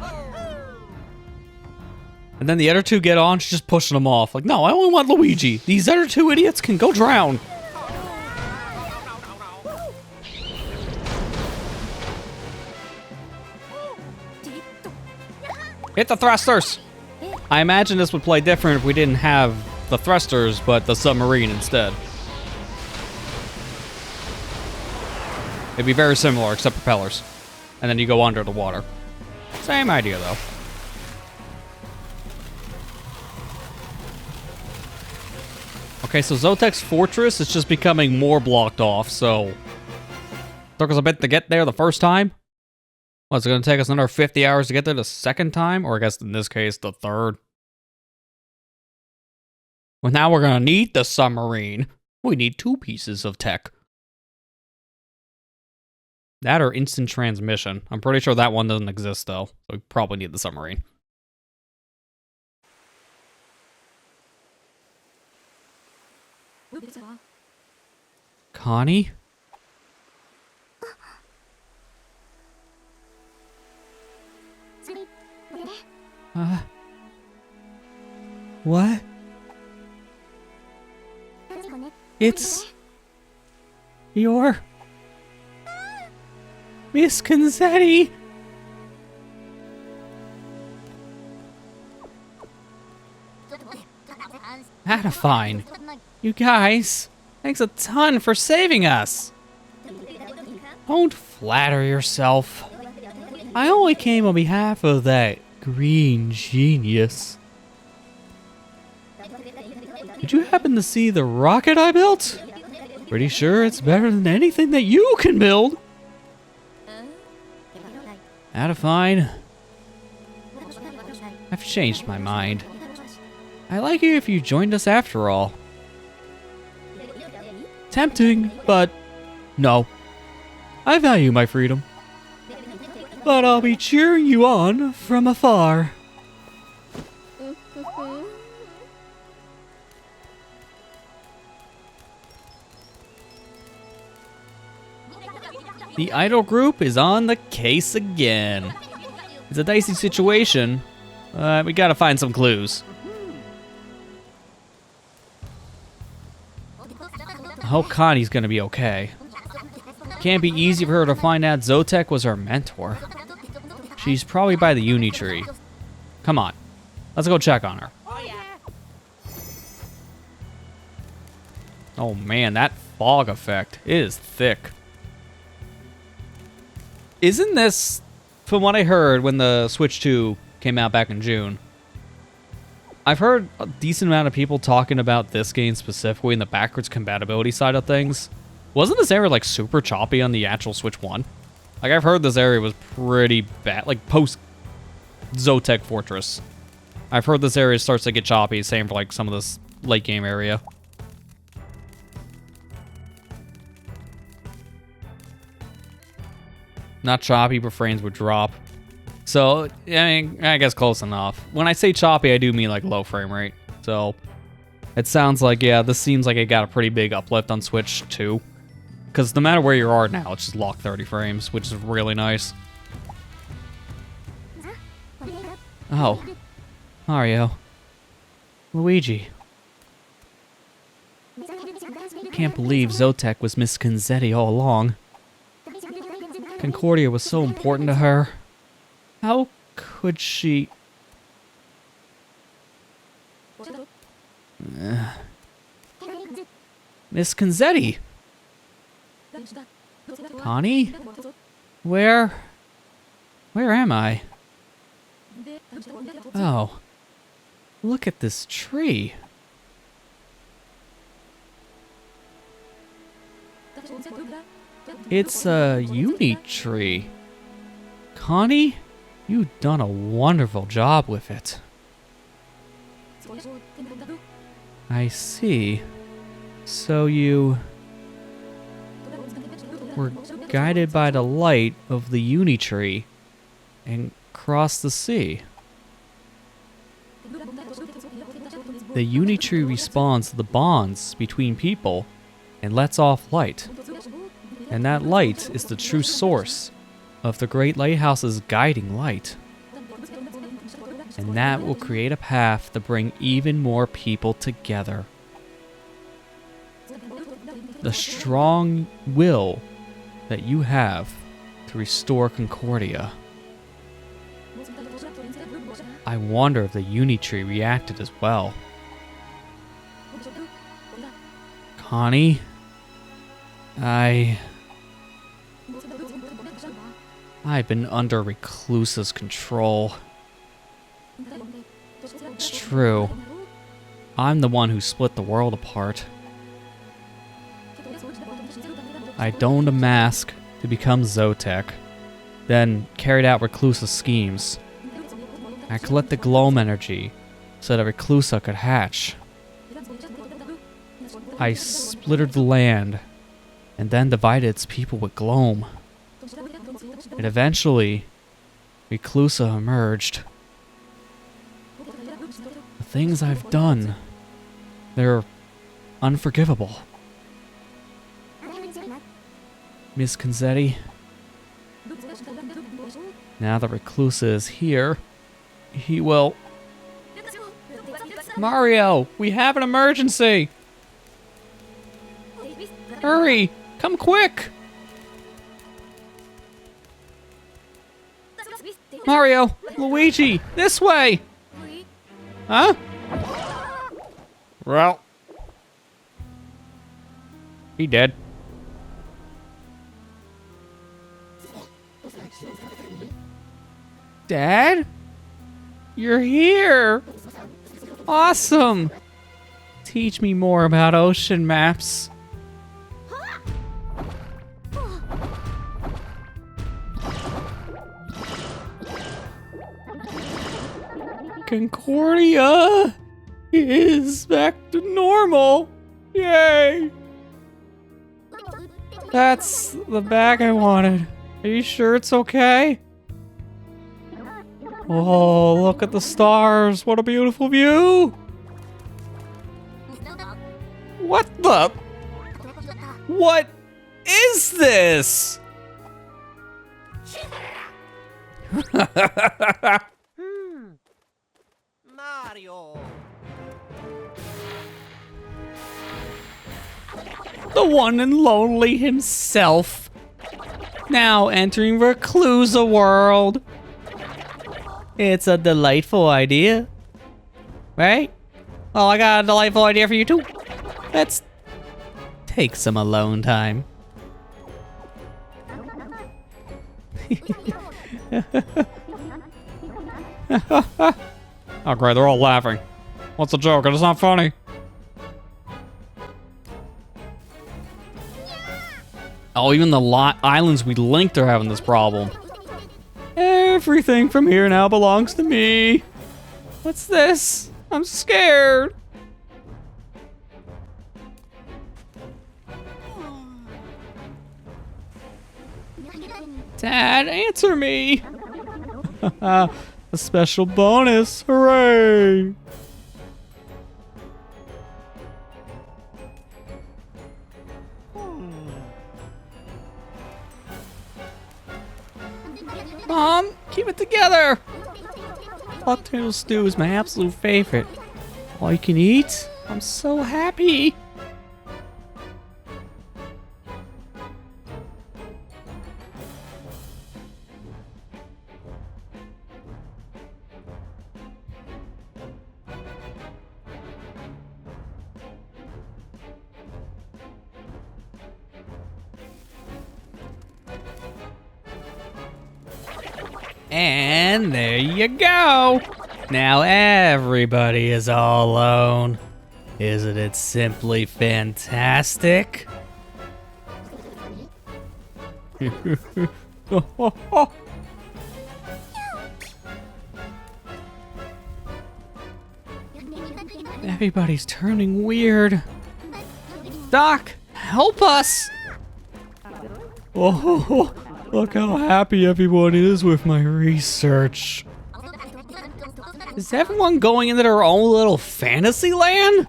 And then the other two get on, she's just pushing them off. Like, no, I only want Luigi. These other two idiots can go drown. Hit the thrusters! I imagine this would play different if we didn't have the thrusters, but the submarine instead. It'd be very similar, except propellers. And then you go under the water. Same idea, though. Okay, so Zotek's fortress is just becoming more blocked off, so... Took us a bit to get there the first time. What's it gonna take us another 50 hours to get there the second time? Or I guess in this case, the third. Well, now we're gonna need the submarine. We need 2 pieces of tech. That or instant transmission. I'm pretty sure that one doesn't exist, though. So we probably need the submarine. Connie? What? It's... You're... Miss Conzetti! Adafine. You guys, thanks a ton for saving us. Don't flatter yourself. I only came on behalf of that green genius. Did you happen to see the rocket I built? Pretty sure it's better than anything that you can build. Adafine. I've changed my mind. I'd like it if you joined us after all. Tempting, but no. I value my freedom. But I'll be cheering you on from afar. The idol group is on the case again. It's a dicey situation, but we gotta find some clues. I hope Connie's gonna be okay. Can't be easy for her to find out Zokket was her mentor. She's probably by the uni tree. Come on, let's go check on her. Oh man, that fog effect is thick. Isn't this, from what I heard when the Switch 2 came out back in June, I've heard a decent amount of people talking about this game specifically in the backwards compatibility side of things. Wasn't this area like super choppy on the actual Switch 1? Like I've heard this area was pretty bad, like post Zokket Fortress. I've heard this area starts to get choppy, same for like some of this late game area. Not choppy, but frames would drop. So, I mean, I guess close enough. When I say choppy, I do mean like low frame rate. So, it sounds like, yeah, this seems like it got a pretty big uplift on Switch 2. Because no matter where you are now, it's just locked 30 frames, which is really nice. Oh. Mario. Luigi. Can't believe Zokket was Miss Conzetti all along. Concordia was so important to her. How could she... Miss Conzetti? Connie? Where am I? Oh. Look at this tree. It's a uni tree. Connie, you've done a wonderful job with it. I see. So you were guided by the light of the uni tree and crossed the sea. The uni tree responds to the bonds between people and lets off light. And that light is the true source of the Great Lighthouse's guiding light. And that will create a path to bring even more people together. The strong will that you have to restore Concordia. I wonder if the uni tree reacted as well. Connie? I've been under Reclusa's control. It's true. I'm the one who split the world apart. I donned a mask to become Zokket, then carried out Reclusa's schemes. I collected Gloam energy so that Reclusa could hatch. I splittered the land and then divided its people with gloam. And eventually, Reclusa emerged. The things I've done, they're unforgivable. Miss Conzetti, now that Reclusa is here, he will... Mario, we have an emergency! Hurry, come quick! Mario, Luigi, this way! Huh? Well, he dead. Dad? You're here! Awesome! Teach me more about ocean maps. Concordia is back to normal. Yay! That's the bag I wanted. Are you sure it's okay? Oh, look at the stars. What a beautiful view. What the? What is this? Mario. The one and lonely himself. Now entering Reclusa World. It's a delightful idea. Right? Well, I got a delightful idea for you too. Let's take some alone time. Oh great, they're all laughing. What's the joke? It's not funny. Oh, even the islands we linked are having this problem. Everything from here now belongs to me. What's this? I'm scared. Dad, answer me. A special bonus. Hooray. Mom, keep it together. Potato stew is my absolute favorite. All you can eat? I'm so happy. And there you go. Now everybody is all alone. Isn't it simply fantastic? Everybody's turning weird. Doc, help us! Oh, look how happy everyone is with my research. Is everyone going into their own little fantasy land?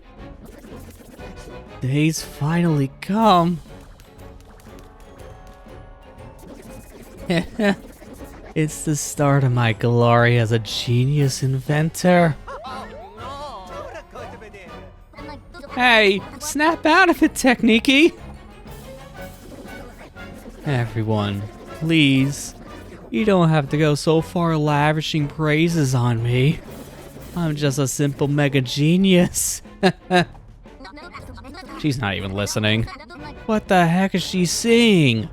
Day's finally come. It's the start of my glory as a genius inventor. Hey, snap out of it, Technique. Everyone, please. You don't have to go so far lavishing praises on me. I'm just a simple mega genius. She's not even listening. What the heck is she seeing?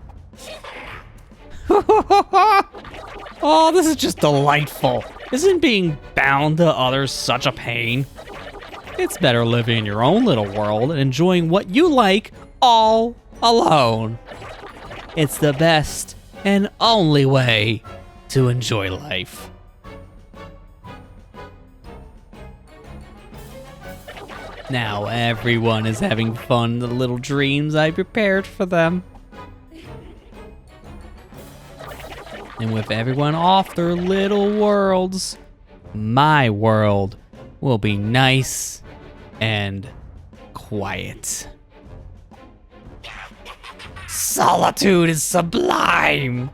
Oh, this is just delightful. Isn't being bound to others such a pain? It's better living in your own little world and enjoying what you like all alone. It's the best and only way to enjoy life. Now everyone is having fun in the little dreams I prepared for them. And with everyone off their little worlds, my world will be nice and quiet. Solitude is sublime!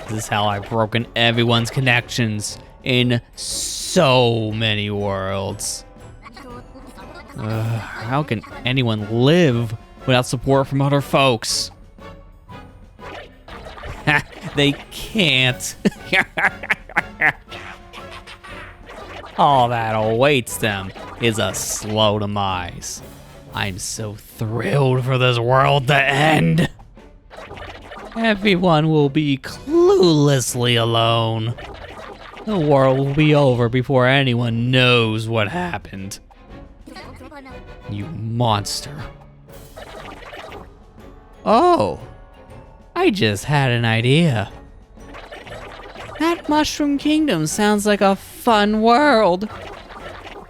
This is how I've broken everyone's connections in so many worlds. How can anyone live without support from other folks? They can't. All that awaits them is a slow demise. I'm so thrilled for this world to end. Everyone will be cluelessly alone. The world will be over before anyone knows what happened. You monster. Oh, I just had an idea. That Mushroom Kingdom sounds like a fun world.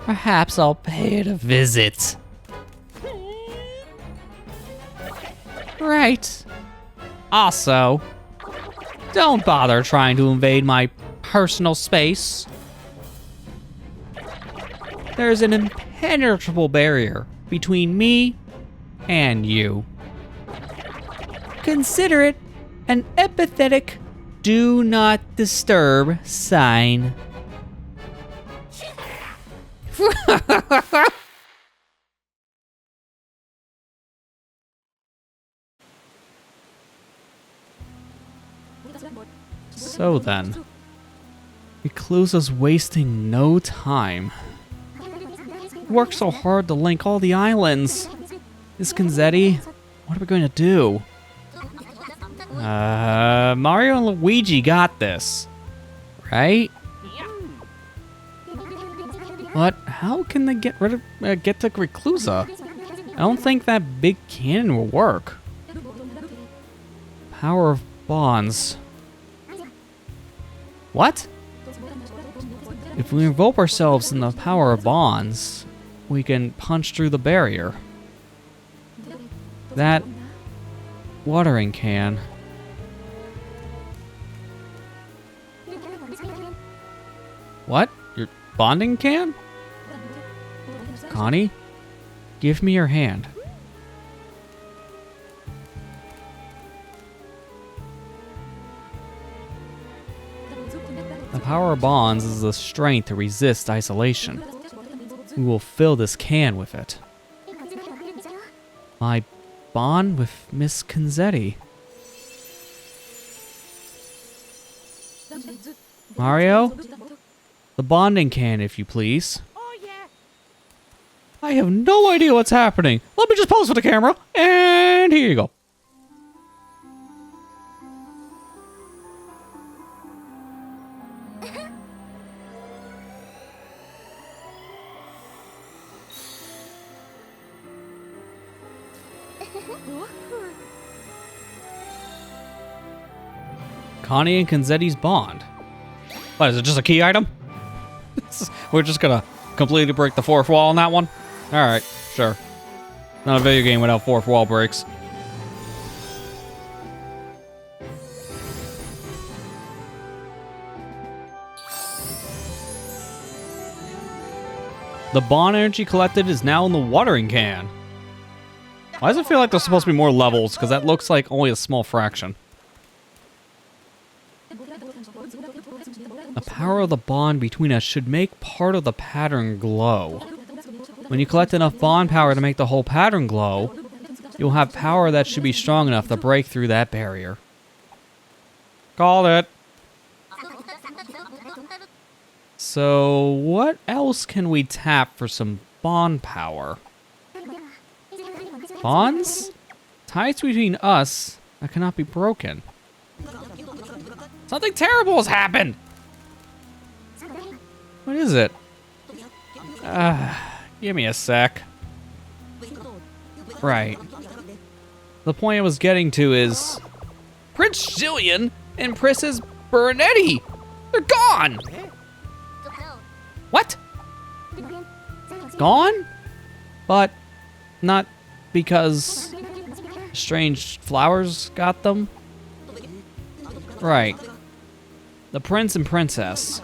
Perhaps I'll pay it a visit. Right. Also, don't bother trying to invade my personal space. There's an impenetrable barrier between me and you. Consider it an empathetic do not disturb sign. So then, Reclusa's wasting no time. He worked so hard to link all the islands. Miss Kinzetti, what are we going to do? Mario and Luigi got this, right? But how can they get rid of, get to Reclusa? I don't think that big cannon will work. Power of bonds. What? If we invoke ourselves in the power of bonds, we can punch through the barrier. That watering can. What? Your bonding can? Connie, give me your hand. The power of bonds is the strength to resist isolation. We will fill this can with it. My bond with Miss Kinzetti. Mario? The bonding can, if you please. Oh yeah. I have no idea what's happening. Let me just pose for the camera, and here you go. Connie and Kinzetti's bond. What, is it just a key item? We're just gonna completely break the fourth wall on that one? Alright, sure. Not a video game without fourth wall breaks. The bond energy collected is now in the watering can. Why does it feel like there's supposed to be more levels? Because that looks like only a small fraction. The power of the bond between us should make part of the pattern glow. When you collect enough bond power to make the whole pattern glow, you'll have power that should be strong enough to break through that barrier. Called it. So, what else can we tap for some bond power? Bonds? Ties between us that cannot be broken. Something terrible has happened! What is it? Give me a sec. Right. The point I was getting to is... Prince Jillian and Princess Bernetti! They're gone! What? gone, but not because strange flowers got them. Right. The prince and princess.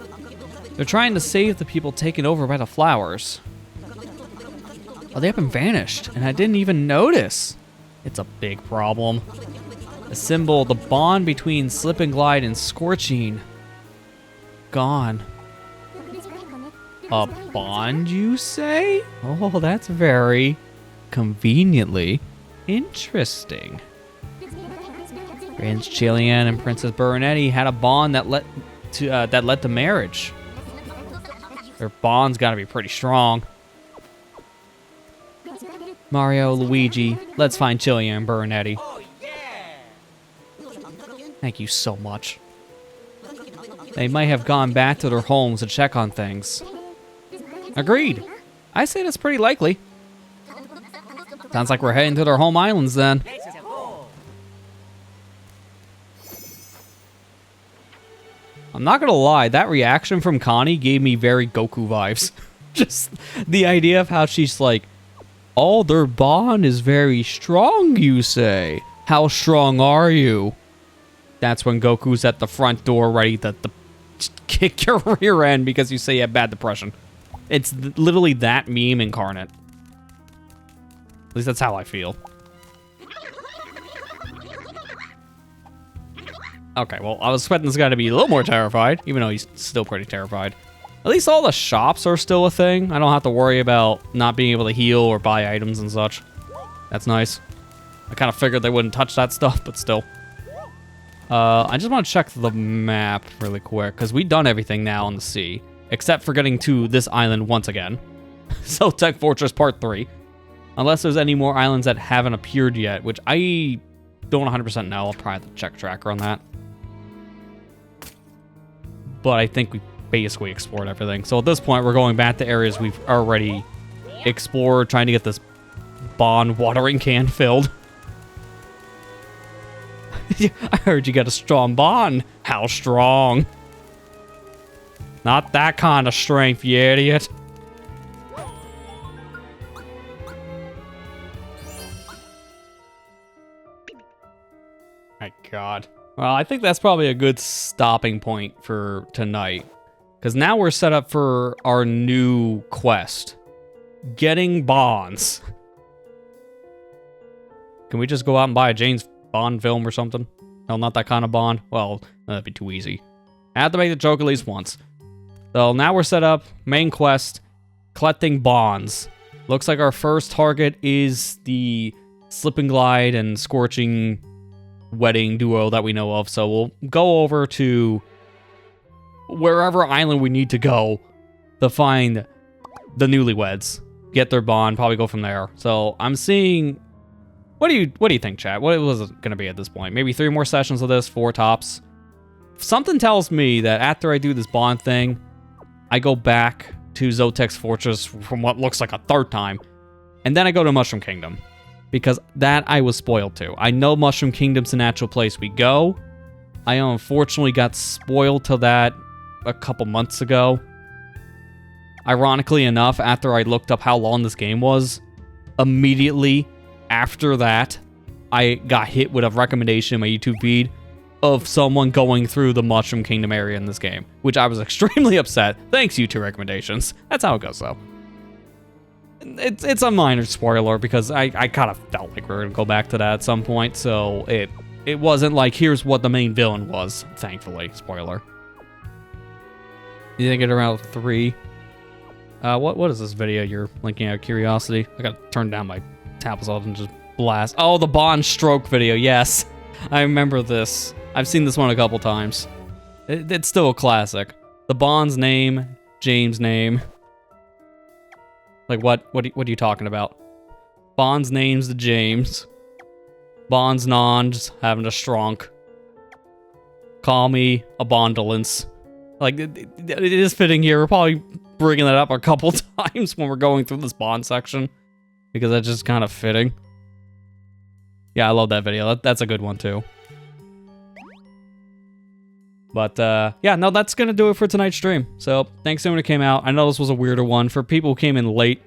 They're trying to save the people taken over by the flowers. Oh, they haven't vanished, and I didn't even notice. It's a big problem. The symbol, the bond between Slip and Glide and Scorching. Gone. A bond, you say? Oh, that's very conveniently interesting. Prince Chilian and Princess Bernadette had a bond that led to marriage. Their bond's got to be pretty strong. Mario, Luigi, let's find Chilian and Bernadette. Thank you so much. They might have gone back to their homes to check on things. Agreed. I say that's pretty likely. Sounds like we're heading to their home islands then. I'm not gonna lie, that reaction from Connie gave me very Goku vibes. Just the idea of how she's like, oh, their bond is very strong, you say. How strong are you? That's when Goku's at the front door ready to kick your rear end because you say you have bad depression. It's literally that meme incarnate. At least that's how I feel. Okay, well, I was expecting this guy to be a little more terrified, even though he's still pretty terrified. At least all the shops are still a thing. I don't have to worry about not being able to heal or buy items and such. That's nice. I kind of figured they wouldn't touch that stuff, but still. I just want to check the map really quick, because we've done everything now on the sea, except for getting to this island once again. Zokket Fortress Part 3. Unless there's any more islands that haven't appeared yet, which I don't 100% know. I'll probably have to check tracker on that. But I think we basically explored everything. So at this point, we're going back to areas we've already explored, trying to get this bond watering can filled. I heard you got a strong bond. How strong? Not that kind of strength, you idiot. My God. Well, I think that's probably a good stopping point for tonight. Because now we're set up for our new quest. Getting bonds. Can we just go out and buy a James Bond film or something? No, not that kind of Bond. Well, that'd be too easy. I have to make the joke at least once. So now we're set up. Main quest. Collecting bonds. Looks like our first target is the Slip and Glide and Scorching wedding duo that we know of. So we'll go over to wherever island we need to go to find the newlyweds. Get their bond. Probably go from there. So I'm seeing... What do you think, chat? What was it going to be at this point? Maybe 3 more sessions of this, 4 tops. Something tells me that after I do this bond thing, I go back to Zokket's Fortress from what looks like a 3rd time, and then I go to Mushroom Kingdom, because that I was spoiled to. I know Mushroom Kingdom's the natural place we go. I unfortunately got spoiled to that a couple months ago. Ironically enough, after I looked up how long this game was, immediately after that, I got hit with a recommendation in my YouTube feed of someone going through the Mushroom Kingdom area in this game, which I was extremely upset. Thanks, YouTube recommendations. That's how it goes, though. It's a minor spoiler, because I kind of felt like we were going to go back to that at some point, so it wasn't like, here's what the main villain was, thankfully. Spoiler. You think it around 3? What is this video you're linking out of curiosity? I gotta turn down my tablets off and just blast. Oh, the Bond stroke video, yes. I remember this. I've seen this one a couple times. It's still a classic. The Bond's name, James' name. Like, what are you talking about? Bond's name's the James. Bond's non's having a stronk. Call me a Bondolence. Like, it is fitting here. We're probably bringing that up a couple times when we're going through this Bond section, because that's just kind of fitting. Yeah, I love that video. That's a good one, too. But, yeah, no, that's going to do it for tonight's stream. So, thanks to everyone who came out. I know this was a weirder one. For people who came in late,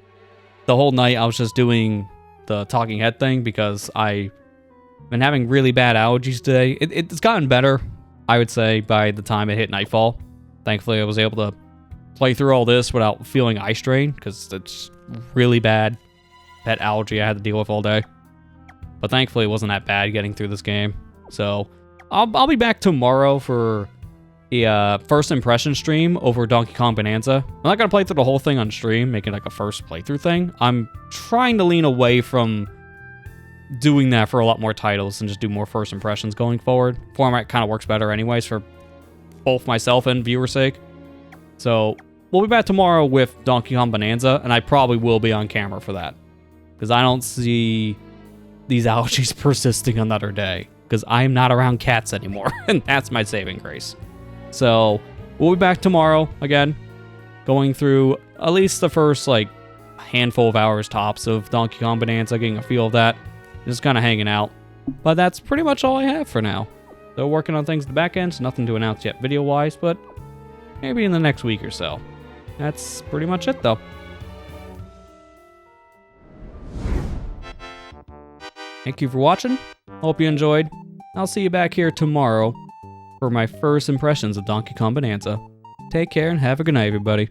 the whole night I was just doing the talking head thing because I've been having really bad allergies today. It's gotten better, I would say, by the time it hit nightfall. Thankfully, I was able to play through all this without feeling eye strain because it's really bad pet allergy I had to deal with all day. But thankfully, it wasn't that bad getting through this game. So I'll be back tomorrow for a first impression stream over Donkey Kong Bonanza. I'm not going to play through the whole thing on stream, making like a first playthrough thing. I'm trying to lean away from doing that for a lot more titles and just do more first impressions going forward. Format kind of works better anyways for both myself and viewer's sake. So we'll be back tomorrow with Donkey Kong Bonanza, and I probably will be on camera for that. Because I don't see these allergies persisting another day. Because I'm not around cats anymore, and that's my saving grace. So we'll be back tomorrow again, going through at least the first like handful of hours tops of Donkey Kong Bonanza, getting a feel of that, just kind of hanging out. But that's pretty much all I have for now. Still working on things at the back end, so nothing to announce yet video-wise, but maybe in the next week or so. That's pretty much it though. Thank you for watching. Hope you enjoyed. I'll see you back here tomorrow for my first impressions of Donkey Kong Bonanza. Take care and have a good night, everybody.